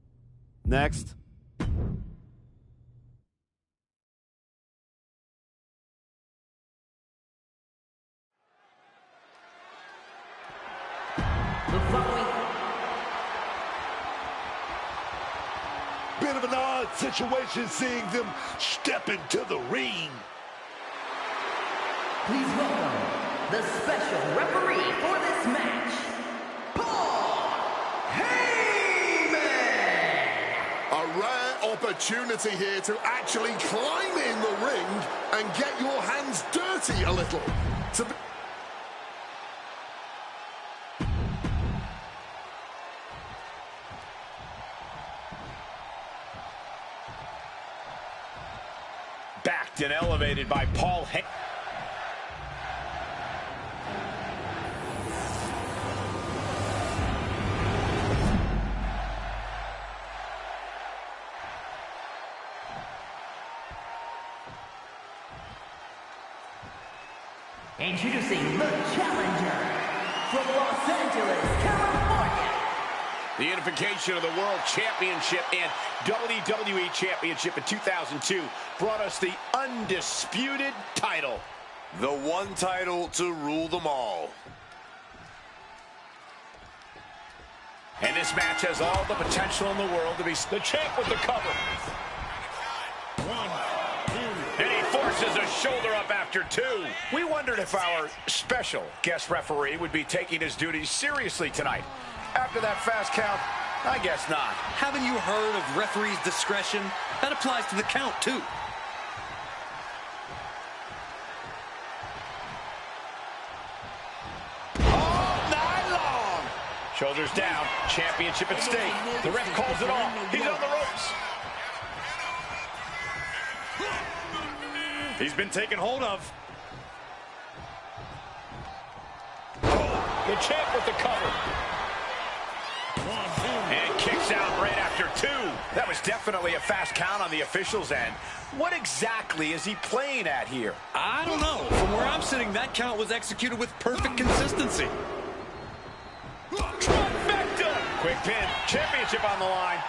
Next. Bit of an odd situation seeing them step into the ring. Please welcome the special referee for this match, Paul Heyman! A rare opportunity here to actually climb in the ring and get your hands dirty a little. Backed and elevated by Paul Heyman. Introducing the challenger from Los Angeles, California. The unification of the World Championship and WWE Championship in 2002 brought us the undisputed title. The one title to rule them all. And this match has all the potential in the world to be the champ with the cover. And he forces a shoulder up after two. We wondered if our special guest referee would be taking his duties seriously tonight. After that fast count, I guess not. Haven't you heard of referee's discretion? That applies to the count, too. All night long. Shoulders down, championship at stake. The ref calls it off. He's on the ropes. He's been taken hold of. The champ with the cover. And kicks out right after 2. That was definitely a fast count on the official's end. What exactly is he playing at here? I don't know. From where I'm sitting, that count was executed with perfect consistency. Trifecta! Quick pin. Championship on the line.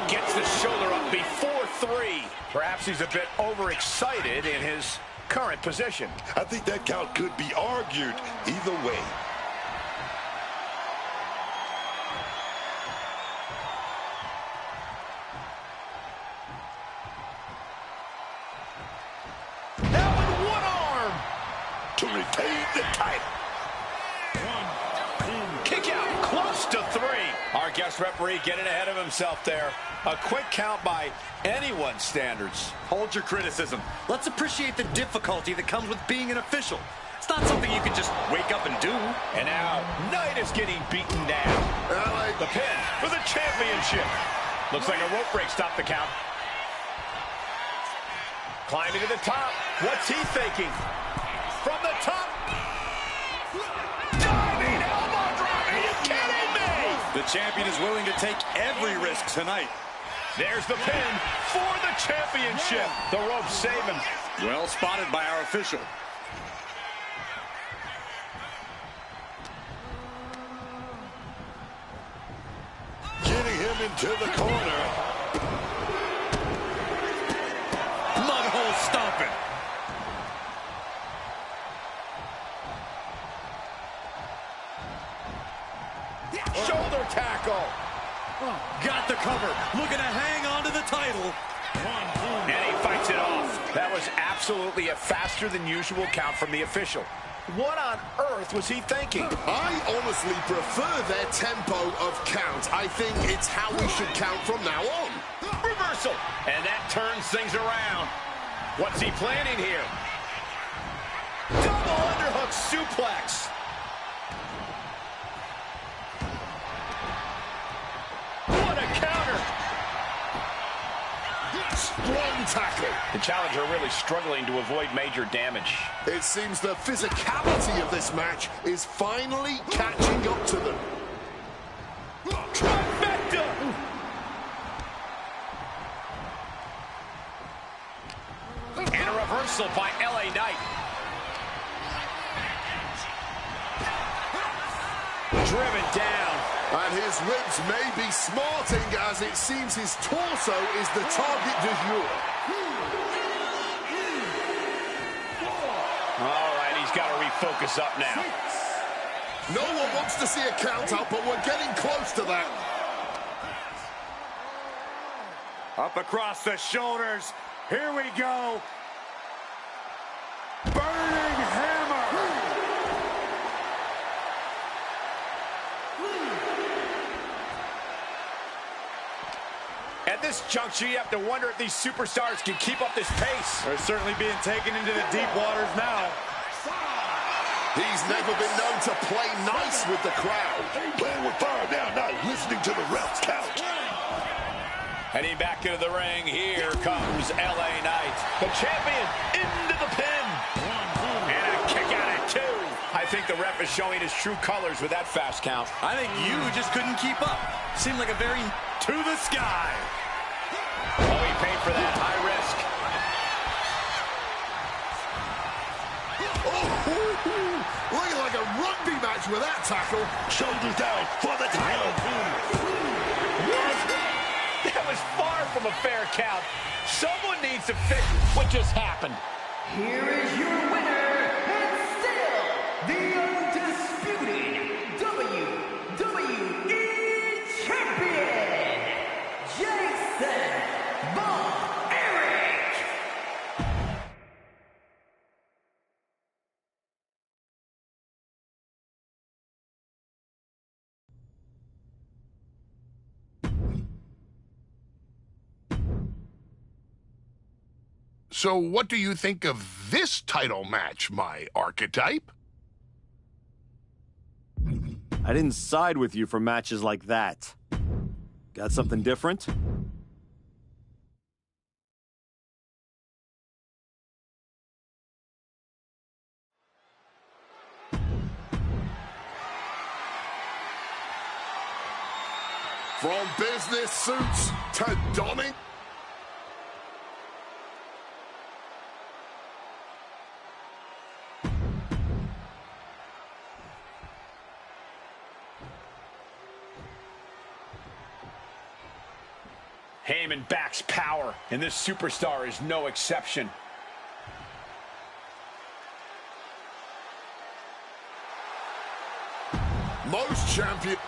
Gets the shoulder up before 3. Perhaps he's a bit overexcited in his current position. I think that count could be argued either way. Now with one arm to retain the title. Kick out close to 3. Our guest referee getting ahead of himself there. A quick count by anyone's standards. Hold your criticism. Let's appreciate the difficulty that comes with being an official. It's not something you can just wake up and do. And now, Knight is getting beaten down. The pin for the championship. Looks like a rope break stopped the count. Climbing to the top. What's he thinking? From the top. Diving elbow drop. Are you kidding me? The champion is willing to take every risk tonight. There's the pin for the championship. The rope saving. Well spotted by our official. Getting him into the corner. Mud hole stomping. Shoulder tackle. Got the cover. Looking to hang on to the title. And he fights it off. That was absolutely a faster than usual count from the official. What on earth was he thinking? I honestly prefer their tempo of count. I think it's how we should count from now on. Reversal. And that turns things around. What's he planning here? Double underhook suplex. What a counter. Strong tackle. The challenger really struggling to avoid major damage. It seems the physicality of this match is finally catching up to them. Trifecta! And a reversal by LA Knight. Driven down. And his ribs may be smarting as it seems his torso is the target du jour. All right, he's got to refocus up now. No one wants to see a count out, but we're getting close to that. Up across the shoulders. Here we go. Burning hammer. At this juncture, you have to wonder if these superstars can keep up this pace. They're certainly being taken into the deep waters now. He's never been known to play nice with the crowd. Playing with fire now, not listening to the refs count. Heading back into the ring, here comes LA Knight. The champion into the pin. And a kick out at 2. I think the ref is showing his true colors with that fast count. I think you just couldn't keep up. Seemed like a very to the sky. Oh, he paid for that. High risk. Looking like a rugby match with that tackle. Shoulders down for the title. That was far from a fair count. Someone needs to fix what just happened. Here is your winner, and still the undisputed WWE Champion, Jason Eric. So what do you think of this title match, my archetype? I didn't side with you for matches like that. Got something different? From business suits to donning. Heyman backs power, and this superstar is no exception. Most champion.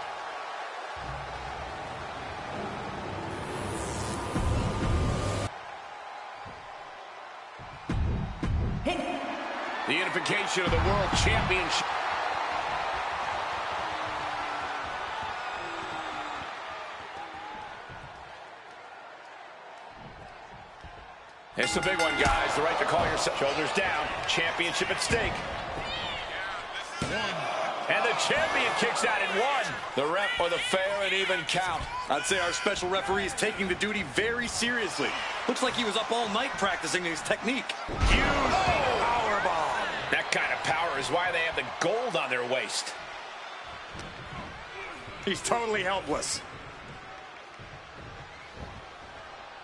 The unification of the World Championship. It's a big one, guys. The right to call yourself. Shoulders down. Championship at stake. And the champion kicks out in one. The ref or the fair and even count. I'd say our special referee is taking the duty very seriously. Looks like he was up all night practicing his technique. Huge powerbomb. That kind of power is why they have the gold on their waist. He's totally helpless.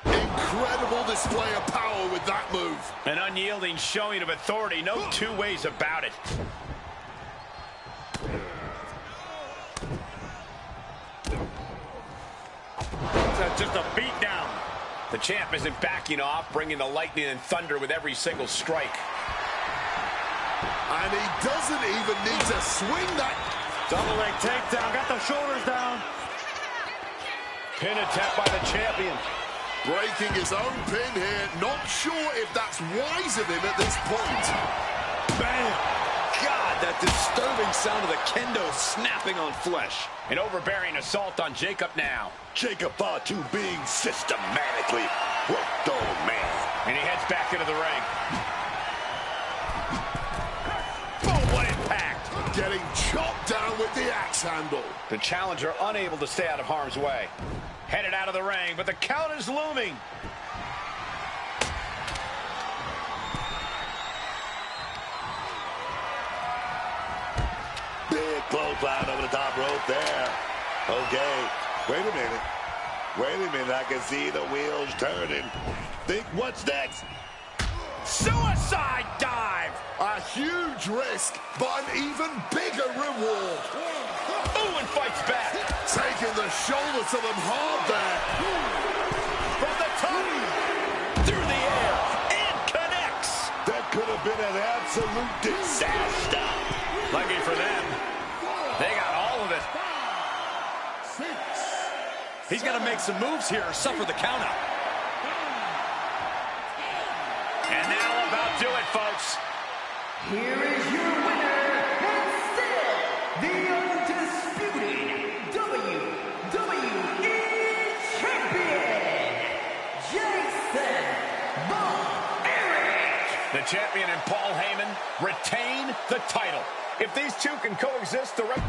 Incredible display of power with that move. An unyielding showing of authority. No two ways about it. Just a beat down. The champ isn't backing off, bringing the lightning and thunder with every single strike. And he doesn't even need to swing that. Double leg takedown, got the shoulders down. Pin attempt by the champion. Breaking his own pin here. Not sure if that's wise of him at this point. Bam! God, that disturbing sound of the kendo snapping on flesh. An overbearing assault on Jacob now. Jacob Fatu being systematically worked on, man. And he heads back into the ring. Boom, what impact! Getting chopped down with the axe handle. The challenger unable to stay out of harm's way. Headed out of the ring, but the count is looming. Big clothesline over the top rope there. Okay, wait a minute. Wait a minute, I can see the wheels turning. Think what's next? Suicide dive! A huge risk, but an even bigger reward. Ooh, and fights back. Taking the shoulder to them hard there. From the top, through the air, and connects. That could have been an absolute disaster. Lucky for them, they got all of it. He's got to make some moves here or suffer the countout. And that'll about do it, folks. Here is your winner, and still the undisputed WWE Champion, Jason Eric. The champion and Paul Heyman retain the title. If these two can coexist, the rest...